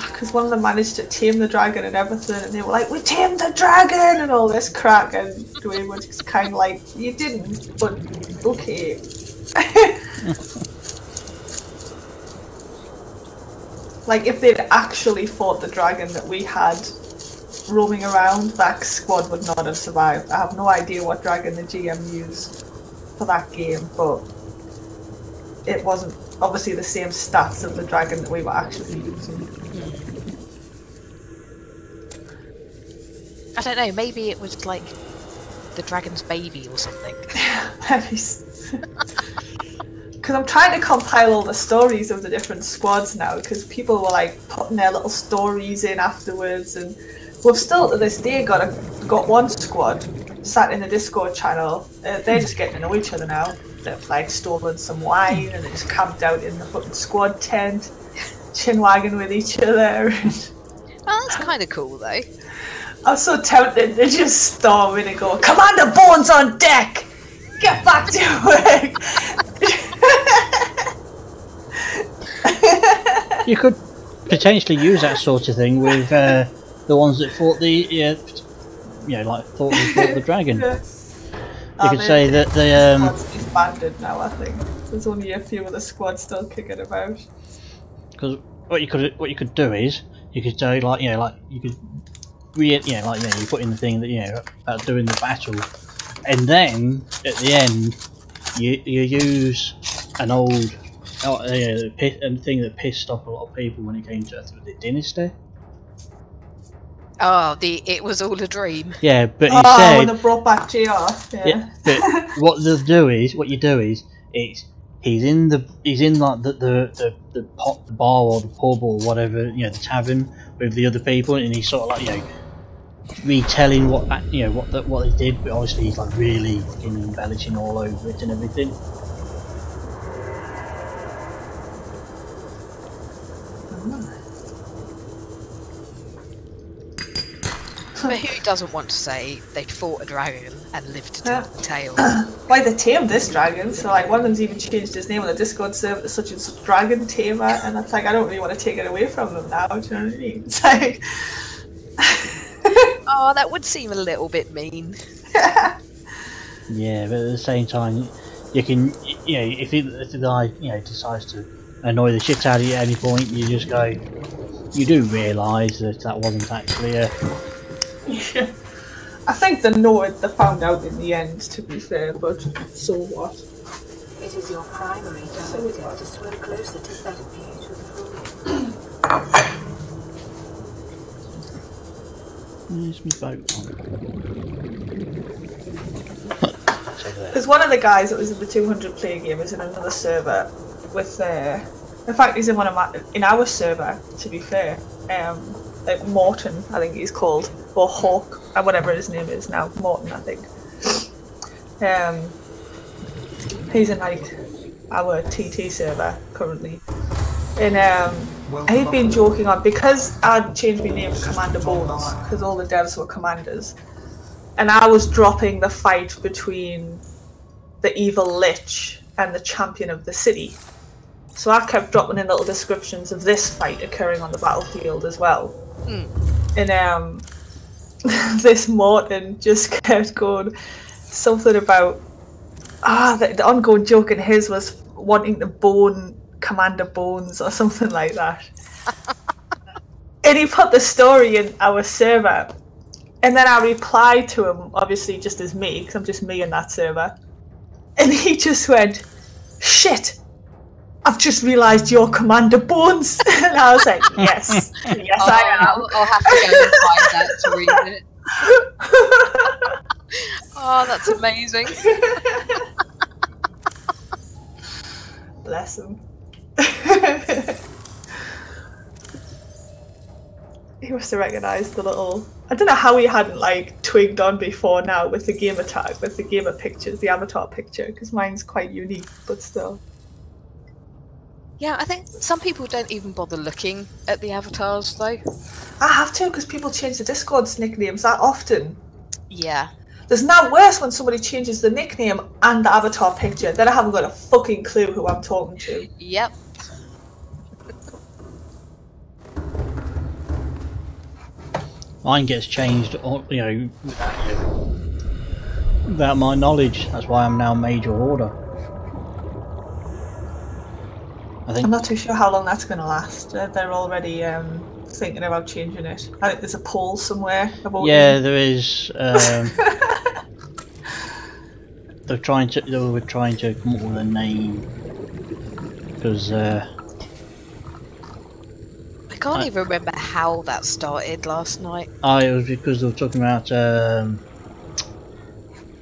Speaker 8: Because one of them managed to tame the dragon and everything, and they were like, "We tamed the dragon!" and all this crack, and Dwayne was just kind of like, "You didn't, but okay." Like, if they'd actually fought the dragon that we had roaming around, that squad would not have survived. I have no idea what dragon the GM used for that game, but it wasn't obviously the same stats of the dragon that we were actually using.
Speaker 6: I don't know, maybe it was like the dragon's baby or something.
Speaker 8: Because I'm trying to compile all the stories of the different squads now, because people were like putting their little stories in afterwards, and we've still to this day got one squad sat in the Discord channel. They're just getting to know each other now. They've like stolen some wine and they just camped out in the fucking squad tent, chinwagging with each other.
Speaker 6: Oh, that's kind of cool though.
Speaker 8: I'm so tempted to just storm in and go, "Commander Bones on deck! Get back to work!"
Speaker 1: You could potentially use that sort of thing with the ones that fought the, fought the dragon. You could say that the
Speaker 8: squad's disbanded now. I think there's only a few of the squad still kicking about.
Speaker 1: Because what you could do is you could say you could you put in the thing that about doing the battle, and then at the end you use an old thing that pissed off a lot of people when it came to the dynasty.
Speaker 6: Oh, it was all a dream.
Speaker 1: Yeah, but instead,
Speaker 8: when they brought back GR.
Speaker 1: Yeah, but what you do is he's in like the bar or the pub or whatever, the tavern with the other people, and he's sort of like retelling what they did, but obviously he's like really fucking embellishing all over it and everything.
Speaker 6: But who doesn't want to say they'd fought a dragon and lived to tell the tale?
Speaker 8: Why they tamed this dragon? So like one of them's even changed his name on the Discord server to such and such dragon tamer, and it's like I don't really want to take it away from them now. Do you know what I mean? It's like,
Speaker 6: oh, that would seem a little bit mean.
Speaker 1: Yeah, but at the same time, you can, if the guy, decides to annoy the shit out of you at any point, you just go. You do realise that wasn't actually a.
Speaker 8: Yeah. I think they found out in the end, to be fair, but so what?
Speaker 3: It is your primary directive to swim closer to that beautiful.
Speaker 1: Where's my boat
Speaker 8: Because one of the guys that was in the 200 player game is in another server with in fact he's in in our server, to be fair. Like Morton, I think he's called, or Hawk, or whatever his name is now, Morton, I think. He's in like our TT server currently, and he'd been joking on because I'd changed my name to Commander Bones because all the devs were commanders, and I was dropping the fight between the evil lich and the champion of the city. So I kept dropping in little descriptions of this fight occurring on the battlefield as well. And this Morton just kept going something about the ongoing joke in his was wanting to bone Commander Bones or something like that. And he put the story in our server, and then I replied to him, obviously just as me, because I'm just me in that server. And he just went, "Shit, I've just realised you're Commander Bones." And I was like, yes, yes, I am.
Speaker 6: I'll have to go and find that to read it. Oh, that's amazing.
Speaker 8: Bless him. He must have recognised the little... I don't know how he hadn't like twigged on before now with the gamer tag, with the gamer pictures, the avatar picture, because mine's quite unique, but still.
Speaker 6: Yeah, I think some people don't even bother looking at the avatars though.
Speaker 8: I have to, because people change the Discord's nicknames that often.
Speaker 6: Yeah.
Speaker 8: There's now worse when somebody changes the nickname and the avatar picture, then I haven't got a fucking clue who I'm talking to.
Speaker 6: Yep.
Speaker 1: Mine gets changed, you know, without my knowledge. That's why I'm now Major Order.
Speaker 8: I'm not too sure how long that's going to last. They're already thinking about changing it. I think there's a poll somewhere about
Speaker 1: Yeah, there is. They were trying to come up with a name because
Speaker 6: I can't even remember how that started last night.
Speaker 1: Oh, it was because they were talking about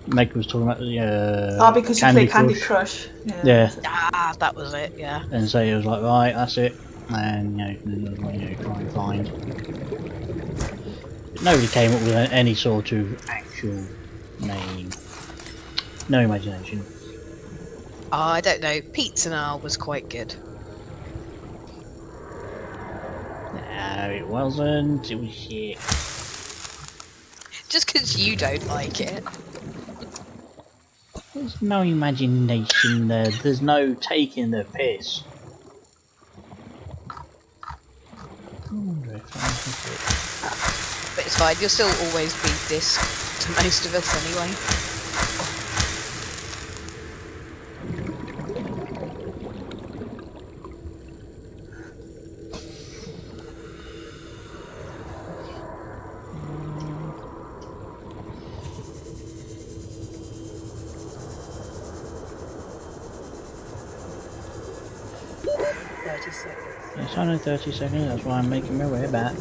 Speaker 1: Meg was talking about the
Speaker 8: because you play Candy Crush.
Speaker 1: Yeah.
Speaker 6: Ah, that was it. Yeah.
Speaker 1: And so it was like, right, that's it, and try and find. But nobody came up with any sort of actual name. No imagination.
Speaker 6: Oh, I don't know. Pizza Now was quite good.
Speaker 1: No, it wasn't. It was shit.
Speaker 6: Just because you don't like it.
Speaker 1: There's no imagination there. There's no taking the piss.
Speaker 6: But it's fine. You'll still always be disc to most of us anyway.
Speaker 1: It's only 30 seconds, that's why I'm making my way back.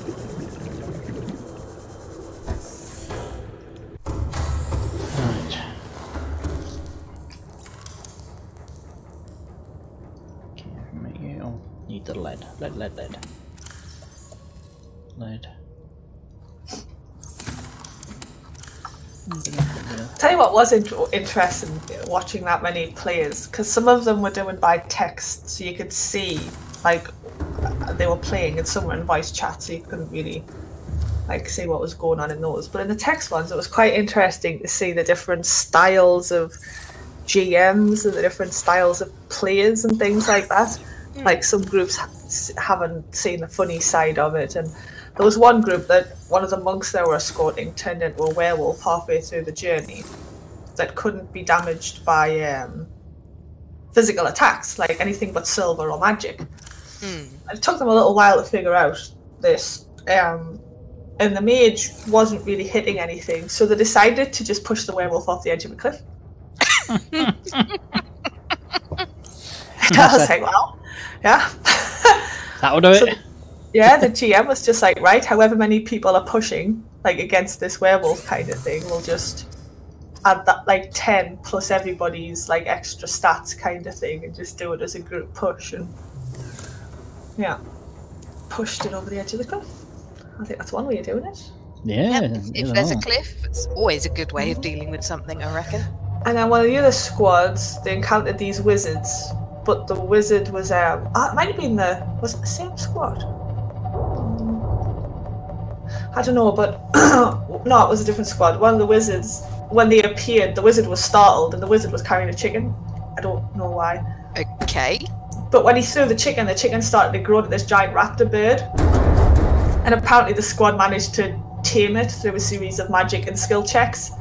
Speaker 1: Right. Oh, need the lead. Lead.
Speaker 8: Tell you what was interesting watching that many players, because some of them were doing by text, so you could see like they were playing, and some were in voice chat, so you couldn't really like see what was going on in those. But in the text ones, it was quite interesting to see the different styles of GMs and the different styles of players and things like that. Like some groups haven't seen the funny side of it, and there was one group that one of the monks they were escorting turned into a werewolf halfway through the journey that couldn't be damaged by physical attacks, like anything but silver or magic. It took them a little while to figure out this, and the mage wasn't really hitting anything, so they decided to just push the werewolf off the edge of a cliff. I was like, well, yeah.
Speaker 1: That'll do it.
Speaker 8: Yeah, the GM was just like, right, however many people are pushing, like, against this werewolf kind of thing, we'll just add that, like, 10 plus everybody's, like, extra stats kind of thing, and just do it as a group push, and, yeah, pushed it over the edge of the cliff. I think that's one way of doing it.
Speaker 1: Yeah.
Speaker 6: Yep, if there's a cliff, it's always a good way of dealing with something, I reckon.
Speaker 8: And then one of the other squads, they encountered these wizards, but the wizard was, it might have been was it the same squad? I don't know, but no, it was a different squad. One of the wizards, when they appeared, the wizard was startled and the wizard was carrying a chicken. I don't know why.
Speaker 6: Okay.
Speaker 8: But when he threw the chicken started to grow to this giant raptor bird. And apparently the squad managed to tame it through a series of magic and skill checks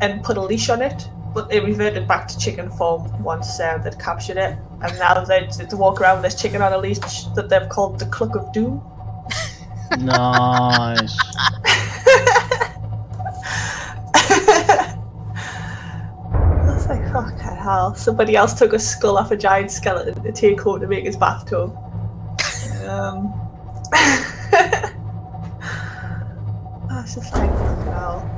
Speaker 8: and put a leash on it but it reverted back to chicken form once they'd captured it, and now they to walk around with this chicken on a leash that they've called the Cluck of Doom.
Speaker 1: Nice.
Speaker 8: I was like, fucking hell. Somebody else took a skull off a giant skeleton to take home to make his bathtub. I was just like, wow.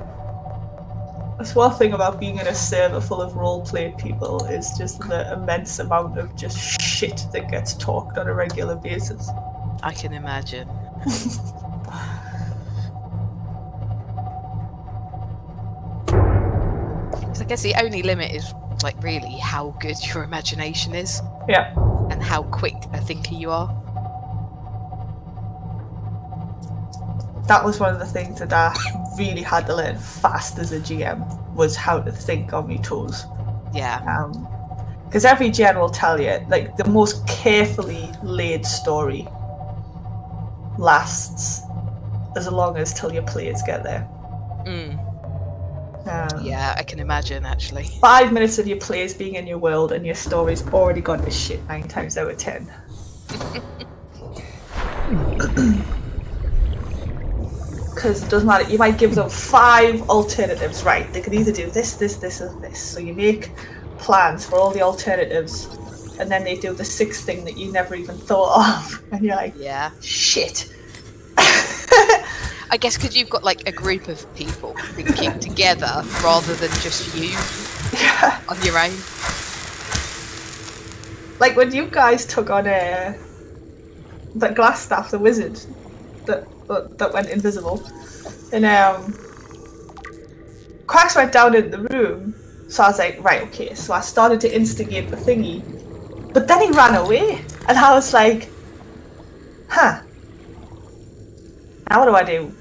Speaker 8: That's one thing about being in a server full of roleplay people is just the immense amount of just shit that gets talked on a regular basis.
Speaker 6: I can imagine. I guess the only limit is like really how good your imagination is.
Speaker 8: Yeah.
Speaker 6: And how quick a thinker you are.
Speaker 8: That was one of the things that I really had to learn fast as a GM, was how to think on my toes.
Speaker 6: Yeah.
Speaker 8: Because every GM will tell you, like, the most carefully laid story lasts as long as till your players get there.
Speaker 6: Yeah, I can imagine, actually.
Speaker 8: 5 minutes of your players being in your world and your story's already gone to shit 9 times out of 10. Because it doesn't matter, you might give them 5 alternatives, right? They could either do this, this, this, or this. So you make plans for all the alternatives, and then they do the 6th thing that you never even thought of. And you're like,
Speaker 6: yeah, shit. I guess because you've got like a group of people thinking together rather than just you on your own.
Speaker 8: Like when you guys took on that Glassstaff, the wizard that went invisible, and Quacks went down in the room, so I was like, right, okay, so I started to instigate the thingy, but then he ran away, and I was like, huh, now what do I do?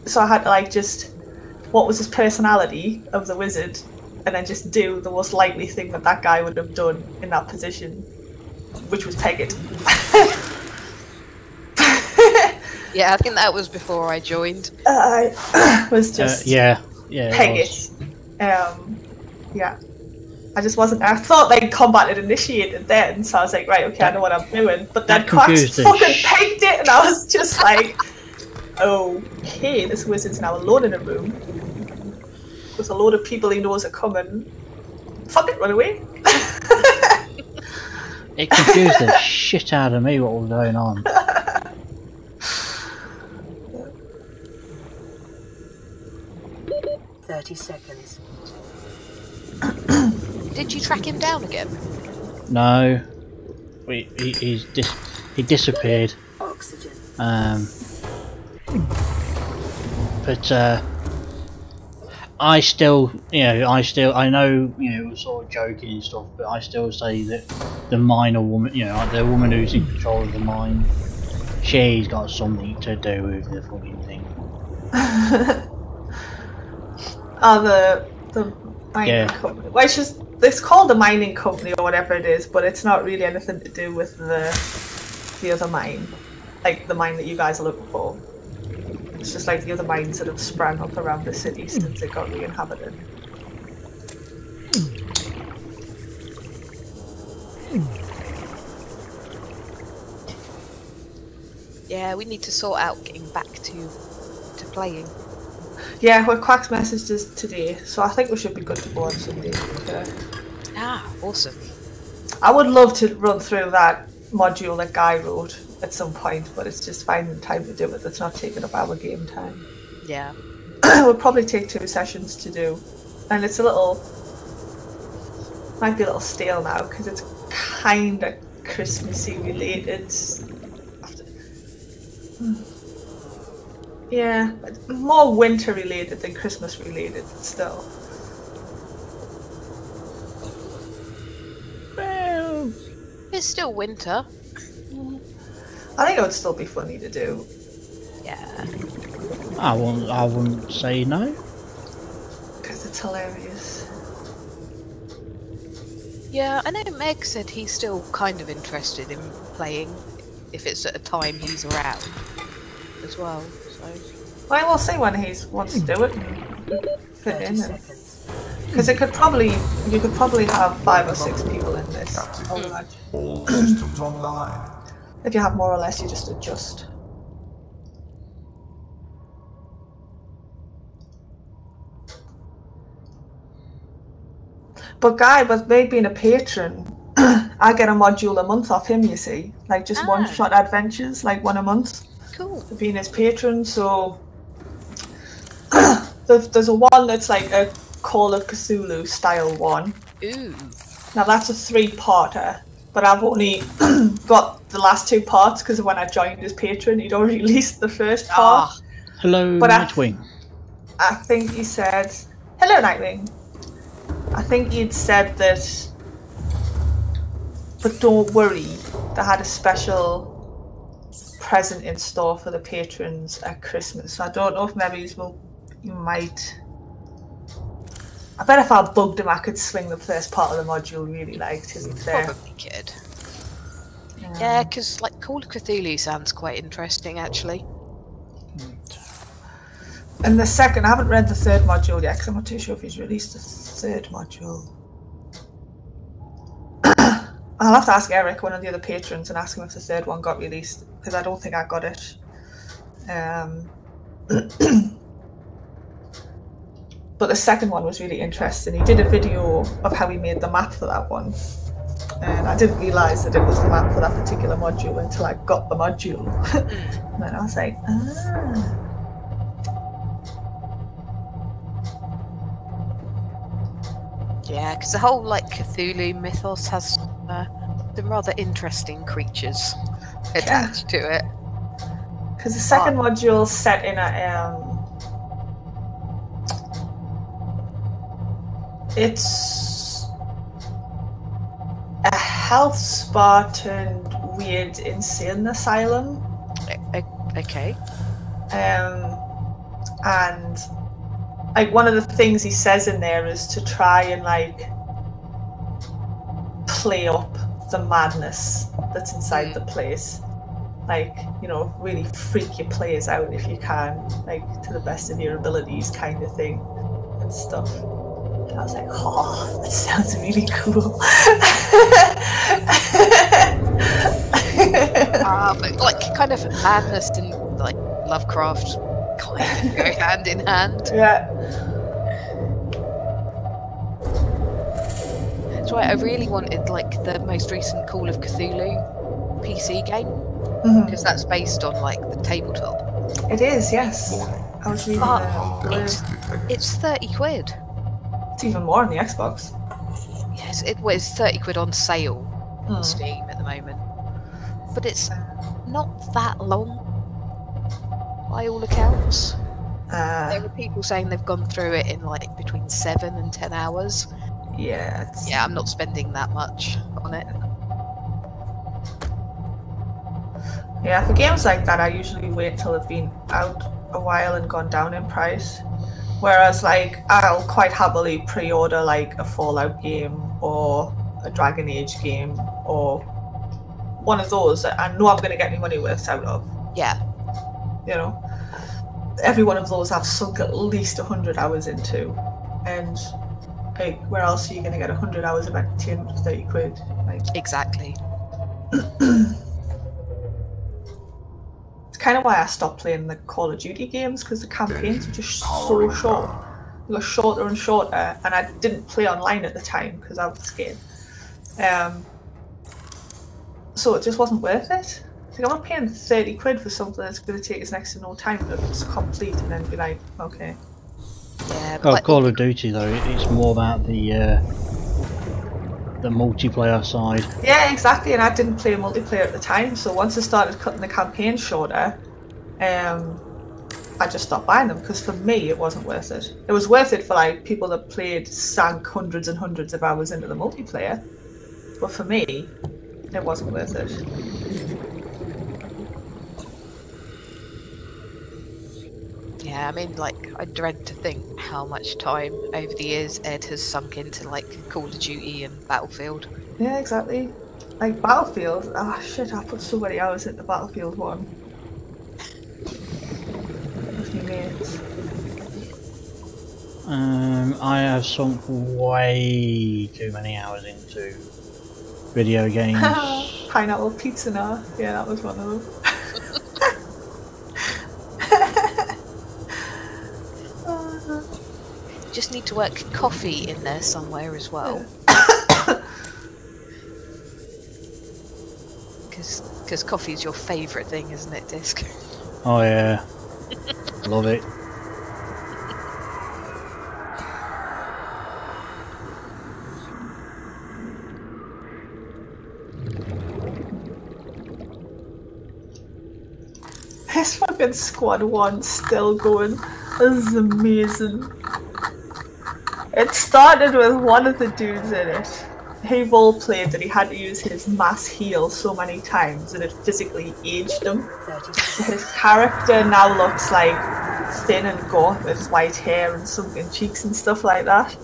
Speaker 8: So I had to like just, what was his personality of the wizard, and then just do the most likely thing that guy would have done in that position, which was peg it.
Speaker 6: Yeah, I think that was before I joined.
Speaker 8: I was just
Speaker 1: yeah,
Speaker 8: peg it. Yeah, I just wasn't. I thought like combat had initiated then, so I was like, right, okay, I know what I'm doing. But then Quacks fucking pegged it, and I was just like, okay, this wizard's now alone in a room with a load of people he knows are coming. Fuck it, run away.
Speaker 1: It confused the shit out of me what was going on.
Speaker 3: 30 seconds.
Speaker 6: Did you track him down again?
Speaker 1: No. He disappeared.
Speaker 3: Oxygen.
Speaker 1: But I still, I know, it was sort of joking and stuff, but I still say that the miner woman, like the woman who's in control of the mine, she's got something to do with the fucking thing.
Speaker 8: The mining company. Well, it's called the mining company or whatever it is, but it's not really anything to do with the other mine, like the mine that you guys are looking for. It's just like the other mines that have sprang up around the city since it got re-inhabited.
Speaker 6: Yeah, we need to sort out getting back to playing.
Speaker 8: Yeah, well, Quack's messaged us today, so I think we should be good to go on Sunday.
Speaker 6: Ah, awesome.
Speaker 8: I would love to run through that module that Guy wrote at some point, but it's just finding time to do it that's not taking up our game time.
Speaker 6: Yeah.
Speaker 8: It would probably take 2 sessions to do, and it's might be a little stale now because it's kind of Christmassy related. Yeah, more winter related than Christmas related still.
Speaker 6: Well, it's still winter.
Speaker 8: I think it would still be funny to do.
Speaker 6: Yeah.
Speaker 1: I wouldn't say no.
Speaker 8: Because it's hilarious.
Speaker 6: Yeah, I know Meg said he's still kind of interested in playing if it's at a time he's around as well. So.
Speaker 8: Well, we'll see when he wants to do it. fit
Speaker 3: 30
Speaker 8: in.
Speaker 3: seconds.
Speaker 8: Because you could probably have 5 or 6 people in this.
Speaker 2: Captain,
Speaker 8: I would imagine.
Speaker 2: all systems online.
Speaker 8: If you have more or less, you just adjust. But Guy, with me being a patron, I get a module a month off him, you see. Like just one-shot adventures, like one a month.
Speaker 6: Cool.
Speaker 8: For being his patron, so... there's a one that's like a Call of Cthulhu style one.
Speaker 6: Ooh.
Speaker 8: Now that's a 3-parter, but I've only got the last 2 parts because when I joined as patron, he'd already released the first part.
Speaker 1: Hello,
Speaker 8: But
Speaker 1: Nightwing.
Speaker 8: I think he said, "Hello, Nightwing." I think he'd said that, but don't worry, they had a special present in store for the patrons at Christmas. So I don't know if maybe you might. I bet if I bugged him, I could swing the first part of the module really like, to be fair.
Speaker 6: Probably could. Yeah, because like Call of Cthulhu sounds quite interesting actually.
Speaker 8: And the second, I haven't read the 3rd module yet because I'm not too sure if he's released the 3rd module. I'll have to ask Eric, one of the other patrons, and ask him if the 3rd one got released because I don't think I got it. But the second one was really interesting. He did a video of how he made the map for that one. And I didn't realise that it was the map for that particular module until I got the module. And then I was like, ah.
Speaker 6: Yeah, because the whole like Cthulhu mythos has some rather interesting creatures attached to it.
Speaker 8: Because the second module's set in a it's a health spa turned weird insane asylum.
Speaker 6: Okay.
Speaker 8: And like one of the things he says in there is to try and like play up the madness that's inside the place. Like, you know, really freak your players out if you can, like to the best of your abilities kind of thing and stuff. And I was like, oh, that sounds really cool.
Speaker 6: But like kind of madness and like Lovecraft kind of go hand in hand.
Speaker 8: Yeah.
Speaker 6: That's why I really wanted like the most recent Call of Cthulhu PC game because that's based on like the tabletop.
Speaker 8: It is, yes. I was reading
Speaker 6: It's 30 quid.
Speaker 8: It's even more on the Xbox.
Speaker 6: Yes, it was 30 quid on sale on Steam at the moment. But it's not that long by all accounts. There were people saying they've gone through it in like between 7 and 10 hours.
Speaker 8: Yeah.
Speaker 6: Yeah, I'm not spending that much on it.
Speaker 8: Yeah, for games like that, I usually wait till they've been out a while and gone down in price. Whereas, like, I'll quite happily pre-order like a Fallout game or a Dragon Age game or one of those that I know I'm going to get my money worth out of.
Speaker 6: Yeah.
Speaker 8: You know, every one of those I've sunk at least 100 hours into, and like, where else are you going to get 100 hours of entertainment for 30 quid? Like,
Speaker 6: exactly.
Speaker 8: It's kind of why I stopped playing the Call of Duty games, because the campaigns are just so short. They got shorter and shorter, and I didn't play online at the time because I was scared. So it just wasn't worth it. Like, I'm not paying 30 quid for something that's going to take us next to no time to complete and then be like, okay.
Speaker 6: Yeah,
Speaker 1: but like, Call of Duty though, it's more about the multiplayer side.
Speaker 8: Yeah, exactly, and I didn't play multiplayer at the time, so once I started cutting the campaign shorter, I just stopped buying them, because for me it wasn't worth it. It was worth it for like people that sank hundreds and hundreds of hours into the multiplayer, but for me, it wasn't worth it.
Speaker 6: Yeah, I mean, like, I dread to think how much time over the years Ed has sunk into, like, Call of Duty and Battlefield.
Speaker 8: Yeah, exactly. Like, Battlefield, shit, I put so many hours into Battlefield 1. With my mates.
Speaker 1: I have sunk way too many hours into video games.
Speaker 8: Pineapple pizza now. Yeah, that was one of them.
Speaker 6: Just need to work coffee in there somewhere as well. Because coffee is your favourite thing, isn't it, Disc?
Speaker 1: Oh yeah, love it.
Speaker 8: This fucking squad 1's still going. This is amazing. It started with one of the dudes in it. He roleplayed that he had to use his mass heal so many times that it physically aged him. His character now looks like thin and gaunt with white hair and sunken cheeks and stuff like that.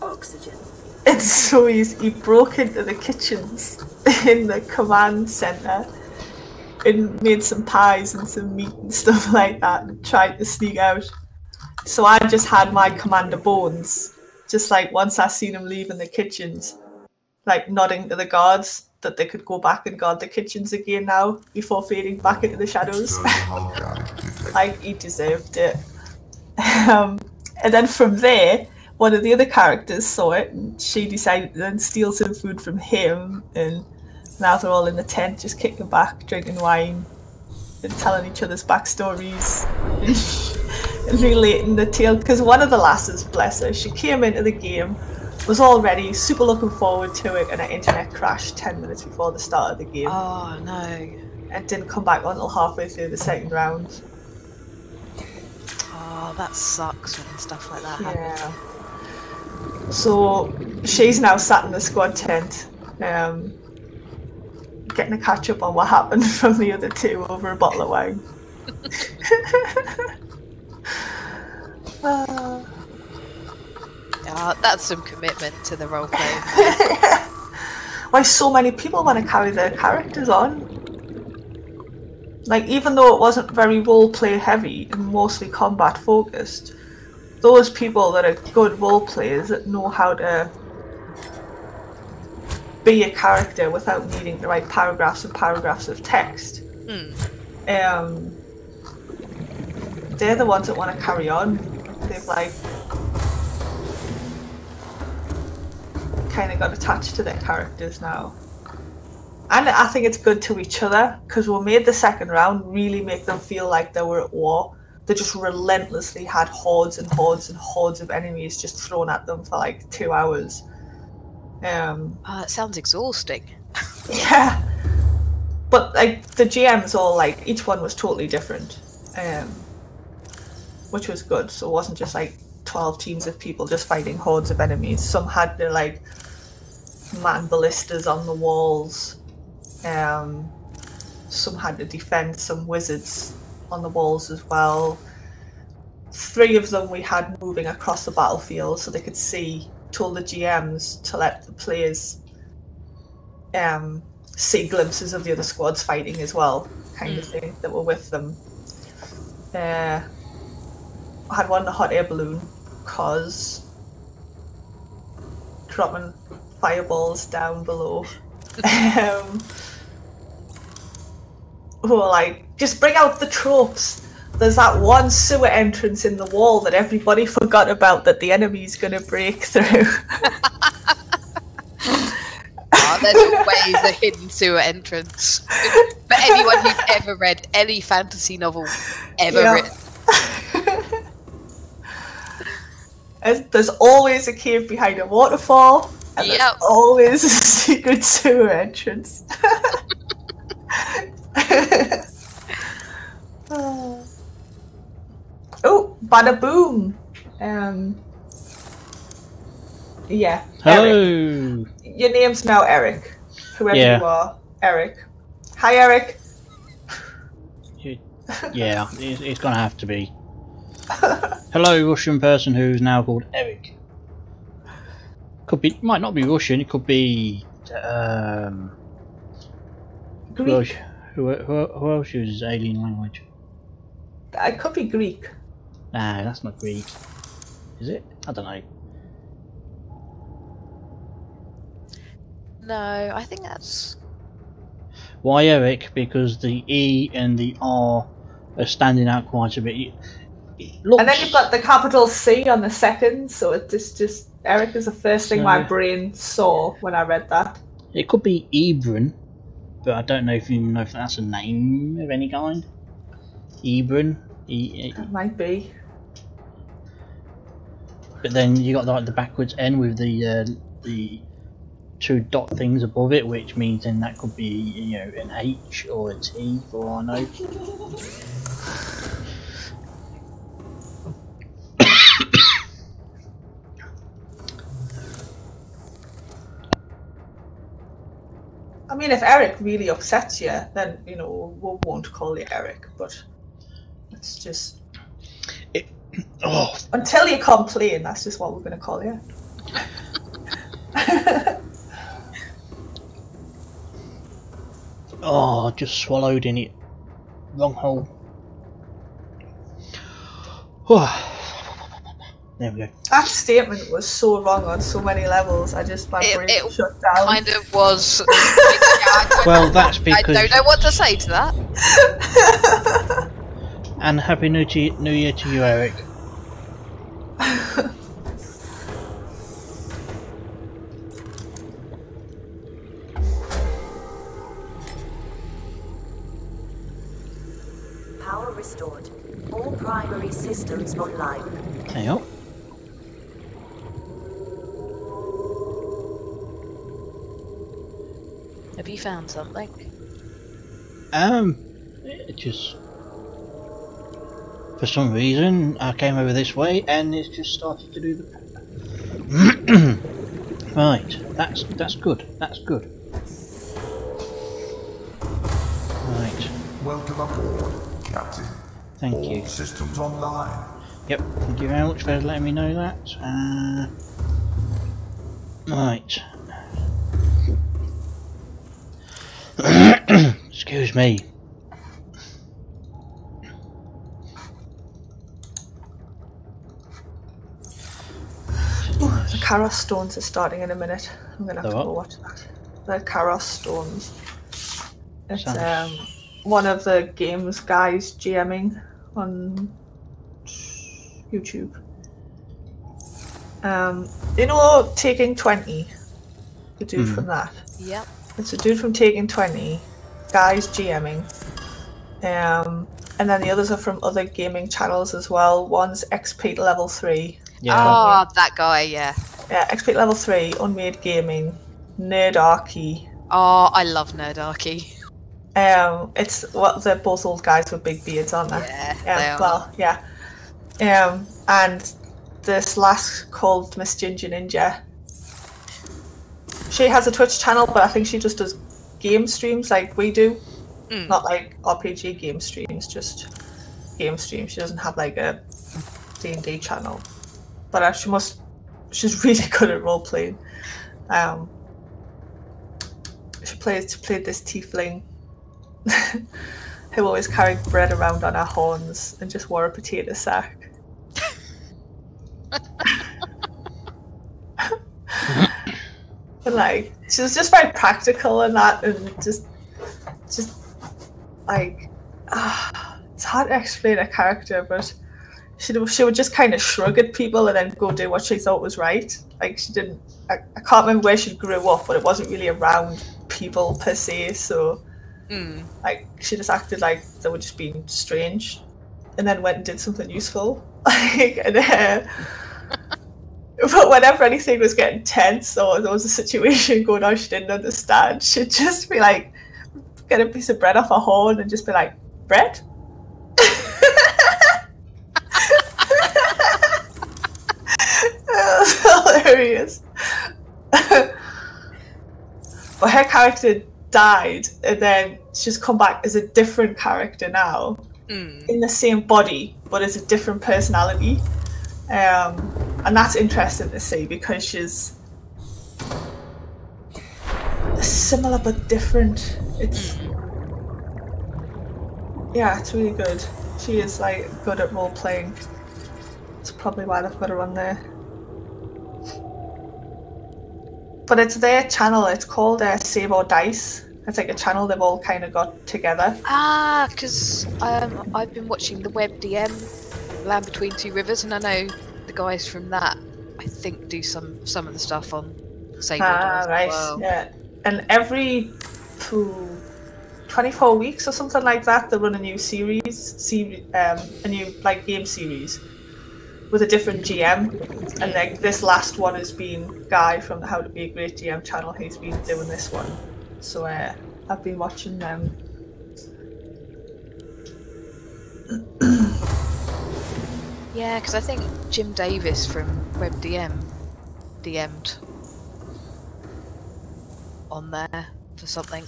Speaker 3: Oxygen.
Speaker 8: It's so easy. He broke into the kitchens in the command centre and made some pies and some meat and stuff like that and tried to sneak out. So I just had my Commander Bones, just like once I seen him leaving the kitchens, like nodding to the guards that they could go back and guard the kitchens again now before fading back into the shadows. Like, he deserved it. And then from there, one of the other characters saw it and she decided to then steal some food from him, and now they're all in the tent just kicking back, drinking wine and telling each other's backstories and relating the tale. Because one of the lasses, bless her, she came into the game, was all ready, super looking forward to it, and her internet crashed 10 minutes before the start of the game.
Speaker 6: Oh no.
Speaker 8: And didn't come back until halfway through the second round.
Speaker 6: Oh, that sucks when stuff like that happens.
Speaker 8: Yeah. So she's now sat in the squad tent, getting a catch up on what happened from the other two over a bottle of wine.
Speaker 6: That's some commitment to the role playing.
Speaker 8: Why so many people want to carry their characters on? Like, even though it wasn't very roleplay heavy and mostly combat focused, those people that are good role players that know how to be a character without needing to write paragraphs and paragraphs of text, they're the ones that want to carry on. They've like kind of got attached to their characters now. And I think it's good to each other, because we made the second round really make them feel like they were at war. They just relentlessly had hordes and hordes and hordes of enemies just thrown at them for like 2 hours.
Speaker 6: It sounds exhausting.
Speaker 8: Yeah. But like the GMs all like, each one was totally different. Which was good. So it wasn't just like 12 teams of people just fighting hordes of enemies. Some had their like man ballistas on the walls. Some had to defend some wizards on the walls as well. 3 of them we had moving across the battlefield so they could see, told the GMs to let the players see glimpses of the other squads fighting as well, kind of thing, that were with them. I had one in a hot air balloon, cause dropping fireballs down below. Who were like, just bring out the tropes. There's that one sewer entrance in the wall that everybody forgot about that the enemy's gonna break through.
Speaker 6: There's always a hidden sewer entrance. For anyone who's ever read any fantasy novel ever written.
Speaker 8: There's always a cave behind a waterfall, and there's always a secret sewer entrance. Oh, bada boom! Yeah.
Speaker 1: Hello.
Speaker 8: Eric. Your name's now Eric. Whoever you are, Eric. Hi, Eric.
Speaker 1: Yeah, it's gonna have to be. Hello, Russian person who's now called Eric. Could be, might not be Russian. It could be.
Speaker 8: Greek.
Speaker 1: Who else uses alien language?
Speaker 8: It could be Greek.
Speaker 1: No, that's not Greek. Is it? I don't know.
Speaker 6: No, I think that's...
Speaker 1: Why Eric? Because the E and the R are standing out quite a bit. It looks...
Speaker 8: And then you've got the capital C on the second, so it's just Eric is the first thing my brain saw when I read that.
Speaker 1: It could be Ebron, but I don't know if you know if that's a name of any kind. Ebron.
Speaker 8: It might be.
Speaker 1: But then you got like the backwards N with the two dot things above it, which means then that could be, you know, an H or a T for all I know.
Speaker 8: I mean, if Eric really upsets you, then, you know, we won't call you Eric, but it's just... Until you complain, that's just what we're going to call you.
Speaker 1: Oh, I just swallowed in it. Wrong hole. There we go.
Speaker 8: That statement was so wrong on so many levels. My brain shut down.
Speaker 6: Kind of was.
Speaker 1: Well, that's because...
Speaker 6: I don't know what to say to that.
Speaker 1: And Happy New Year to you, Eric.
Speaker 3: Power restored. All primary systems online.
Speaker 1: Hang on.
Speaker 6: Have you found something?
Speaker 1: It just... For some reason, I came over this way and it's just started to do the... Right, that's good, that's good. Right.
Speaker 2: Welcome aboard, Captain.
Speaker 1: Thank
Speaker 2: All
Speaker 1: you.
Speaker 2: systems online.
Speaker 1: Yep, thank you very much for letting me know that. Right. Excuse me.
Speaker 8: The Karos stones are starting in a minute. I'm gonna have to go watch that. The Karos stones. It's one of the games guys GMing on YouTube. You know Taking 20? The dude from that.
Speaker 6: Yep.
Speaker 8: It's a dude from Taking 20, guys GMing. And then the others are from other gaming channels as well. One's XP level 3.
Speaker 6: Yeah. Oh, that guy, yeah.
Speaker 8: Yeah, XP level 3, Unmade Gaming, Nerdarchy.
Speaker 6: Oh, I love Nerdarchy.
Speaker 8: It's what they're both old guys with big beards, aren't they?
Speaker 6: Yeah,
Speaker 8: they are. Well, yeah. And this last called Miss Ginger Ninja. She has a Twitch channel, but I think she just does game streams like we do. Not like RPG game streams, just game streams. She doesn't have like a D&D channel. But she's really good at role playing. She played this tiefling who always carried bread around on her horns and just wore a potato sack. But like, she was just very practical and that, and just like, it's hard to explain a character, but she would just kind of shrug at people and then go do what she thought was right. Like she didn't. I can't remember where she grew up, but it wasn't really around people per se. So, like, she just acted like they were just being strange, and then went and did something useful. Like, and but whenever anything was getting tense or there was a situation going on she didn't understand, she'd just be like, get a piece of bread off her horn and just be like, bread? That's hilarious. But her character died and then she's come back as a different character now, in the same body but as a different personality. And that's interesting to see because she's similar but different. It's yeah, it's really good. She is like good at role playing. That's probably why they've got it on there. But it's their channel. It's called Save or Dice. It's like a channel they've all kind of got together.
Speaker 6: Ah, because I've been watching the Web DM, Land Between Two Rivers, and I know the guys from that, I think, do some of the stuff on Save or Dice
Speaker 8: right,
Speaker 6: as well.
Speaker 8: yeah. And every 24 weeks or something like that, they run a new series, a new like game series with a different GM. And like this last one has been Guy from the How to Be a Great GM channel. He's been doing this one, so I've been watching them.
Speaker 6: Yeah, because I think Jim Davis from Web DM DM'd on there for something.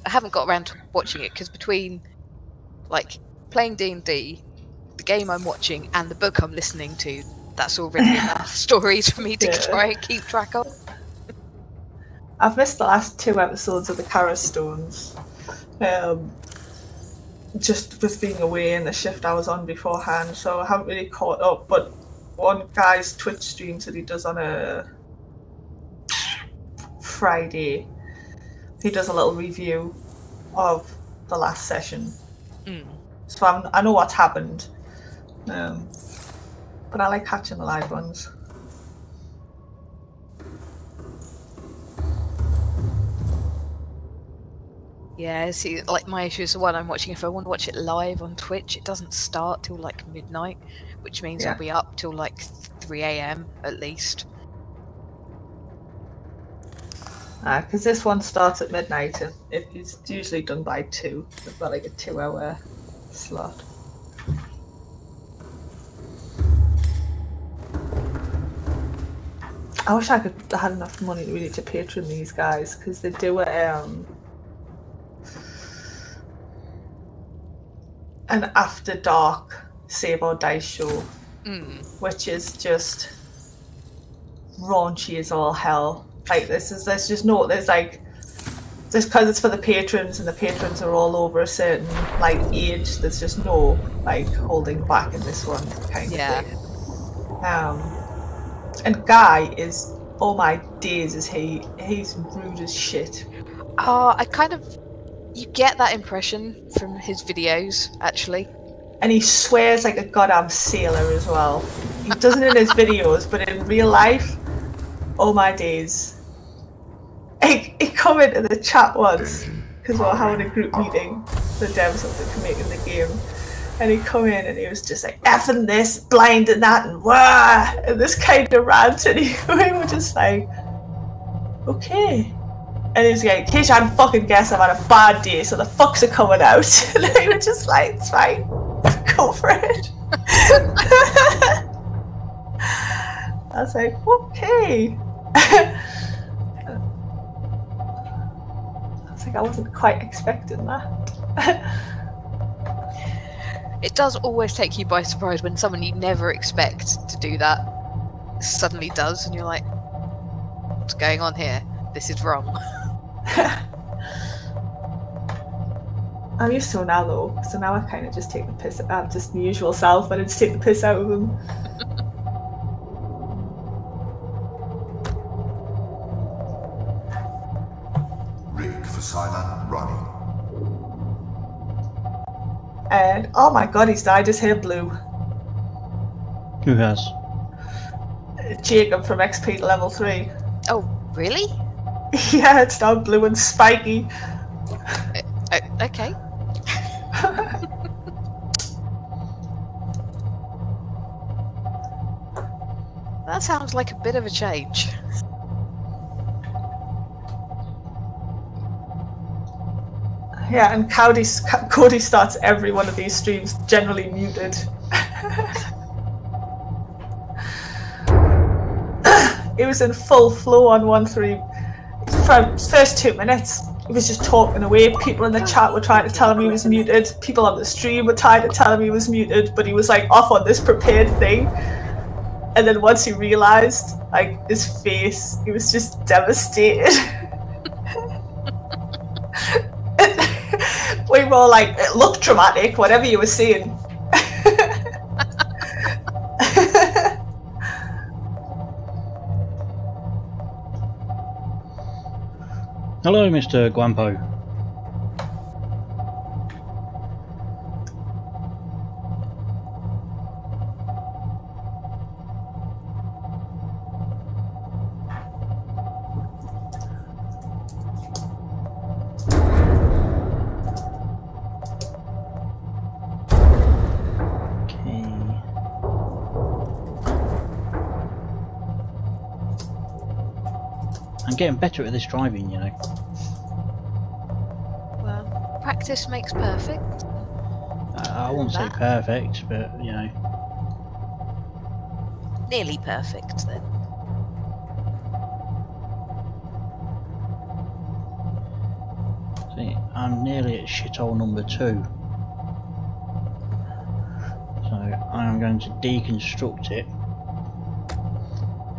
Speaker 6: I haven't got around to watching it because between like playing D&D, the game I'm watching, and the book I'm listening to, that's already enough stories for me to try and keep track of.
Speaker 8: I've missed the last 2 episodes of the Kara Stones. Just with being away in the shift I was on beforehand, so I haven't really caught up. But one guy's Twitch streams that he does on a Friday, he does a little review of the last session. So I know what's happened, but I like catching the live ones.
Speaker 6: Yeah, see, like my issue is the one I'm watching. If I want to watch it live on Twitch, it doesn't start till like midnight, which means I'll be up till like 3 AM at least.
Speaker 8: Because this one starts at midnight and it's usually done by 2. They've got like a 2-hour slot. I wish I had enough money really to patron these guys, because they do an after dark Save or Dice show, which is just raunchy as all hell. Like there's because it's for the patrons and the patrons are all over a certain like age, there's just no like holding back in this one kind of thing. And Guy is, oh my days, he's rude as shit.
Speaker 6: You get that impression from his videos, actually.
Speaker 8: And he swears like a goddamn sailor as well. He doesn't in his videos, but in real life, oh my days. He come into the chat once, because we were having a group meeting, the devs of the making the game. And he'd come in and he was just like, effing this, blind and that, and wah! And this kind of rant, and we were just like, okay. And he's like, in case you hadn't fucking guessed, I've had a bad day, so the fucks are coming out. And we were just like, it's fine, go for it. I was like, okay. I wasn't quite expecting that.
Speaker 6: It does always take you by surprise when someone you never expect to do that suddenly does, and you're like, what's going on here? This is wrong.
Speaker 8: I'm used to it now though, so now I kind of just take the piss. I'm just the usual self, and I just take the piss out of them.
Speaker 2: Rig for silent running.
Speaker 8: And oh my god, he's dyed his hair blue.
Speaker 1: Who has?
Speaker 8: Jacob from XP level 3.
Speaker 6: Oh, really?
Speaker 8: Yeah, it's now blue and spiky.
Speaker 6: Okay. That sounds like a bit of a change.
Speaker 8: Yeah, and Cody starts every one of these streams generally muted. He was in full flow on 1-3 for the first 2 minutes. He was just talking away. People in the chat were trying to tell him he was muted. People on the stream were trying to tell him he was muted, but he was like off on this prepared thing. And then once he realised, like his face, he was just devastated. We were all like, it looked dramatic, whatever you were saying.
Speaker 1: Hello, Mr. Guampo. I'm getting better at this driving, you know.
Speaker 6: Well, practice makes perfect.
Speaker 1: I won't say perfect, but you know.
Speaker 6: Nearly perfect then.
Speaker 1: See, I'm nearly at shithole number 2. So I'm going to deconstruct it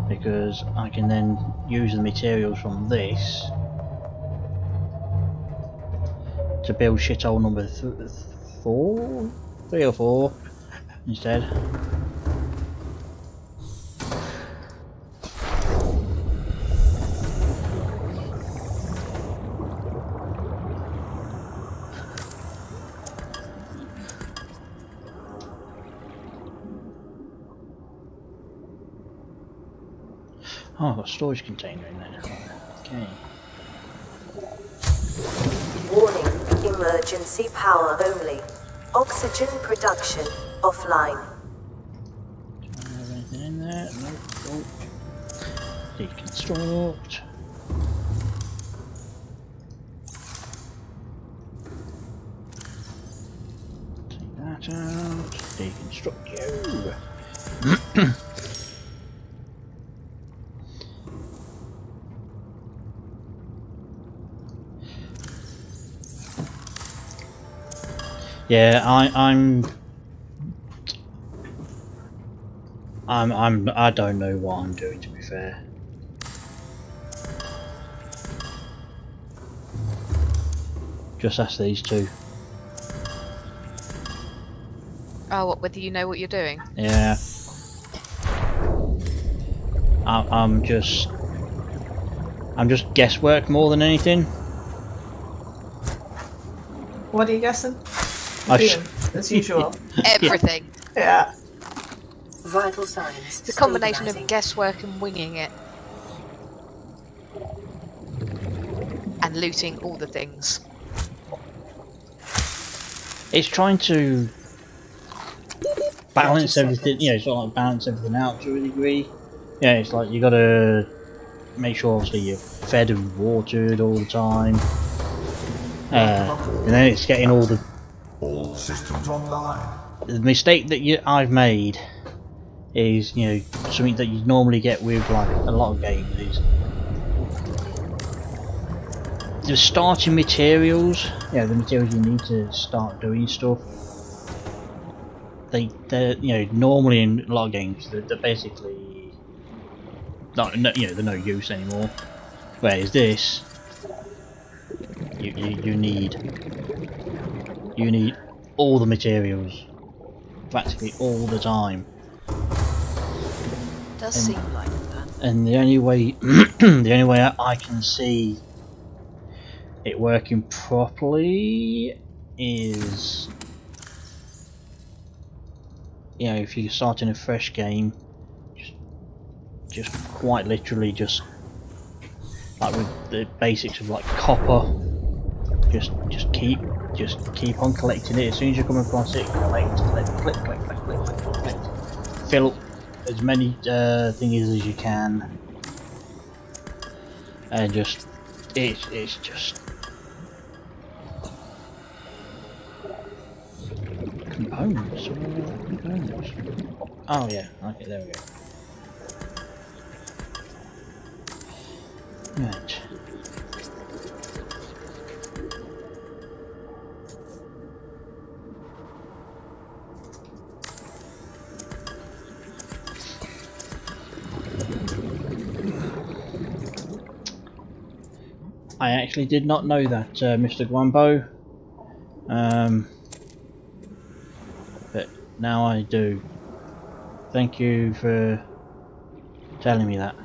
Speaker 1: because I can then use the materials from this to build shithole number 4? 3 or 4 instead. Oh, I've got a storage container in there. Okay.
Speaker 3: Warning, emergency power only. Oxygen production offline.
Speaker 1: Do I have anything in there? Nope. Oh. Deconstruct. Take that out. Deconstruct you. Yeah, I don't know what I'm doing, to be fair. Just ask these two.
Speaker 6: Oh, what, whether you know what you're doing?
Speaker 1: Yeah. I'm just guesswork more than anything.
Speaker 8: What are you guessing?
Speaker 1: I
Speaker 8: As usual.
Speaker 6: Everything.
Speaker 8: Yeah.
Speaker 3: Vital signs.
Speaker 6: It's a combination
Speaker 3: stabilizing.
Speaker 6: of guesswork and winging it. And looting all the things.
Speaker 1: It's trying to balance everything, you know, sort of like balance everything out to a degree. Yeah, it's like you gotta make sure obviously you're fed and watered all the time. And then it's getting
Speaker 2: All systems online.
Speaker 1: the mistake that I've made is, you know, something that you normally get with like a lot of games is the starting materials, the materials you need to start doing stuff. They're you know, normally in a lot of games they're basically not, you know, they're no use anymore. Whereas this, you need all the materials practically all the time.
Speaker 6: Does seem like that.
Speaker 1: And the only way the only way I can see it working properly is, you know, if you're starting a fresh game, just quite literally just like with the basics of like copper, just keep on collecting it. As soon as you come across it, collect, fill up as many thingies as you can, and just it's just components. Oh yeah, okay, there we go. Right. I actually did not know that, Mr. Guambo. But now I do. Thank you for telling me that.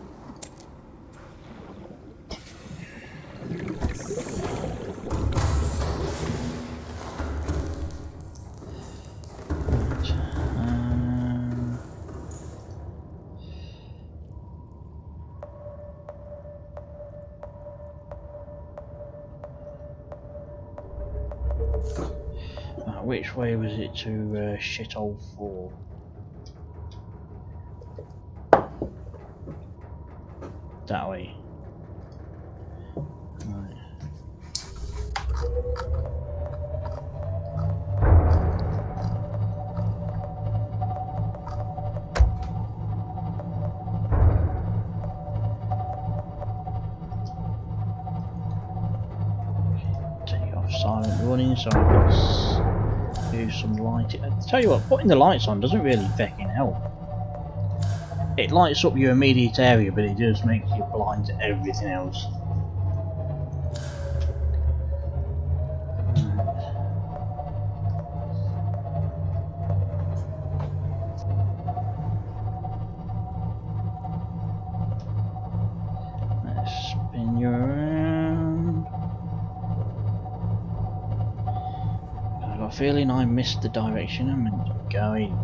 Speaker 1: Which way was it to shithole 4? That way. Right. Take off silent running so I can use some light. I tell you what, putting the lights on doesn't really fucking help. It lights up your immediate area, but it just makes you blind to everything else. Let's spin you around. I've got a feeling I missed the direction I'm meant to be going.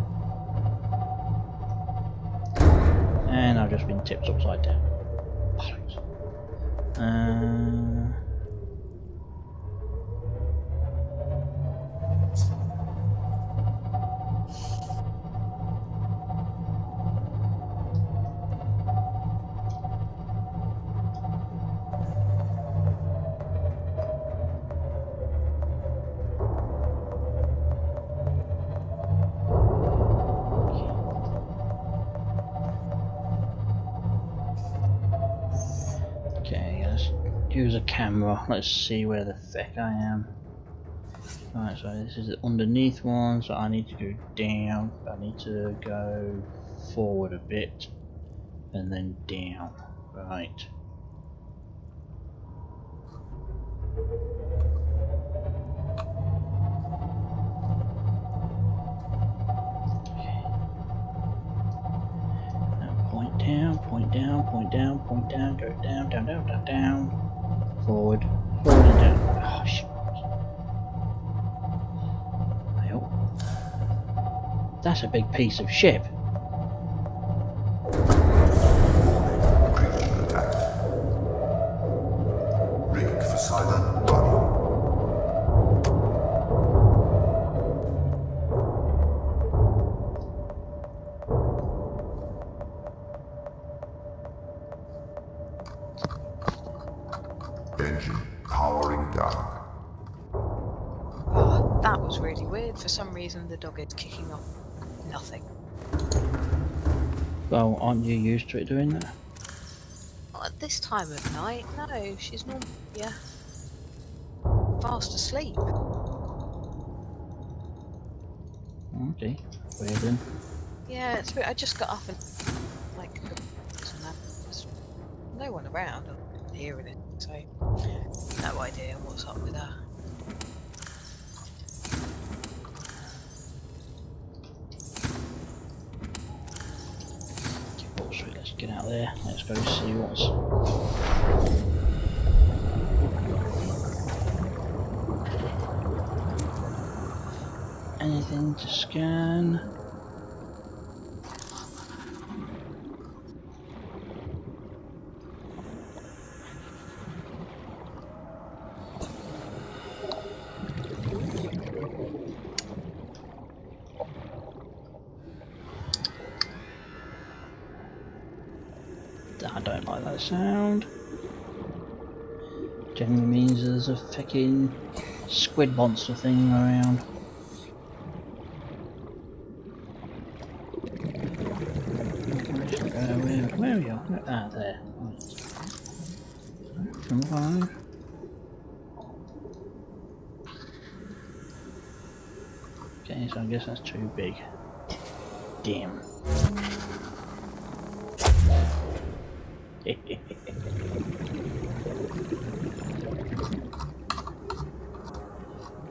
Speaker 1: And I've just been tipped upside down. Bollocks. Okay, let's use a camera. Let's see where the feck I am. Right, so this is the underneath one, so I need to go down. I need to go forward a bit and then down. Right. Point down, point down, point down, point down, go down, down, down, down, down, forward, forward and down. Oh shit. That's a big piece of ship.
Speaker 2: Breaking attack. Rig for silent running. Engine powering down.
Speaker 6: Oh, that was really weird. For some reason the dog is kicking off nothing.
Speaker 1: Well, aren't you used to it doing that?
Speaker 6: Well, at this time of night, no, she's normally fast asleep.
Speaker 1: Okay, weird then.
Speaker 6: Yeah, it's weird. I just got up and like there's no one around. I'm hearing it, so no idea what's up with her.
Speaker 1: Let's get out there. Let's go see what's. Anything to scan? I don't like that sound. Generally means there's a fucking squid monster thing around. Where are you? Ah, there. Come on. Okay, so I guess that's too big. Damn.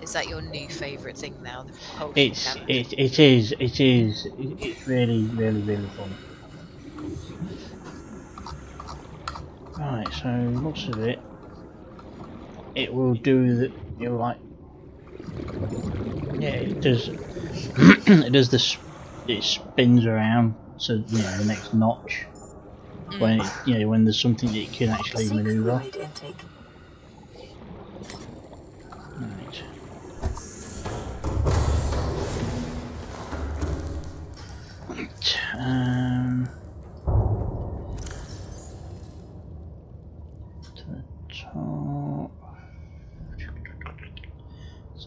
Speaker 6: Is that your new favourite thing now? The
Speaker 1: It's really fun. Right, so looks of it, it will do the, you know, like, yeah, it does. It does this. It spins around, so you know the next notch. When it, you know, when there's something that you can actually manoeuvre. Right.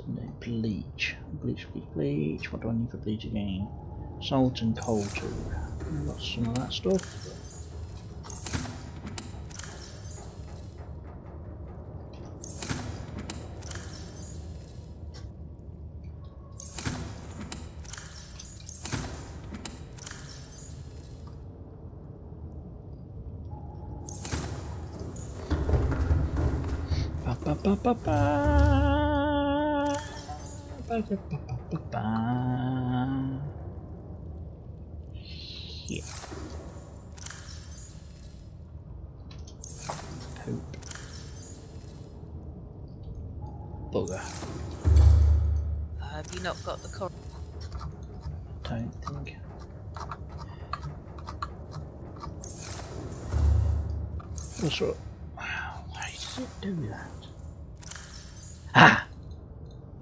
Speaker 1: No bleach. Bleach. What do I need for bleach again? Salt and coal too. I've got some of that stuff. Here. Poop. Bugger.
Speaker 6: Have you not got the coral?
Speaker 1: Don't think. What's up? Why does it do that? Ah!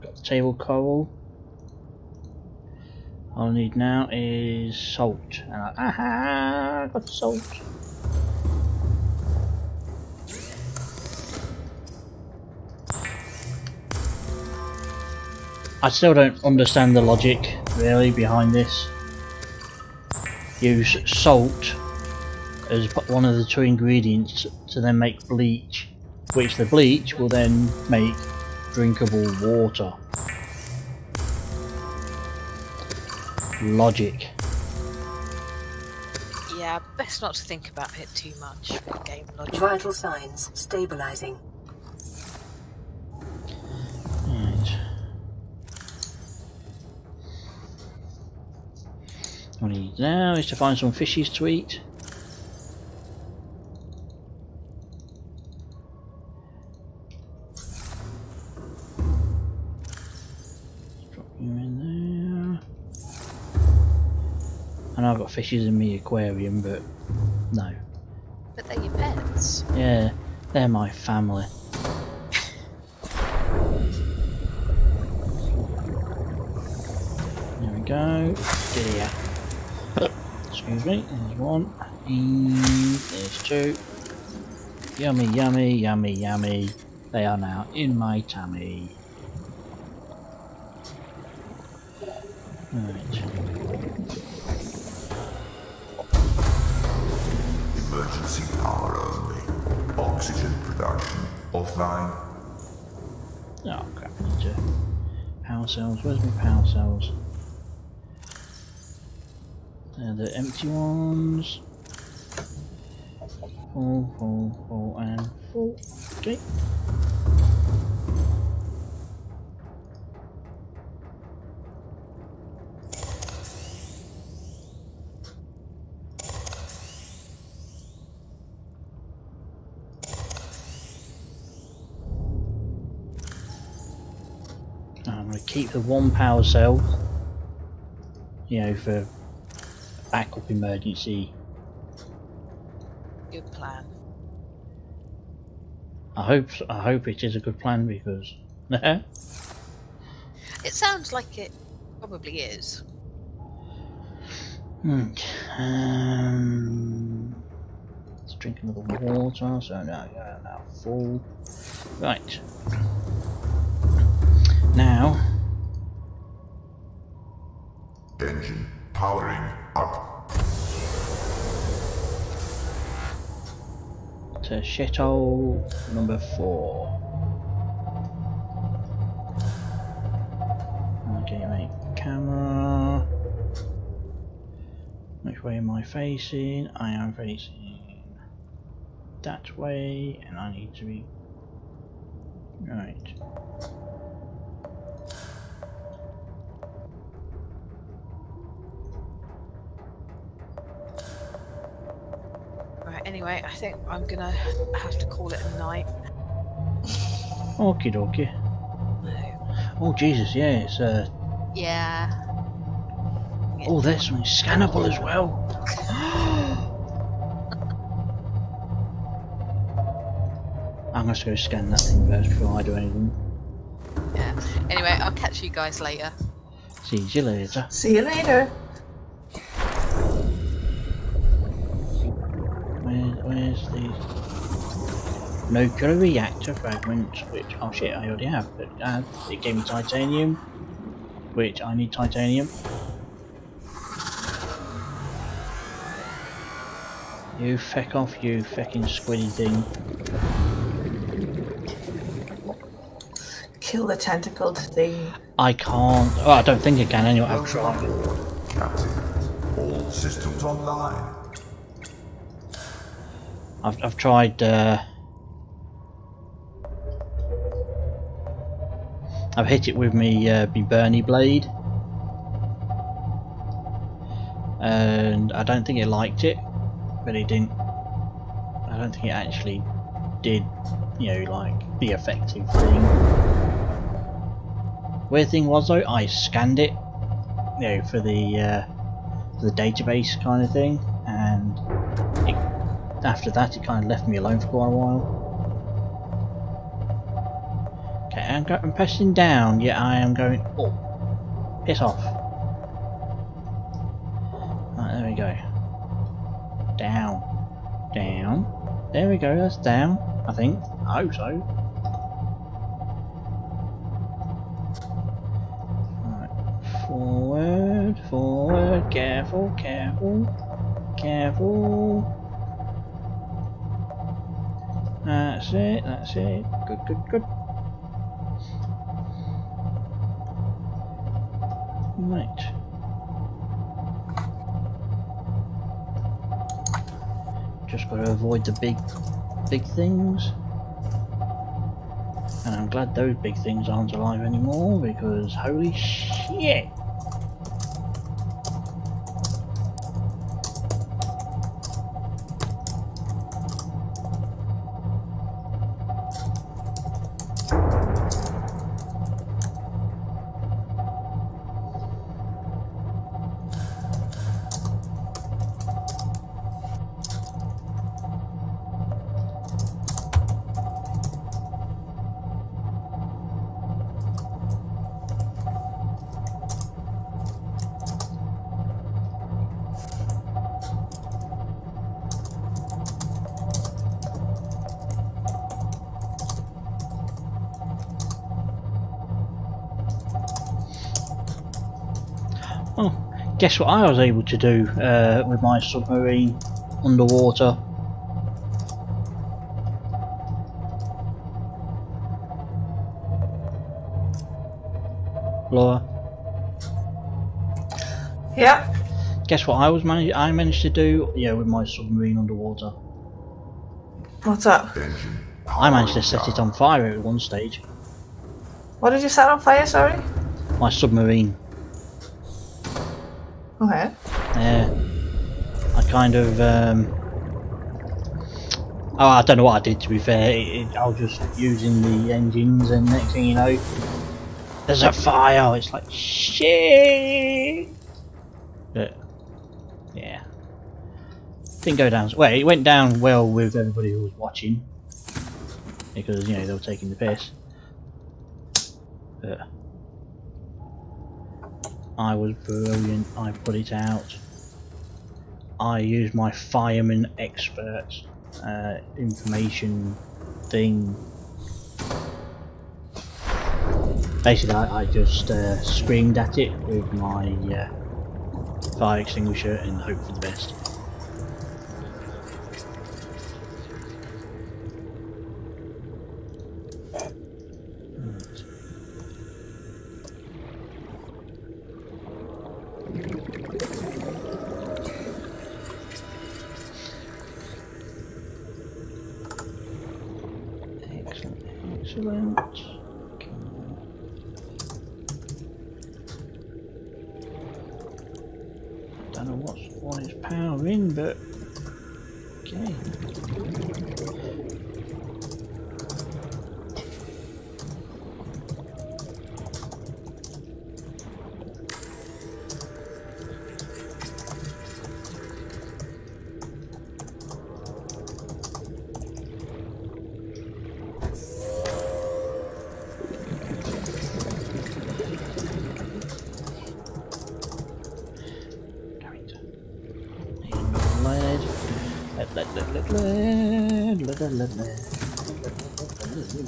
Speaker 1: Got the table coral. All I need now is salt. And aha! Got the salt. I still don't understand the logic really behind this. Use salt as one of the two ingredients to then make bleach, which the bleach will then make drinkable water. Logic.
Speaker 6: Yeah, best not to think about it too much with game logic.
Speaker 3: Vital signs stabilizing.
Speaker 1: Right. What I need now is to find some fishies to eat. Drop you in there. I know I've got fishes in my aquarium, but no.
Speaker 6: But they're your pets.
Speaker 1: Yeah, they're my family. There we go. Get here. Excuse me, there's one, and there's two. Yummy, yummy, yummy, yummy. They are now in my tummy. Right.
Speaker 2: Emergency power only. Oxygen production offline.
Speaker 1: Oh crap, I need to... Power cells, where's my power cells? They're the empty ones. Full, and full. Okay. I'm going to keep the one power cell, you know, for backup emergency.
Speaker 6: Good plan.
Speaker 1: I hope it is a good plan because
Speaker 6: It sounds like it probably is.
Speaker 1: let's drink another water. So now full. Right. Now.
Speaker 2: Engine powering up.
Speaker 1: To shithole number 4. Okay, mate. Camera. Which way am I facing? I am facing that way, and I need to be right.
Speaker 6: Right, anyway, I think I'm gonna have to call it a night.
Speaker 1: Okie dokie. Oh Jesus, yeah, it's
Speaker 6: Yeah.
Speaker 1: oh, there's something scannable as well. I'm going to go scan that thing first before I do anything.
Speaker 6: Yeah. Anyway, I'll catch you guys later.
Speaker 1: See you later.
Speaker 8: See you later.
Speaker 1: Where's the... nuclear reactor fragments, which, oh shit, I already have, but it gave me titanium, which I need titanium. You feck off, you fecking squiddy thing.
Speaker 8: Kill the tentacled thing.
Speaker 1: I can't. Oh, I don't think I can anyway. I've tried.
Speaker 2: Captain, all systems online.
Speaker 1: I've tried. I've hit it with me Bernie blade, and I don't think it liked it, but it didn't. I don't think it actually did, you know, like the effective thing. Weird thing was though, I scanned it, you know, for the database kind of thing, and after that it kind of left me alone for quite a while. Okay, I'm pressing down, yet I am going up. Piss off. Right, there we go. Down. Down. There we go, that's down, I think. I hope so. Right. Forward, forward, careful, careful, careful. That's it, that's it. Good, good, good. Right. Just got to avoid the big things. And I'm glad those big things aren't alive anymore, because holy shit! Oh, guess what I was able to do with my submarine underwater? Laura?
Speaker 8: Yeah.
Speaker 1: Guess what I managed to do, yeah, with my submarine underwater?
Speaker 8: What's that?
Speaker 1: I managed to set it on fire at one stage.
Speaker 8: What did you set on fire, sorry?
Speaker 1: My submarine.
Speaker 8: Okay.
Speaker 1: I kind of oh, I don't know what I did, to be fair. I was just using the engines, and next thing you know, there's a fire. It's like shit. But yeah, didn't go down. Well, it went down well with everybody who was watching, because you know they were taking the piss. But I was brilliant. I put it out. I used my fireman expert information thing. Basically, I just screamed at it with my fire extinguisher and hope for the best. Excellent. Don't know what is powering, but okay. I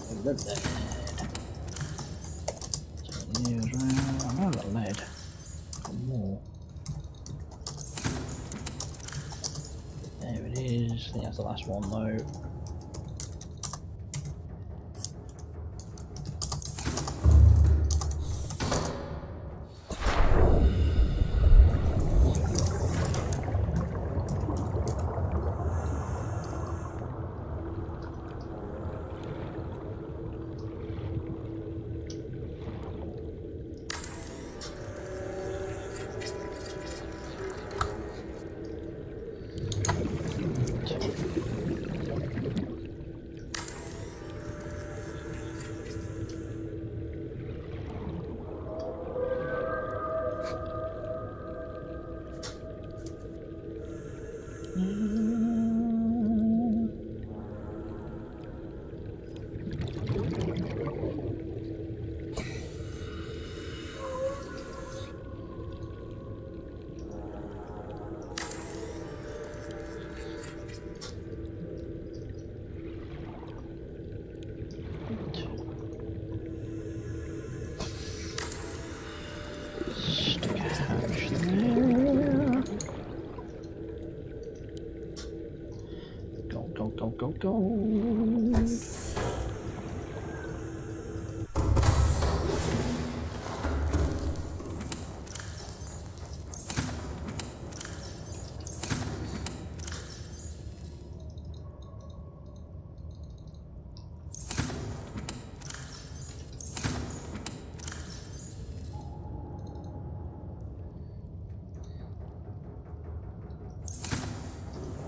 Speaker 1: know the lead. Got more. There it is. I think that's the last one though.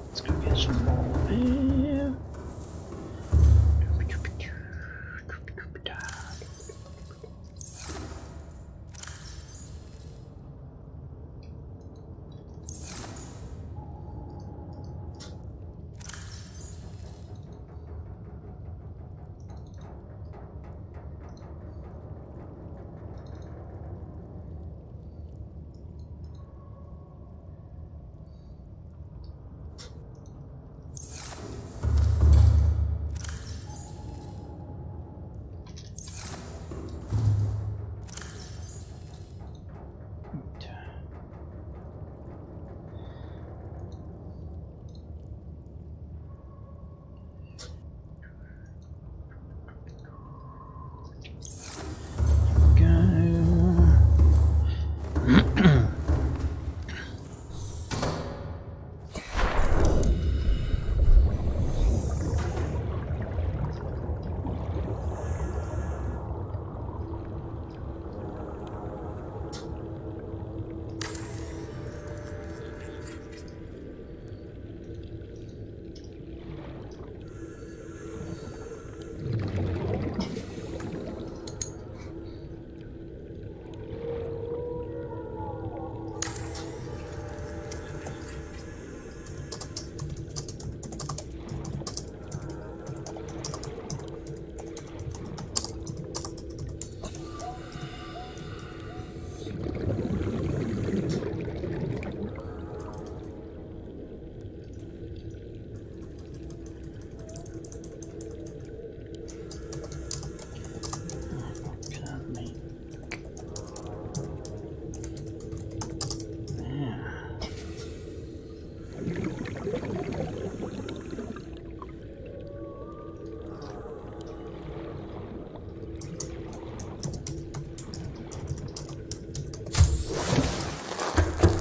Speaker 1: Let's go get some more here.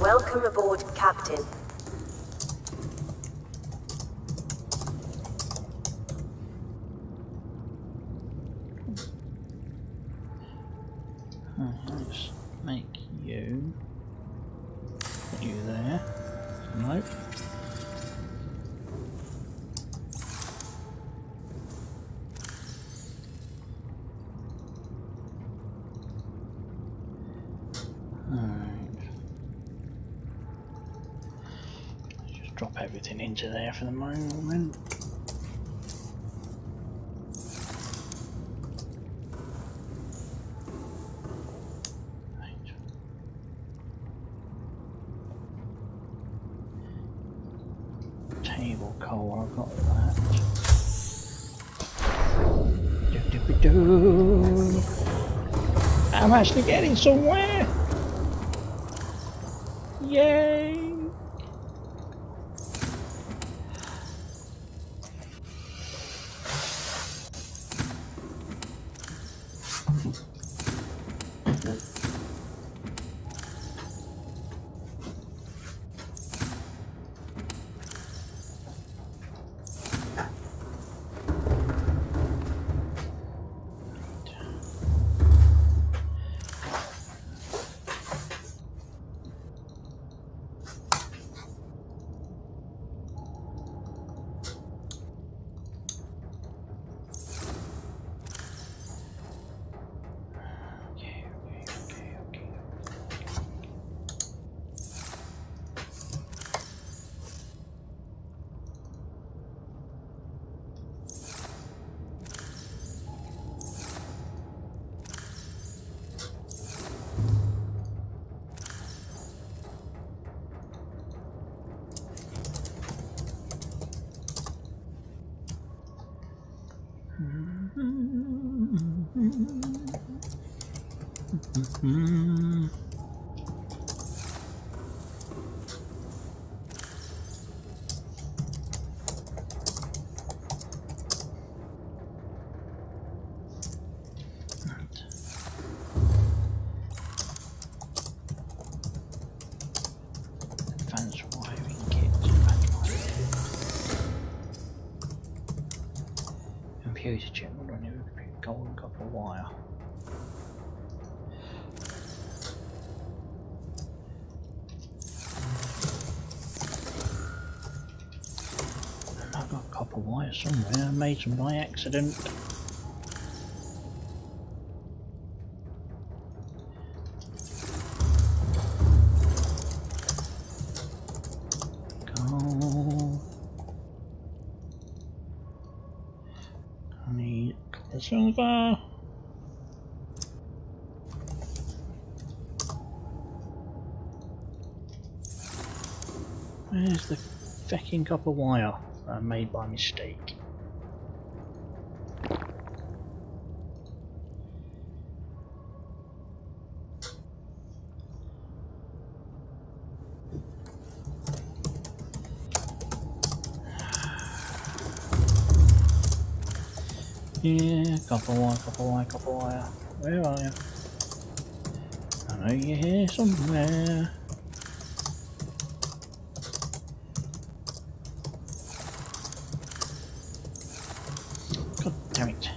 Speaker 3: Welcome aboard, Captain.
Speaker 1: Let's make you. Put you there. Nope. Just drop everything into there for the moment. Table coal, I've got that. do. I'm actually getting somewhere. Yay! Advanced wiring kit. Computer chip. What do I need? Gold and copper wire. I've got copper wire somewhere. I made some by accident. Gold. I need copper silver. Where's the fucking copper wire that I made by mistake? Yeah, copper wire, copper wire, copper wire. Where are you? I know you're here somewhere. God damn it.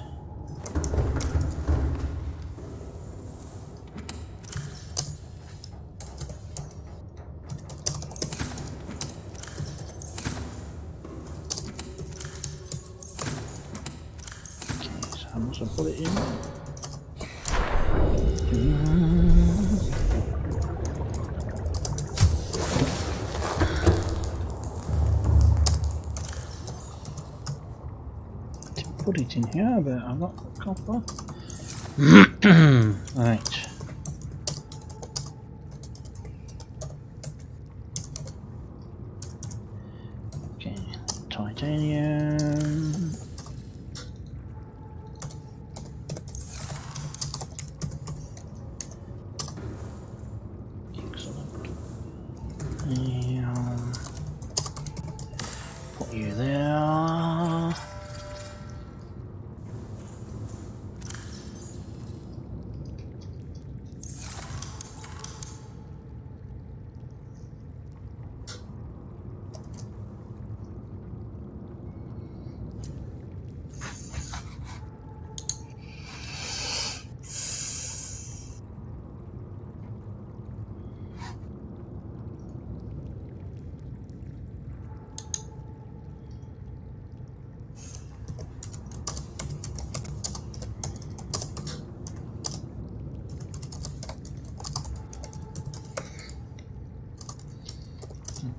Speaker 1: I must have put it in. Didn't put it in here, but I've got the copper. Right. Okay, titanium. Put you there.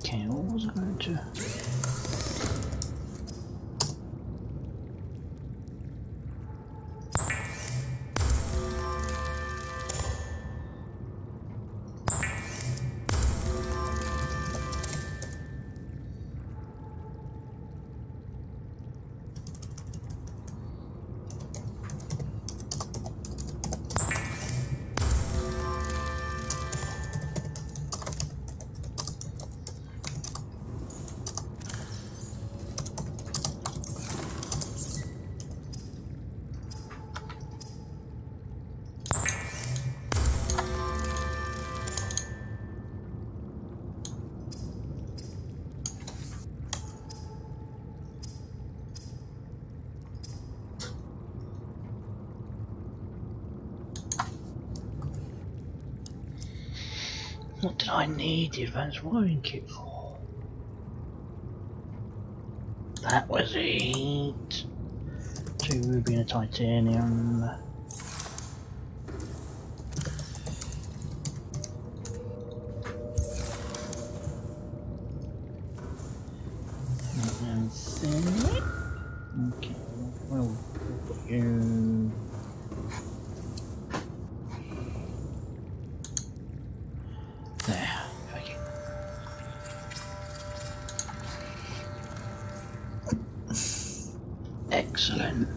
Speaker 1: Okay, what was I going to... What did I need the advanced wiring kit for? That was it. 2 ruby and a titanium. And then, okay, well, we'll put you. There, thank you. Excellent.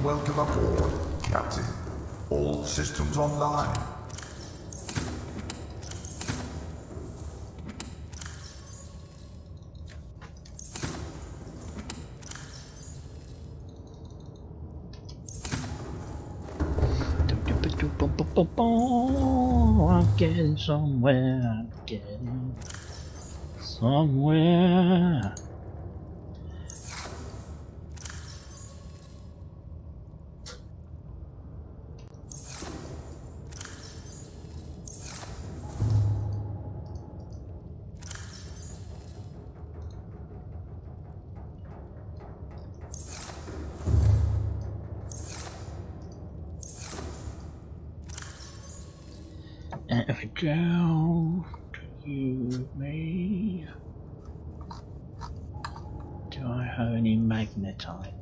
Speaker 2: Welcome aboard, Captain. All systems online.
Speaker 1: I'm getting somewhere. I'm getting somewhere. There we go. Do you, me? Do I have any magnetite?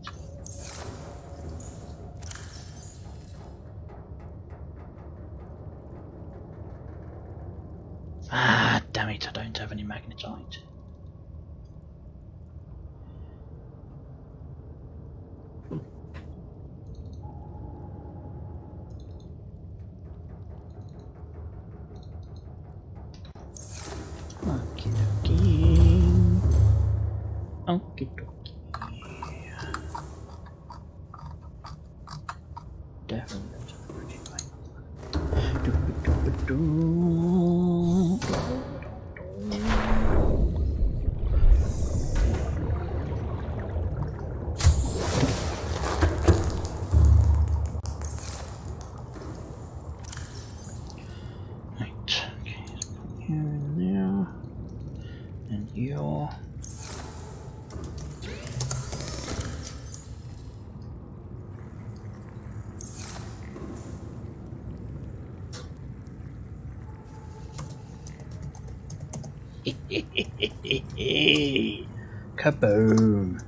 Speaker 1: Ah, damn it, I don't have any magnetite. Okie dokie. Okie dokie. Definitely don't have a pretty Right, okay, let's put you in there. And you're kaboom!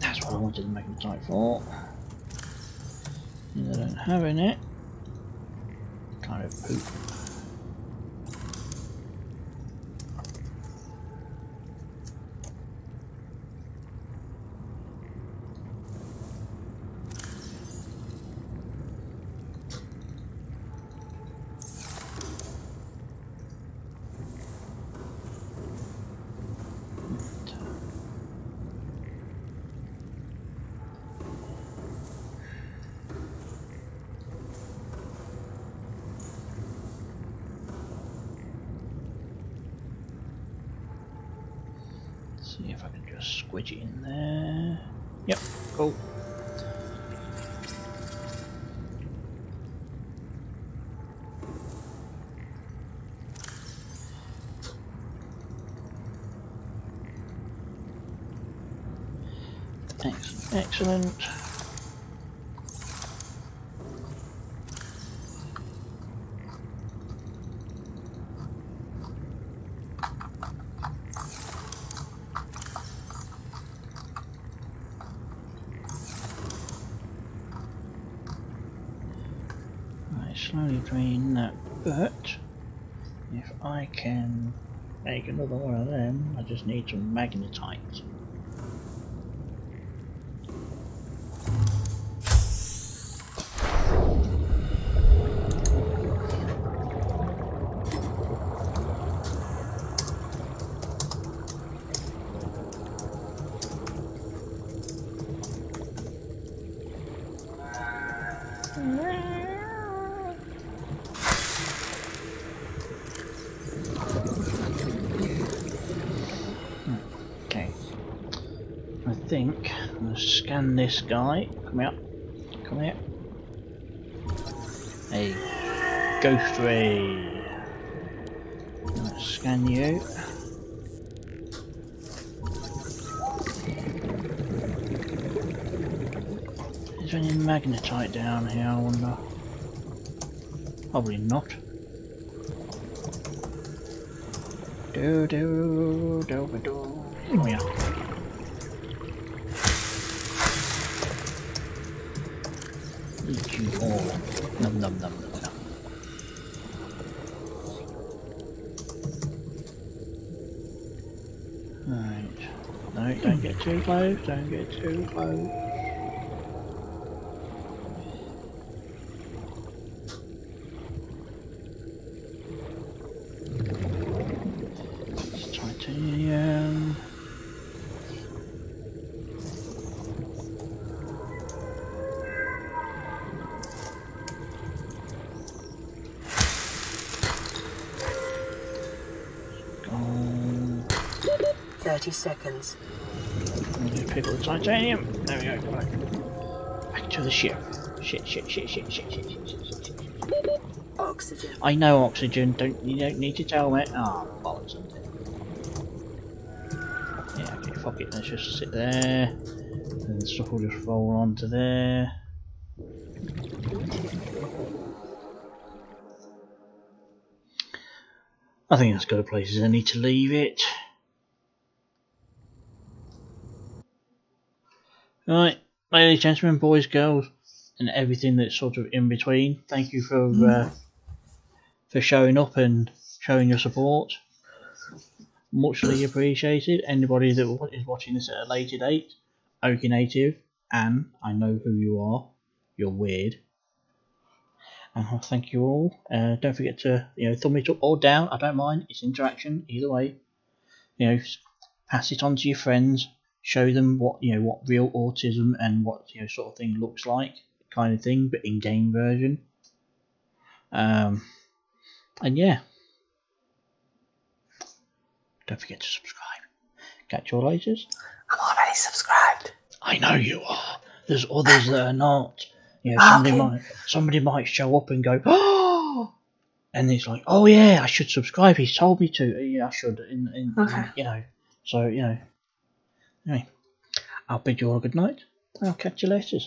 Speaker 1: That's what I wanted the magnetite for. And I don't have in it. Kind of poop. See if I can just squidge it in there. Yep, cool. Excellent, excellent. Slowly drain that, but if I can make another one of them, I just need some magnetite. think I'm going to scan this guy. Come here. Come here. Hey, Ghost Ray. I'm going to scan you. Is there any magnetite down here, I wonder? Probably not. Do do do do. Oh yeah. Eat you all. Num num num num num. Right. No, don't get too close. Don't get too close. Titanium. Gone.
Speaker 3: 30 seconds.
Speaker 1: Just pick up the titanium. There we go. Right. Back to the ship. Shit.
Speaker 3: Oxygen.
Speaker 1: I know oxygen. You don't need to tell me. Ah, oh, bollocks. Yeah, okay, fuck it. Let's just sit there, and the stuff will just roll onto there. I think that's got a place as I need to leave it. Right, ladies, gentlemen, boys, girls, and everything that's sort of in between. Thank you for showing up and showing your support. Muchly appreciated. Anybody that is watching this at a later date, Okie Native, and I know who you are. You're weird. And thank you all. Don't forget to thumb it up or down. I don't mind. It's interaction either way. Pass it on to your friends. Show them what what real autism and what sort of thing looks like, kind of thing, but in game version. And yeah. Don't forget to subscribe. Catch you all later.
Speaker 8: I'm already subscribed.
Speaker 1: I know you are. There's others that are not. Somebody might show up and go, oh, and it's like, oh yeah, I should subscribe. He's told me to. Yeah, I should.
Speaker 8: Okay.
Speaker 1: So anyway, I'll bid you all a good night. I'll catch you later.